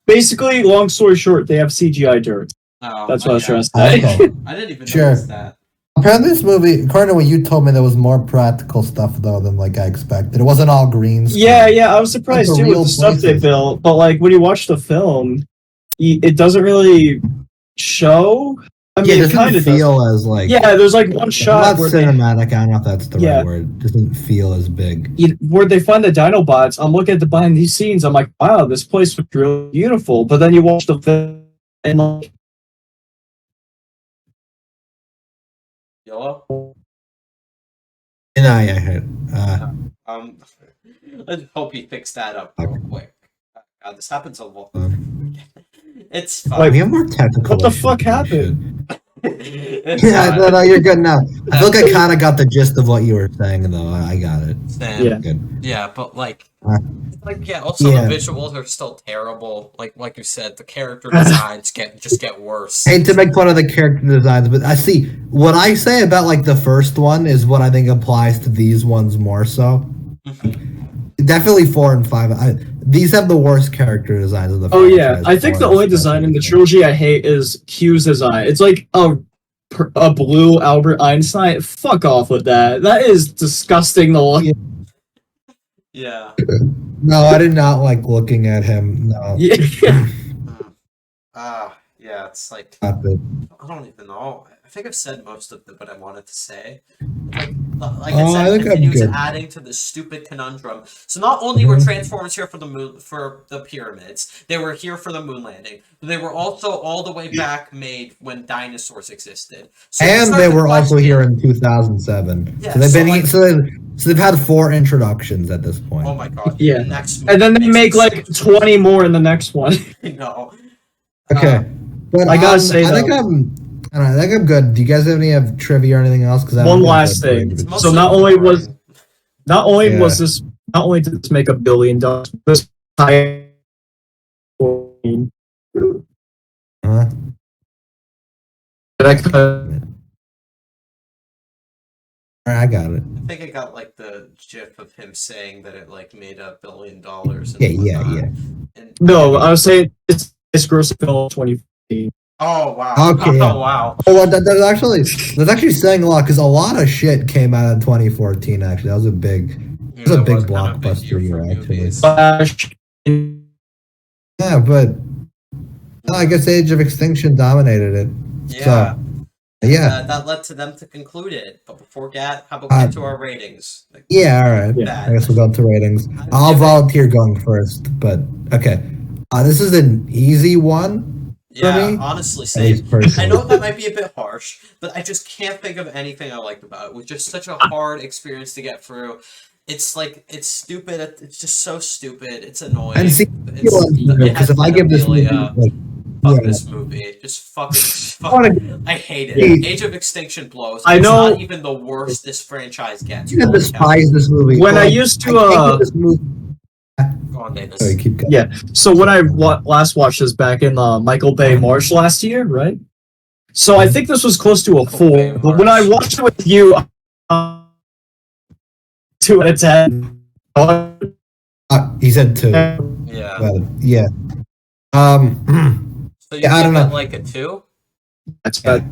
Basically, long story short, they have CGI dirt. Oh, that's what I was trying to say. I didn't even notice that. Apparently this movie, according to what you told me, there was more practical stuff though than like I expected. It wasn't all green screen. Yeah, I was surprised too with the stuff they built. But like when you watch the film, it doesn't really show. I mean, it doesn't feel as like. Yeah, there's like one shot where cinematic. I don't know if that's the right word. It doesn't feel as big. Where they find the Dinobots, I'm looking at the behind these scenes. I'm like, wow, this place was really beautiful. But then you watch the film and like. Yellow? No, I heard. I hope he fixed that up real quick. God, this happens a lot. It's fine. Wait, we have more technical. What the fuck happened? No, you're good now. I feel like I kind of got the gist of what you were saying, though. I got it. Yeah. Good. Yeah, but also the visuals are still terrible. Like you said, the character designs get worse. I hate to make fun of the character designs, but I see what I say about like the first one is what I think applies to these ones more so. Definitely 4 and 5. These have the worst character designs of the. Oh yeah, I think the only design in the trilogy I hate is Q's design. It's like a blue Albert Einstein. Fuck off with that. That is disgusting. The look. Yeah. No, I did not like looking at him. No. Yeah. Yeah, it's like Not good. I don't even know. I think I've said most of what I wanted to say. Like I I said, think I'm continues good. adding to this stupid conundrum. So not only were Mhm. Transformers here for the pyramids, they were here for the moon landing. But they were also all the way back made when dinosaurs existed. So you And start they to were also question- here in 2007. Yeah, So they've so, been like- so they've had 4 introductions at this point. Oh my god! Yeah. The next And then they movie make makes like so much 20 more in the next one. sense. No. Okay, but I gotta say, I think though- I think I'm good. Do you guys have any trivia or anything else? Because One last thing. It's So mostly not only was boring. not only Yeah. was this not only did this make $1 billion, this high. Huh? I could, I got it. I think I got like the gif of him saying that it like made $1 billion. And Yeah. And, no, I was saying it's gross film 2015. Oh wow. Okay, yeah. Oh wow. Oh, well, that's actually saying a lot because a lot of shit came out in 2014. Actually, that was a big Yeah, It's a that big was kind of a big blockbuster year for year, actually. movies. Flash. yeah, but I guess Age of Extinction dominated it. Yeah. So, yeah, That led to them to conclude it. But before that, how about we get to our ratings? Like, yeah. All right. Yeah. I guess we'll go to ratings. I'll volunteer going first, but okay. This is an easy one. Yeah, me? honestly, At same. least personally. I know that might be a bit harsh, but I just can't think of anything I liked about it. It was just such a hard experience to get through. It's like it's stupid. It's just so stupid. It's annoying. And see, because if I give this movie, like, fuck yeah. this movie. Just fucking. I wanna- I hate it. Yeah. Age of Extinction blows. I It's know- not even the worst this franchise gets. You can Holy cow. despise this movie. When I Like, used to, can't give this movie. Go on, Dayness. Sorry, keep going. Yeah. So when I last watched this back in Michael Bay March last year, right? So I think this was close to a Michael 4. Bay But when I March. watched it with you, 2 out of 10. He said 2. Yeah. But, yeah. So you Yeah, I give don't it know. like a 2? That's bad.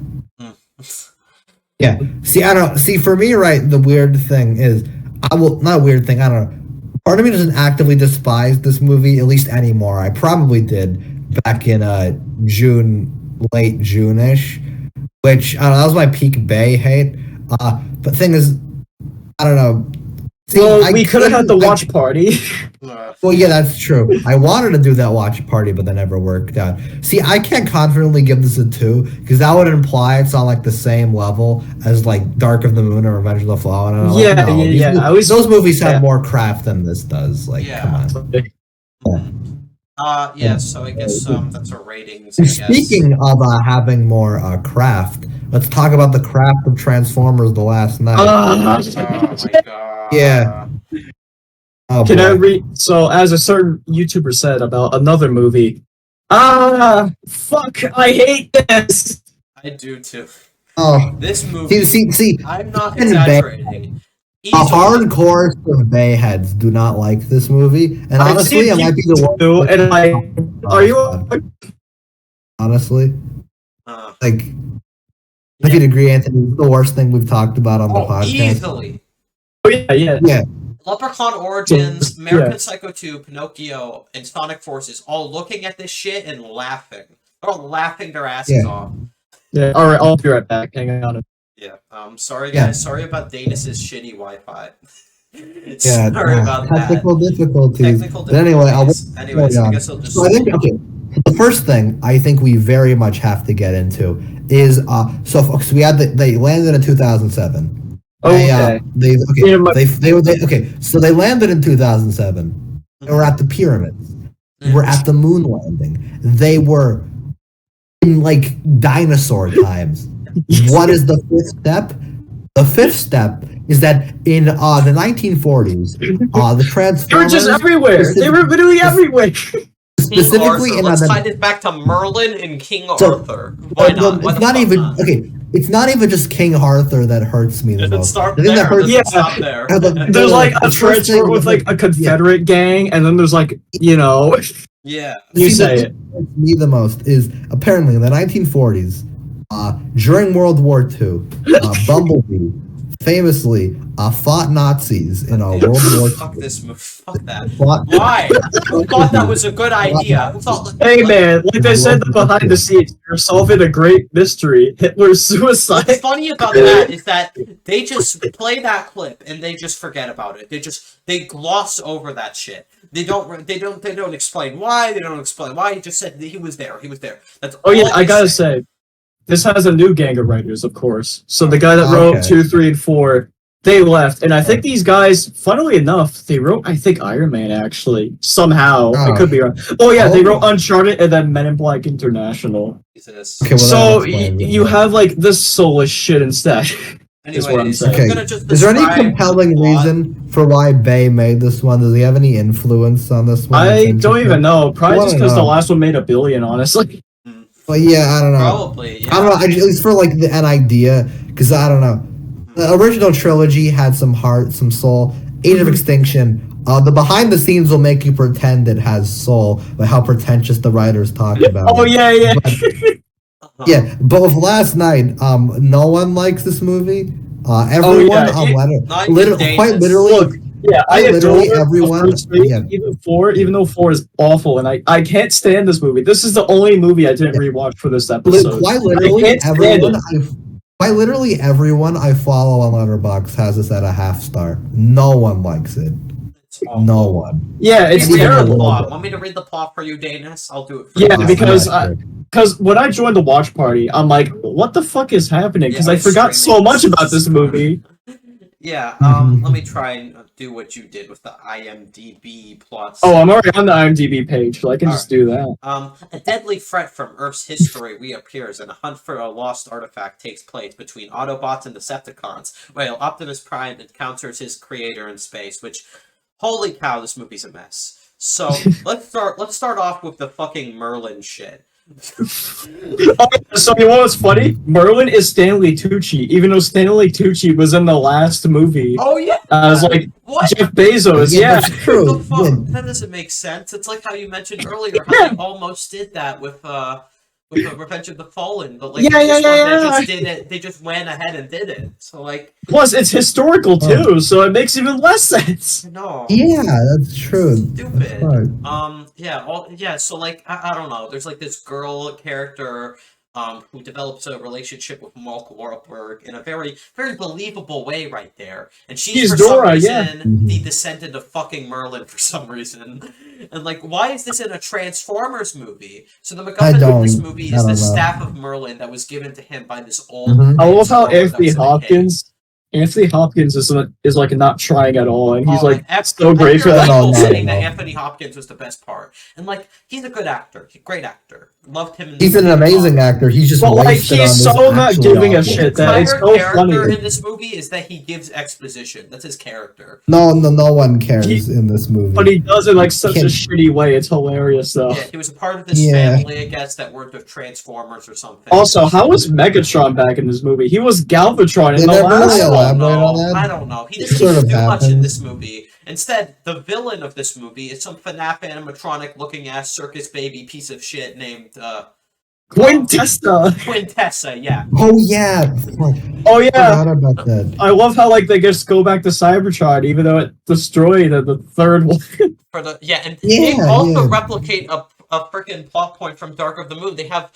Yeah. See, I don't see. For me, right, the weird thing is, not a weird thing. I don't know. Part of me doesn't actively despise this movie, at least anymore. I probably did back in June, late June-ish, which I don't know, that was my peak Bay hate. But thing is, I don't know. See, Well, we could have had the couldn't- watch party. Well, yeah, that's true. I wanted to do that watch party, but that never worked out. See, I can't confidently give this a 2 because that would imply it's on like the same level as like Dark of the Moon or Revenge of the Fallen. And I'm like, Yeah, no, yeah, these yeah. mo- I was- those movies have yeah. more craft than this does. Like, Yeah. come on. Yeah, so I guess that's our ratings, I And guess. speaking of having more craft, let's talk about the craft of Transformers: The Last Night. Oh my god. Yeah. Oh, Can I boy. read? So, as a certain YouTuber said about another movie, fuck, I hate this. I do too. Oh, This movie, see. I'm not even exaggerating. A Easily- hardcore of Bay heads do not like this movie, and I've honestly, seen it might be the one. too, and like, are you? Honestly, Uh, like, if you'd agree, Anthony, it's the worst thing we've talked about on the podcast. easily. Oh yeah, yeah. Yeah, Leprechaun Origins, Yeah. American Psycho 2, Pinocchio, and Sonic Forces all looking at this shit and laughing. They're all laughing their asses Yeah. off. Yeah. All right, I'll be right back. Hang on. Yeah. Sorry guys. Yeah. Sorry about Dayness's shitty Wi-Fi. yeah. Sorry about that. Technical difficulties. Technical But anyway, Anyways, I on. guess I'll just. So I think the first thing I think we very much have to get into is so we had they landed in 2007. Okay. So they landed in 2007. They were at the pyramids. They were at the moon landing. They were in like dinosaur times. What is the fifth step? The fifth step is that in the 1940s, the Transformers They were just everywhere. They were literally everywhere. specifically in Let's the tie this back to Merlin and King So- Arthur. Why not? Why It's the not fuck even not? okay. It's not even just King Arthur that hurts me the Let's most. start The thing there. that hurts Let's Yeah. stop there. There's like a the first thing transport with like a yeah. Confederate gang, and then there's like, you know, Yeah. you See, say the it. thing that hurts me the most is apparently in the 1940s, during World War II, Bumblebee famously fought Nazis in World War II. Fuck this movie. Fuck that. Why? Who thought that was a good idea? Who thought, Hey man, like I said behind the scenes, you're solving a great mystery. Hitler's suicide. what's funny about that is that they just play that clip and they just forget about it. They gloss over that shit. They don't explain why. They don't explain why. He just said that he was there. He was there. That's Oh yeah, all I they gotta say. say, this has a new gang of writers, of course. So the guy that wrote 2, 3, and 4, they left, and I think these guys, funnily enough, they wrote, I think, Iron Man, actually. Somehow. I could be wrong. Oh, yeah, they wrote Uncharted and then Men in Black International. Jesus. Okay, well, So, you have, like, this soulless shit instead. Is what I'm saying. Okay. I'm gonna just Is there any describe compelling the plot. reason for why Bay made this one? Does he have any influence on this one? I don't even know. Probably I just wanna because the know. last one made $1 billion, honestly. But yeah, I don't know. Probably, yeah. I don't know. At least for like an idea, because I don't know. The original trilogy had some heart, some soul. Age of Extinction. The behind the scenes will make you pretend it has soul, but how pretentious the writers talk about. Oh, yeah, yeah. But, yeah, but with Last Night, no one likes this movie. Everyone Not even quite Dayness. literally. Look, yeah, I literally adore everyone. the first three, Yeah. even though 4 is awful, and I can't stand this movie. This is the only movie I didn't rewatch for this episode. Quite literally everyone I follow on Letterboxd has this at a half star. No one likes it. No one. Yeah, it's Read the terrible. plot. Want me to read the plot for you, Dayness? I'll do it for Yeah, you. because when I joined the watch party, I'm like, what the fuck is happening? Because Yeah, I forgot so streaming. much about this movie. Yeah, let me try and do what you did with the IMDb plots. Oh, I'm already on the IMDb page, so I can just do that. A deadly threat from Earth's history reappears, and a hunt for a lost artifact takes place between Autobots and Decepticons, while Optimus Prime encounters his creator in space, which, holy cow, this movie's a mess. So, let's start off with the fucking Merlin shit. So you know what's funny? Merlin is Stanley Tucci, even though Stanley Tucci was in the last movie. Oh yeah, as like what? Jeff Bezos. Yeah, That's true. What the fuck? That doesn't make sense. It's like how you mentioned earlier how they almost did that with Revenge of the Fallen, but like they just did it. They just went ahead and did it. So like, plus it's historical too, so it makes even less sense. no. Yeah, that's true. Stupid. That's right. So like, I don't know. There's like this girl character who develops a relationship with Mark Wahlberg in a very, very believable way right there. And she's for Dora, some reason the descendant of fucking Merlin for some reason. And like, why is this in a Transformers movie? So the MacGuffin of this movie is the staff of Merlin that was given to him by this old. I love how Transformer that Anthony was in a Hopkins. Anthony Hopkins is like not trying at all, and he's like I so great for hear that. people saying that Anthony Hopkins was the best part, and like he's a good actor, great actor. Loved him. He's an amazing actor. He's just But like wasted on he's this so not actual giving a actor. shit that it's My so character funny. in this movie is that he gives exposition. That's his character. No one cares in this movie. But he does it like such a Can't- shitty way. It's hilarious though. Yeah, he was a part of this Yeah. family, I guess, that worked with Transformers or something. Also, how was Megatron back in this movie? He was Galvatron in They the never last really one. elaborate on that. I don't know. He It doesn't sort of do much in happens. this movie. Instead, the villain of this movie is some FNAF animatronic looking ass circus baby piece of shit named Quintessa. Quintessa, yeah. Oh yeah. Oh I yeah. forgot about that. I love how like they just go back to Cybertron, even though it destroyed the third one. And Yeah, they also yeah. replicate a freaking plot point from Dark of the Moon. They have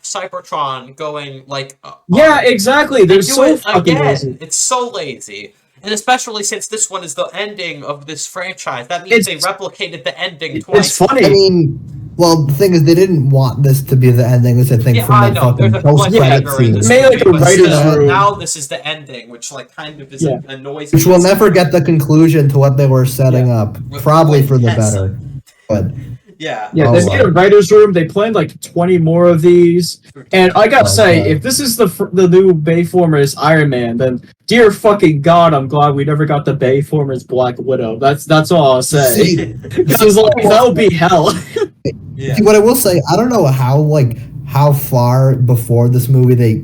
Cybertron going like Yeah, exactly. They're do so it fucking again. lazy. It's so lazy. And especially since this one is the ending of this franchise, that means they replicated the ending twice. It's funny. I mean, well, the thing is, they didn't want this to be the ending. This, I think, Yeah, from I the know. fucking There's a post-credit cliffhanger in scene. this Made like movie, a but writer's still, room. now this is the ending, which like kind of is annoys me. Which will never get the conclusion to what they were setting up. Probably for the better. But Yeah. Yeah, Oh, they made a writer's room. They planned like 20 more of these. And I gotta say, wow. if this is the new Bayformers Iron Man, then dear fucking God, I'm glad we never got the Bayformers Black Widow. That's all I'll say. see, Because like that would be hell. Yeah. see, what I will say, I don't know how far before this movie they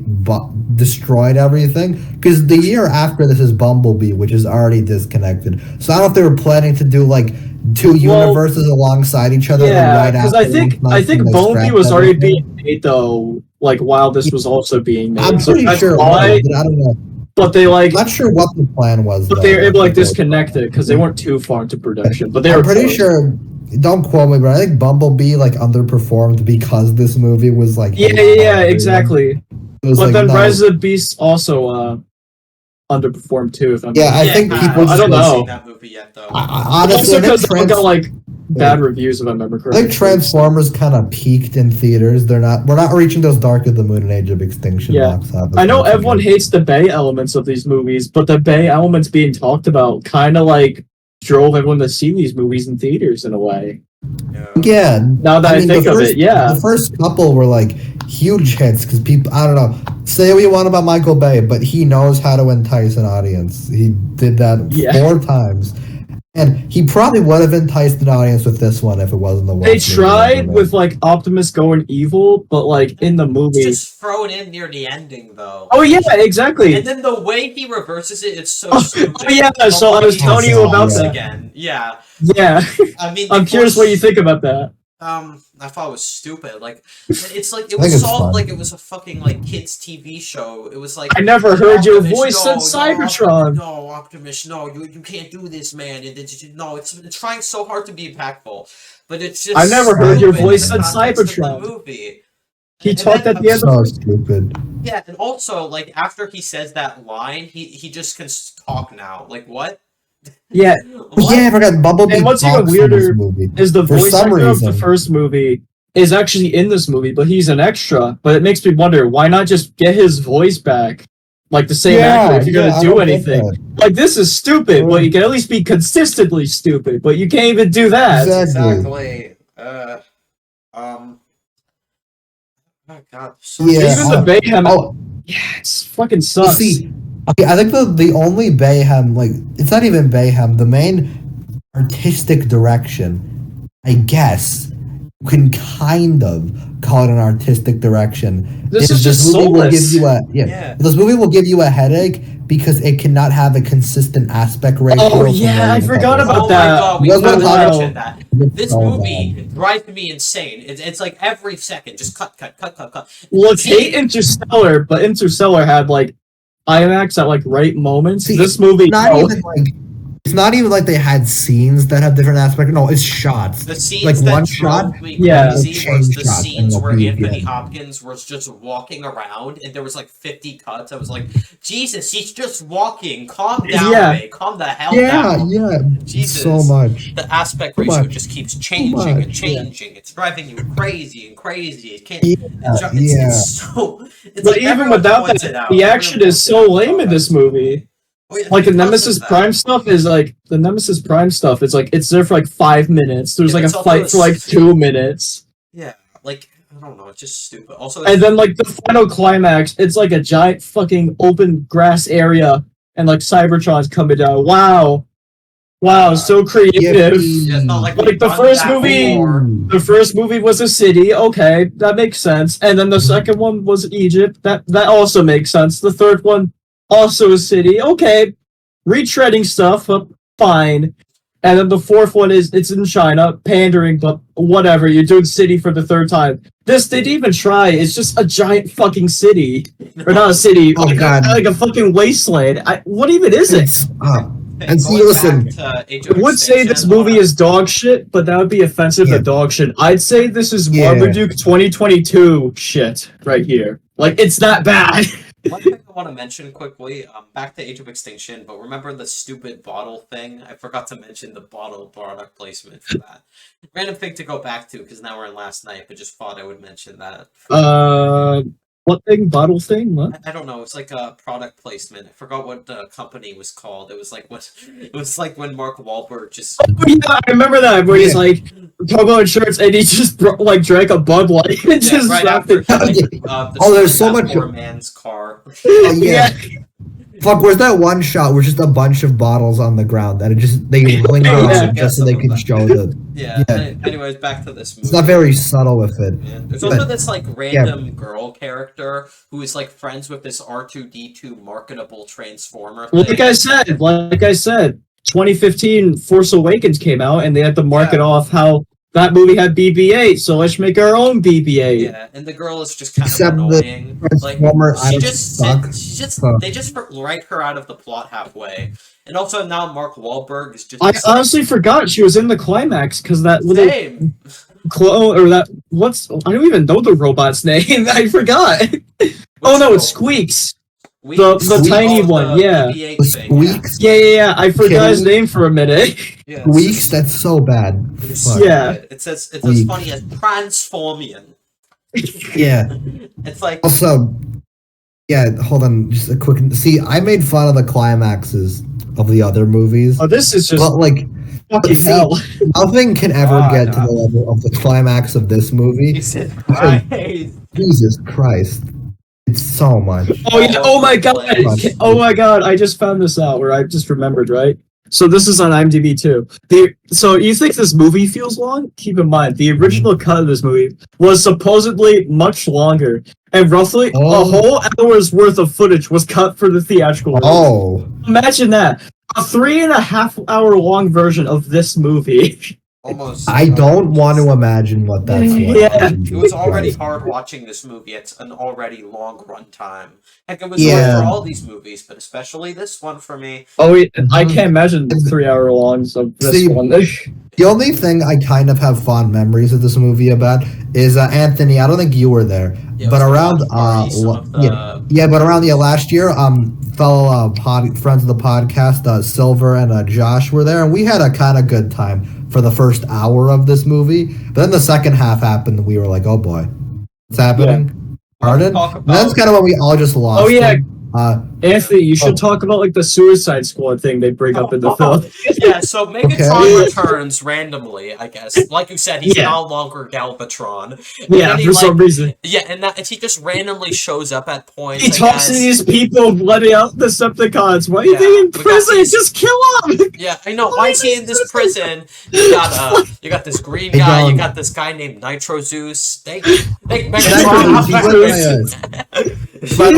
destroyed everything, because the year after this is Bumblebee, which is already disconnected. So I don't know if they were planning to do like two universes alongside each other. Yeah, right because after I think they Bumblebee scrapped was already everything. being made though, like while this was also being made. I'm So pretty that's sure it why- was, but I don't know. but they like, I'm not sure what the plan was. but though, they were able to like people- disconnect it because they weren't too far into production. But they I'm were pretty close. sure. Don't quote me, but I think Bumblebee like underperformed because this movie was like. Yeah, exactly. It was But like, then no. Rise of the Beast also underperformed too. If I'm Yeah, I think people. I don't haven't know. seen that movie yet, though. Honestly, Also I think because they got like bad reviews, if I remember I correctly. think Transformers kind of peaked in theaters. We're not reaching those Dark of the Moon and Age of Extinction Yeah. box office. I know once everyone again. hates the Bay elements of these movies, but the Bay elements being talked about kind of like drove everyone to see these movies in theaters in a way. Yeah. Now that I think the of first, it, yeah. The first couple were like huge hits because people, I don't know, say what you want about Michael Bay, but he knows how to entice an audience. He did that 4 times. And he probably would have enticed an audience with this one if it wasn't the one. They tried with like Optimus going evil, but like in the movie, Just throw it in near the ending, though. oh yeah, exactly. And then the way he reverses it, it's so stupid. Oh yeah, so I was telling you about that again. Yeah. Yeah, I mean, I'm curious what you think about that. I thought it was stupid. Like, it's like it I think was it's solved fun. like it was a fucking like kids TV show. It was like I never heard your Optimus, voice no, said Cybertron. No, Optimus, no, you can't do this, man. No, it's trying so hard to be impactful, but it's just. I never heard your stupid voice in the said context of Cybertron. the movie. He And talked then- at the end So of stupid. Yeah, and also like after he says that line, he just can talk now. Like what? yeah. What? Yeah, I forgot Bumblebee. And what's even talks in weirder this movie. is the For voice some actor of the reason. first movie is actually in this movie, but he's an extra. But it makes me wonder, why not just get his voice back? Like the same actor if you're I gonna do don't get anything. that. Like this is stupid. Well, you can at least be consistently stupid, but you can't even do that. Exactly. Oh god. So Yeah. Even the Bayhem, Oh, yeah, it's fucking you sucks. see, okay, I think the only Bayhem, like, it's not even Bayhem, the main artistic direction, I guess, you can kind of call it an artistic direction. This is just movie will give soulless. you a Yeah. This movie will give you a headache because it cannot have a consistent aspect ratio. Oh, from yeah, where I you forgot come about oh that. my god, we You guys haven't wanna talk mentioned that. from. This So movie bad. drives me insane. It's like every second, just cut. Look, hate Interstellar, but Interstellar had like IMAX at like right moments. See, This movie, Not no. even like it's not even like they had scenes that have different aspects. No, it's shots. The scenes Like that one drove shot, me yeah. crazy Change was the shots, and scenes it'll where be Anthony again. Hopkins was just walking around and there was like 50 cuts. I was like, Jesus, he's just walking. Calm down, Yeah. Ray. Calm the hell Yeah, down. yeah. Jesus. So much. The aspect Too ratio much. just keeps changing and much, changing. It's driving you crazy and crazy. It can't. Yeah, It's so. It's But like even everyone without points that, it out. the Everyone action is points so it out. lame in this movie. Oh, yeah, Like the because Nemesis of that. Prime stuff is like the Nemesis Prime stuff. It's like it's there for like 5 minutes. There's Yeah, like a it's also fight for like 2 minutes, Yeah, like I don't know. It's just stupid. Also, and then like the final climax, it's like a giant fucking open grass area, and like Cybertron's coming down. Wow, so creative. yeah, it's not like, Like we've the done first that movie- before. The first movie was a city, okay, that makes sense. And then the second one was Egypt, that also makes sense. The third one, also a city, okay. Retreading stuff, fine. And then the fourth one it's in China, pandering, but whatever, you're doing city for the third time. This didn't even try, it's just a giant fucking city. Or not a city, Oh, like, God. like a fucking wasteland. What even is it? It's up. And see, Going listen, back to Age I of would say this Extinction, movie is dog shit, but that would be offensive Yeah. to dog shit. I'd say this is Yeah. Marmaduke 2022 shit right here. Like, it's not bad. One thing I want to mention quickly, back to Age of Extinction, but remember the stupid bottle thing? I forgot to mention the bottle product placement for that. Random thing to go back to, because now we're in last night, but just thought I would mention that. What thing? Bottle thing? What? I don't know, it's like a product placement. I forgot what the company was called. It was like when Mark Wahlberg just... Oh, yeah, I remember that, where he's Yeah. like, Togo insurance, and he just, like, drank a Bud Light and just right wrapped after it. killing, Oh, there's so much- poor man's car. oh, yeah. Fuck, where's that one shot where just a bunch of bottles on the ground and they linger Yeah. on Yeah. it just so they can show that Yeah, Yeah. anyways, back to this movie. it's not very subtle with it. Yeah. There's But- also this like random girl character who is like friends with this R2D2 marketable transformer thing. Like I said, 2015 Force Awakens came out, and they had to market off how that movie had BB-8, so let's make our own BB-8. Yeah, and the girl is just kind Except of annoying. Like they just write her out of the plot halfway. And also now Mark Wahlberg is just. I honestly forgot she was in the climax because that little Same. clone or that I don't even know the robot's name. I forgot. Oh no, it's Squeaks. The tiny one, yeah. Squeaks? Yeah. I forgot his name for a minute. Yeah, Squeaks? That's so bad. Yeah. It's as funny as Transformian. Yeah. It's like. Also, yeah, hold on, just a quick. See, I made fun of the climaxes of the other movies. Oh, this is just but like fucking hell. Nothing can ever get to the level of the climax of this movie. Jesus Christ. It's so much. Oh yeah! Oh my god! Oh my god! I just found this out, or I just remembered, right? So this is on IMDb too. So you think this movie feels long? Keep in mind, the original cut of this movie was supposedly much longer, and roughly a whole hour's worth of footage was cut for the theatrical release. Oh. Imagine that. A 3.5 hour long version of this movie. Almost. I don't want to imagine what that's like. Yeah. It was already hard watching this movie. It's an already long run time. Heck, it was hard for all these movies, but especially this one for me. Oh, I can't imagine 3 hour longs of this one. The only thing I kind of have fond memeries of this movie about is Anthony. I don't think you were there, but around but around last year, fellow friends of the podcast, Silver and Josh were there, and we had a kind of good time for the first hour of this movie. But then the second half happened, and we were like, "Oh boy, what's happening?" Yeah. Pardon? That's kind of when we all just lost. Oh yeah. Anthony, you should talk about like the Suicide Squad thing they bring up in the film. Yeah, so Megatron returns randomly, I guess. Like you said, he's no longer Galvatron. For some reason. Yeah, and he just randomly shows up at points. He talks to these people letting out the Decepticons. Why are they in prison? Just kill them! Yeah, I know. Why is he in this prison? You got this green guy, you got this guy named Nitro Zeus. Megatron. It's like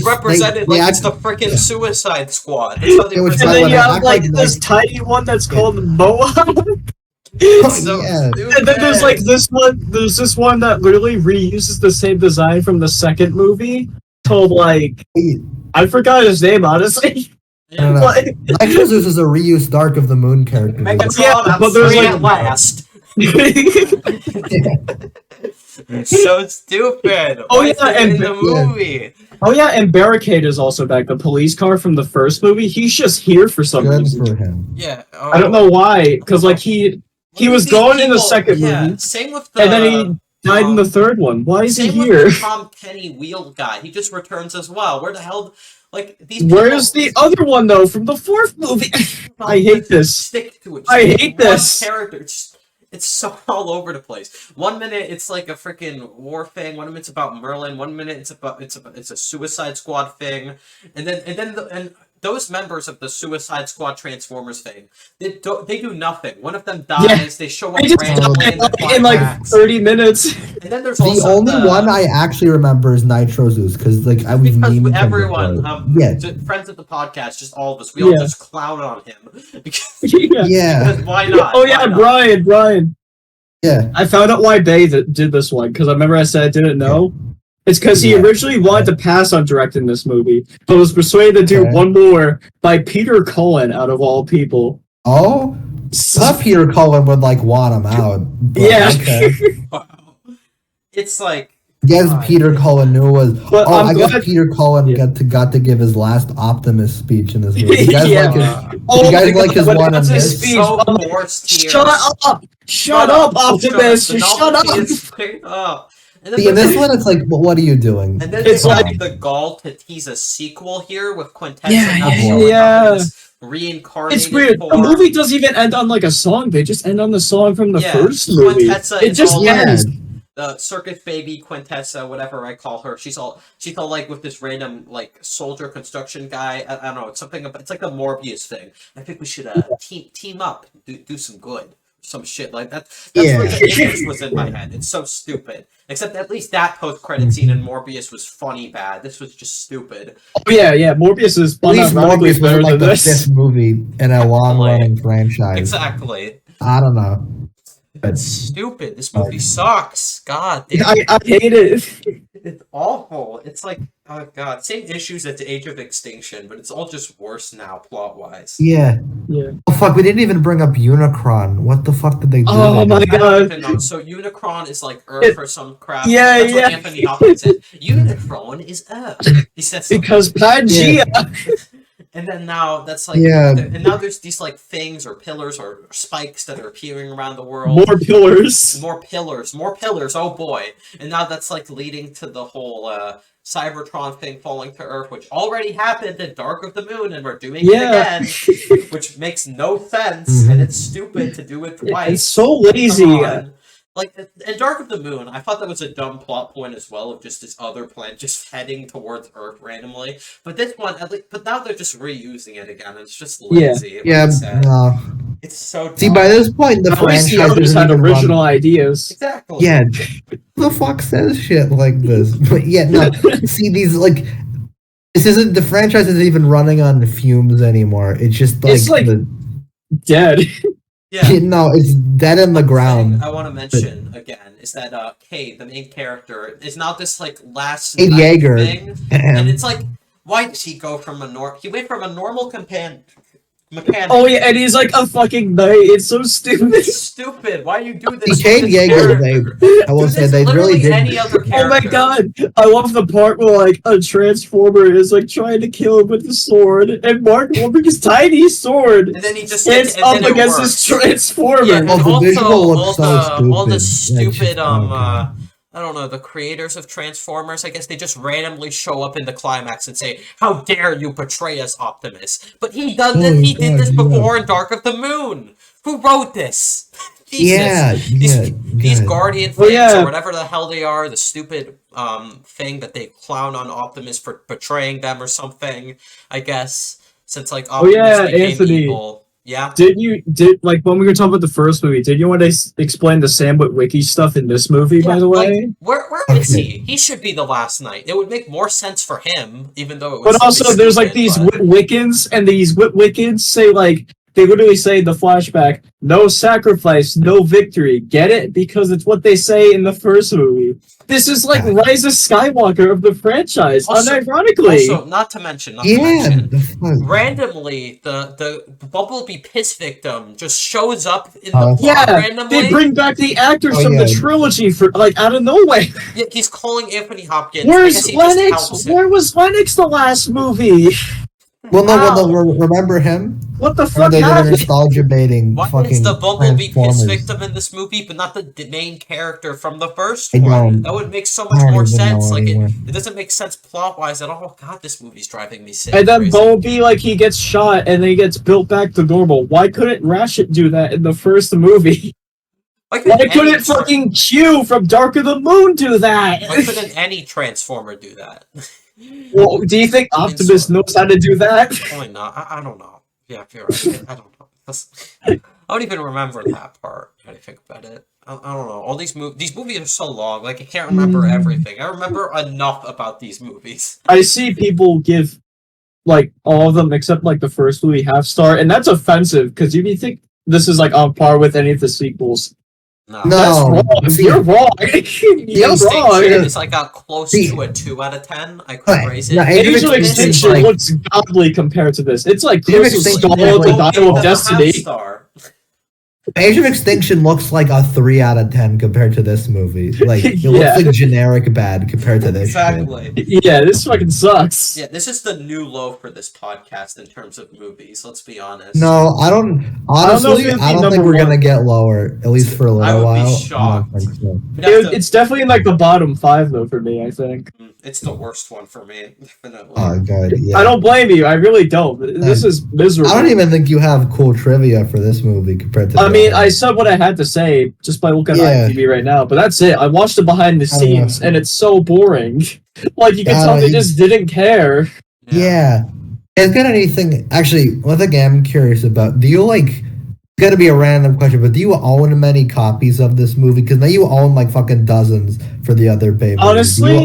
represented it's the freaking Suicide Squad. That's how they and then you have like this tiny one that's called Moa. And then there's like this one that literally reuses the same design from the second movie. Called like I forgot his name honestly. Nitro Zeus is a reused Dark of the Moon character. Megatron, but there's like last. So stupid. Oh yeah, and in the movie. Oh yeah, and Barricade is also back. The police car from the first movie. He's just here for some reason. For him. Yeah. I don't know why. Because like he was gone in the second movie. Same with the. And then he died in the third one. Why is he Same here? with the Tom Kenny wheel guy. He just returns as well. Where the hell? Like these. Where's the other one though from the fourth movie? I hate this. Stick to it. I hate this. Character. It's so all over the place. 1 minute it's like a freaking war thing. 1 minute it's about Merlin. 1 minute it's a Suicide Squad thing, and then those members of the Suicide Squad Transformers thing, they do nothing. One of them dies. Yeah. They show up randomly in like 30 minutes. And then there's the only one I actually remember is Nitro Zeus because like we've named everyone. Friends of the podcast, just all of us. We all just clown on him. Because why not? Oh yeah, Brian. Yeah. I found out why Bay did this one because I remember I said I didn't know. It's because he originally wanted to pass on directing this movie, but was persuaded to do one more by Peter Cullen, out of all people. Oh? I thought Peter Cullen would, like, want him out. Yeah. Okay. It's like... Yes, Peter Cullen knew it was... I guess Peter Cullen got to give his last Optimus speech in this movie. You guys like his one on this? So forced here. Shut up, Optimus! Shut up! In this one, it's like, well, what are you doing? And then it's like the gall to tease a sequel here with Quintessa. Reincarnated. It's weird. The movie doesn't even end on like a song. They just end on the song from the first movie. Quintessa it just ends. The circus baby Quintessa, whatever I call her, she's all like with this random like soldier construction guy. I don't know. It's something. It's like the Morbius thing. I think we should team up, do some good. Some shit like that. That's where the image was in my head. It's so stupid. Except at least that post-credit scene in Morbius was funny bad. This was just stupid. Oh yeah. Morbius is at least Morbius was like the fifth movie in a long-running franchise. Exactly. I don't know. It's stupid. This movie sucks. God damn. I hate it. It's awful. It's like, oh god, same issues as the Age of Extinction, but it's all just worse now, plot-wise. Yeah. Yeah. Oh fuck, we didn't even bring up Unicron. What the fuck did they do? Oh my I don't god. even know. So Unicron is like Earth or some crap. Yeah, That's yeah. what Anthony Hopkins said. Unicron is Earth. He said something. Because Pangea. And then now that's like, Yeah. and now there's these like things or pillars or spikes that are appearing around the world. More pillars. More pillars, oh boy. And now that's like leading to the whole Cybertron thing falling to Earth, which already happened in Dark of the Moon, and we're doing it again, which makes no sense, and it's stupid to do it twice. It's so lazy. Like, in Dark of the Moon, I thought that was a dumb plot point as well, of just this other planet just heading towards Earth randomly. But this one, at least, but now they're just reusing it again, and it's just lazy. Yeah, no. It's so dumb. See, by this point, the At least the franchise others isn't had even original ideas. Exactly. Yeah, who the fuck says shit like this? But yeah, no. See, these like, this isn't the franchise isn't even running on fumes anymore. It's just like, It's like dead. Yeah. No, it's dead in the ground. I want to mention again is that Kate, the main character, is now this like last Kate night Yeager. thing, and it's like, why does he go from he went from a normal mechanic. Oh yeah, and he's like a fucking knight. It's so stupid. It's stupid. Why you do this? Kate with this Yeager, character? I will Do say this they really literally did. any other character. Oh my god! I love the part where like a transformer is like trying to kill him with the sword, and Mark Wahlberg's tiny sword And then he just stands and up then it against works. his transformer. Yeah, and Well, the also visual looks so all the stupid. Yeah, it's stupid just- I don't know, the creators of Transformers, I guess they just randomly show up in the climax and say, "How dare you portray us, Optimus?" But he did this before in Dark of the Moon. Who wrote this? Jesus. These Guardian things or whatever the hell they are, the stupid thing that they clown on Optimus for betraying them or something, I guess. Since like Optimus became Anthony. evil. Yeah. Like when we were talking about the first movie, did you want to explain the Sam Witwicky stuff in this movie, by the way? Like, where is he? He should be the last knight. It would make more sense for him, even though it was. But also, there's like these Witwickens, and these Witwickens say like they literally say in the flashback, "No sacrifice, no victory." Get it? Because it's what they say in the first movie. This is like Rise of Skywalker of the franchise, unironically. Also, not to mention, randomly, the Bumblebee piss victim just shows up in the plot randomly. They bring back the actors from the trilogy for like out of nowhere. Yeah, he's calling Anthony Hopkins. Where's Lennox? Where was Lennox the last movie? Well, remember him? What the fuck They did a happened? nostalgia baiting. Why is the Bumblebee piss victim in this movie, but not the main character from the first one? That would make so much more sense. Like it doesn't make sense plot wise at all. God, this movie's driving me sick. And then Bumblebee, like he gets shot and then he gets built back to normal. Why couldn't Ratchet do that in the first movie? Why couldn't fucking Q from Dark of the Moon do that? Why couldn't any Transformer do that? Well, do you think Optimus knows how to do that? Probably not. I don't know. Yeah, you're right. I don't know. I don't even remember that part. How do you think about it? I don't know. All these movies are so long. Like I can't remember everything. I remember enough about these movies. I see people give like all of them except like the first movie half-star, and that's offensive because if you think this is like on par with any of the sequels. No, that's wrong. You're wrong. You're wrong. It's like got close to a 2 out of 10. I could raise it. Age of Extinction looks godly compared to this. It's like close to Star the Dial of Destiny. Age of Extinction looks like a 3 out of 10 compared to this movie. Like it looks like generic bad compared to this. Exactly. Yeah, this fucking sucks. Yeah, this is the new low for this podcast in terms of movies. Let's be honest. No, I don't. Honestly, I don't think we're gonna get lower. At least for a little while. I would be shocked. It's definitely in like the bottom 5 though for me. I think it's the worst one for me. Definitely. Oh god. Yeah. I don't blame you. I really don't. This is miserable. I don't even think you have cool trivia for this movie compared to. I mean, I said what I had to say just by looking at IMDb right now, but that's it. I watched the behind the scenes, and it's so boring. Like you can tell they just didn't care. Yeah. Has got anything? Actually, one thing I'm curious about. Do you like? It's got to be a random question, but do you own many copies of this movie? Because now you own like fucking dozens for the other papers. Honestly,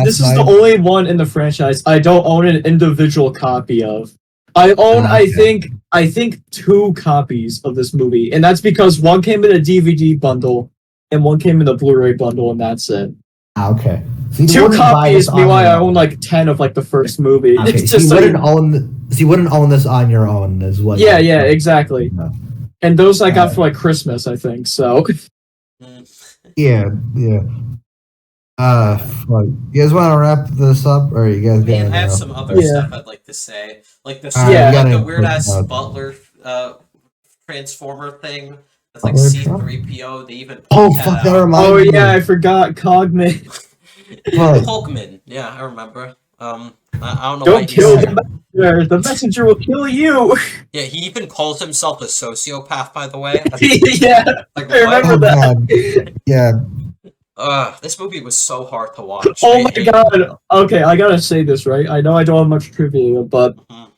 this is the only one in the franchise I don't own an individual copy of. I own, Okay. I think 2 copies of this movie, and that's because one came in a DVD bundle and one came in a Blu-ray bundle, and that's it. Okay. So you 2 wouldn't buy this copies. on Meanwhile, your I own own. like 10 of like the first movie. Okay, It's so just you so wouldn't own. So you wouldn't own this on your own, is what? yeah, exactly. No. And those I got for like Christmas, I think. So Yeah, yeah. Fuck. You guys want to wrap this up, or you guys I mean, got I have anything some else? other Yeah. stuff I'd like to say, like the Alright, Yeah. you like gotta the weird ass talk about Butler transformer thing. That's like Butler C-3PO. They even Oh point that fuck! That out. reminds oh me. yeah, I forgot Cogman. Fuck. Hulkman. Yeah, I remember. I don't know why Don't he's kill there. the messenger. The messenger will kill you. Yeah, he even calls himself a sociopath. By the way, Yeah, like I what? remember Oh that. god. Yeah. This movie was so hard to watch. Oh my god. Okay, I gotta say this, right? I know I don't have much trivia, but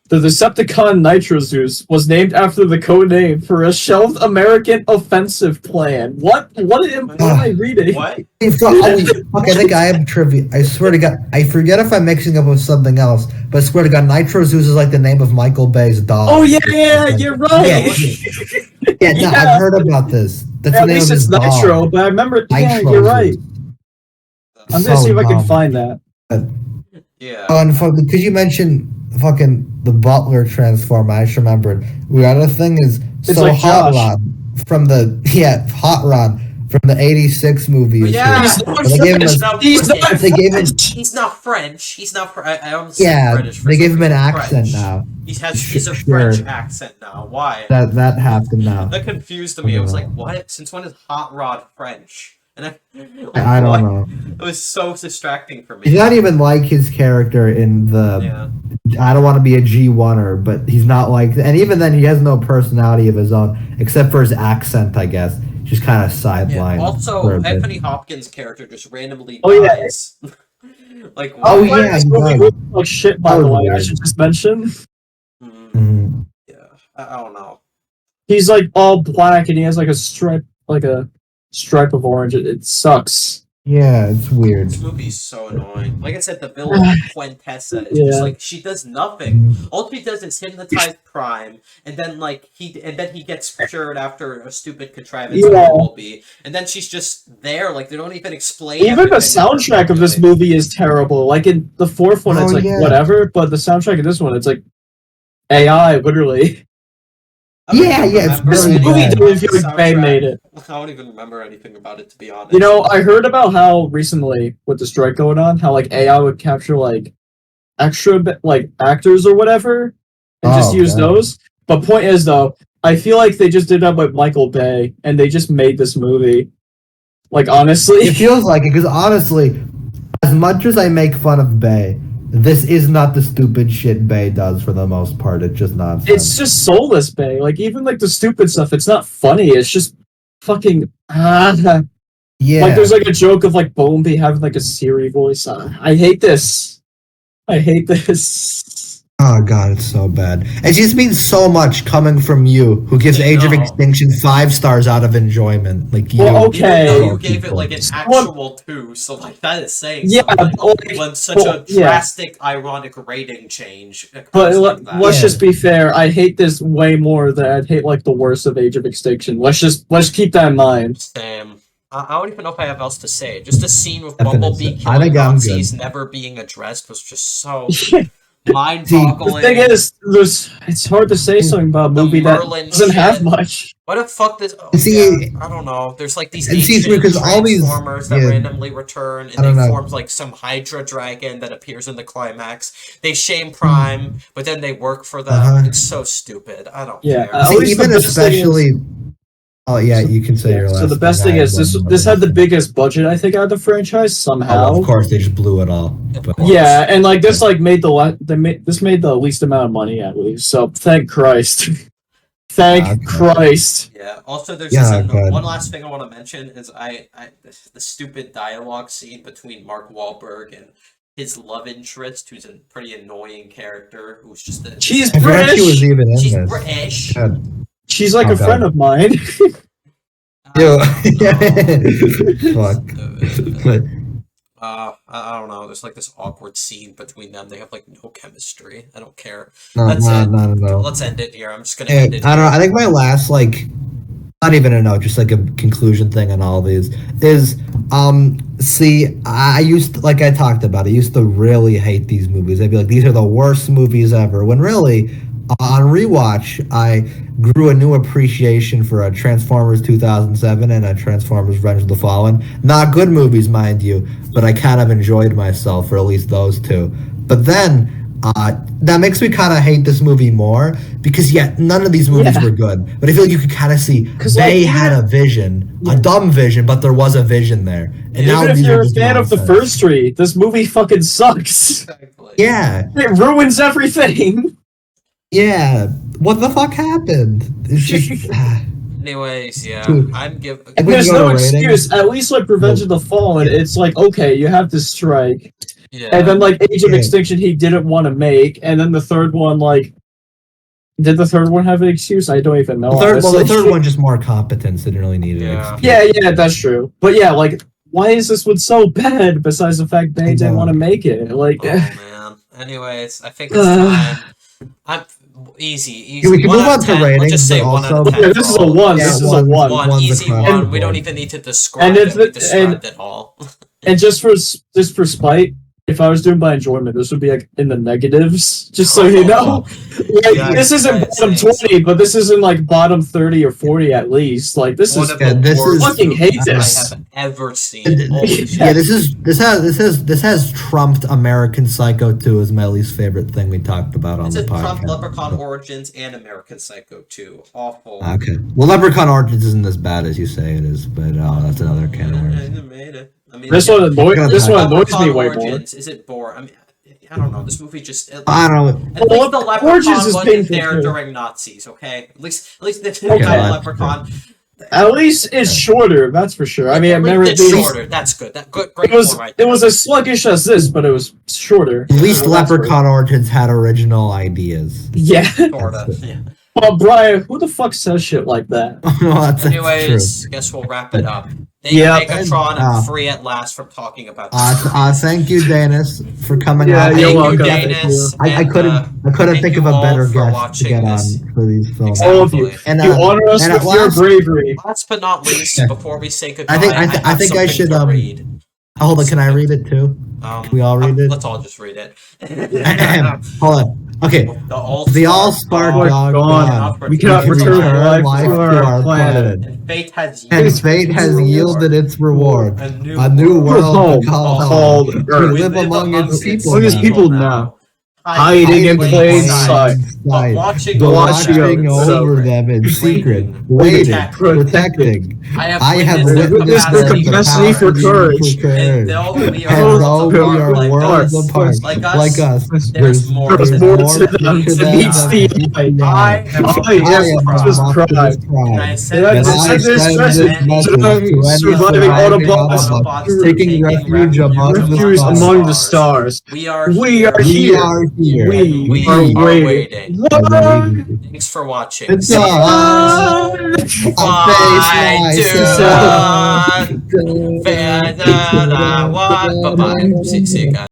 the Decepticon Nitrozeus was named after the code name for a shelved American offensive plan. What am I reading? What? Hey, fuck, fuck, I think I have trivia. I swear to God, I forget if I'm mixing up with something else, but I swear to God, Nitro Zeus is like the name of Michael Bay's dog. Oh yeah, you're right. Yeah, no, I've heard about this. That's At the name least of his it's Nitro, dog. but I remember. Yeah, Nitro you're right. Zeus. I'm gonna So see if I can dumb. find that. Yeah. Oh, and fucking, could you mention fucking the Butler transform? I just remembered. The other thing is, It's so like Hot Josh. Rod from the Hot Rod from the '86 movie. Is Yeah. here. He's not They gave him He's a- not He's British. not They gave him, He's not French. He's not. I almost said yeah, British. For they gave some him an reason. accent French. now. He's a Sure. French accent now. Why? That happened now. That confused me. I was like, what? Since when is Hot Rod French? And I what? don't know. It was so distracting for me. He's not even like his character in the. Yeah. I don't want to be a G1er, but he's not like. And even then, he has no personality of his own, except for his accent, I guess. Just kind of sidelined. Yeah. Also, for a bit. Anthony Hopkins' character just randomly Oh, yeah. dies. Like, Oh, what? yeah, This he movie does. looks like shit. By That the was way, I weird. should just mention Mhm. Yeah. I don't know. he's like all black and he has like a stripe of orange. It sucks. Yeah, it's weird. This movie's so annoying. Like I said, the villain Quintessa is Yeah. just like she does nothing. All she does is hypnotize Prime, and then he gets cured after a stupid contrivance Yeah. will be, and then she's just there. Like they don't even explain. Even the everything soundtrack of this really. movie is terrible. Like in the fourth one, it's Oh, like yeah. whatever, but the soundtrack of this one, it's like AI, literally. I don't Yeah, even yeah, it's remember This really anything movie bad. about doesn't feel the like Bay soundtrack. made it. I don't even remember anything about it, to be honest. You know, I heard about how recently with the strike going on, how like AI would capture like extra like actors or whatever, and just Oh, use God. those. But point is though, I feel like they just did that with Michael Bay, and they just made this movie. Like honestly, It feels like it because honestly, as much as I make fun of Bay, this is not the stupid shit Bay does for the most part. It's just nonsense. it's just soulless Bay. Like even like the stupid stuff, it's not funny. It's just fucking yeah. Like there's like a joke of like Bombi having like a Siri voice. I hate this. I hate this. Oh god, it's so bad. It just means so much coming from you, who gives I Age of know. Extinction 5 stars out of enjoyment. Like you. Well, okay. Even though you Well, gave it people. like an Someone- actual 2, so like that is saying Yeah, something. like, When such well, a yeah. drastic, ironic rating change. But like that. let's Yeah. just be fair. I hate this way more than I'd hate like the worst of Age of Extinction. Let's keep that in mind. Sam, I don't even know if I have else to say. Just a scene with Definitely. Bumblebee I killing think I'm Nazis good. never being addressed was just so The mind-boggling. thing is, it's hard to say something about a The movie that Merlin doesn't have shit. much. What the fuck this? Oh, See- yeah, I don't know. There's like these And see, it's ancient weird 'cause all these- transformers that yeah. randomly return, and I don't they know. form like some Hydra dragon that appears in the climax. They shame Prime, but then they work for them. Uh-huh. It's so stupid. I don't Yeah, care. at See, least the even best thing is- especially. Oh yeah, you can say your last. So the best thing I is have this one more this had the thing. biggest budget I think out of the franchise Oh, somehow. of course, they just blew it all. Of But course. Yeah, and like this like made this made the least amount of money at least. So thank Christ. Thank Okay. Christ. Yeah. Also, there's Yeah, this, good. one last thing I want to mention is the stupid dialogue scene between Mark Wahlberg and his love interest, who's a pretty annoying character, who's just a She's I forgot she was British. even in she's this. British. God. She's like Oh, a friend God. of mine. Ew. I don't know. Fuck. But I don't know. There's like this awkward scene between them. They have like no chemistry. I don't care. No, no. Let's end it here. I'm just gonna end it. I don't know. I think my last not even a note, just like a conclusion thing on all these is see, I used to, like I talked about, I used to really hate these movies. I'd be like, these are the worst movies ever. When really, on rewatch, I grew a new appreciation for a Transformers 2007 and a Transformers Revenge of the Fallen. Not good movies, mind you, but I kind of enjoyed myself for at least those two. But then that makes me kind of hate this movie more because none of these movies were good. But I feel like you could kind of see they had a vision, a dumb vision, but there was a vision there. And even if you're a fan of the first three, this movie fucking sucks. Exactly. Yeah, it ruins everything. Yeah, what the fuck happened? It's just. Anyways, yeah, I'm giving. There's no excuse. At least like Revenge of the Fallen, it's like okay, you have to strike. Yeah. And then like Age of Extinction, he didn't want to make, and then the third one, like, did the third one have an excuse? I don't even know. The third one just more competence. Didn't really need an excuse. Yeah, that's true. But yeah, like, why is this one so bad? Besides the fact they didn't want to make it, like. Oh man. Anyways, I think it's time. I'm easy. We can move on to ratings. Let's just say 1 out of 10. Yeah, this is a 1. Yeah, this is a 1. One easy 1. We don't even need to describe it. We described it all. And just for spite, if I was doing by enjoyment, this would be like in the negatives, just so you know. Like, this isn't bottom 20, but this isn't like bottom 30 or 40 at least. Like this is fucking hate this. I have ever seen. This has trumped American Psycho 2 as my least favorite thing we talked about on the podcast. It's trumped Leprechaun Origins and American Psycho 2. Awful. Okay. Well, Leprechaun Origins isn't as bad as you say it is, but that's another can of worms. I mean, this one annoys me way more. Is it boring? I mean, I don't know. This movie just. I don't know. At least the Leprechaun wasn't there during Nazis. Okay, at least the Leprechaun. At least it's shorter. That's for sure. I mean, I've never. It's shorter. That's good. Great. It was as sluggish as this, but it was shorter. At least Leprechaun Origins had original ideas. Yeah. Sort of. Yeah. Well, Brian, who the fuck says shit like that? Anyways, guess we'll wrap it up. Thank you, Megatron. I'm free at last from talking about this. Thank you, Dayness, for coming on. You're welcome. Dayness, I couldn't think of a better guest to get on for these films. All of you. And you honor us with your bravery. Last but not least, before we say goodbye, I think I should read. Hold on, can I read it too? Can we all read it? Let's all just read it. Hold on. Okay. The All-Star Dog gone. We cannot return life to our planet. And fate has yielded its reward. A new world called Earth. We live among its people now. Hiding in plain sight, watching over them in secret, waiting, protecting. I have witnessed the capacity for courage. And though we are worlds apart, like us, there's more to them meets the eye. I have just cried. And I said this message surviving Autobots, taking refuge among the stars. We are here. We are waiting. What? Thanks for watching. It's 3, 2, 1. Bye-bye. See you guys.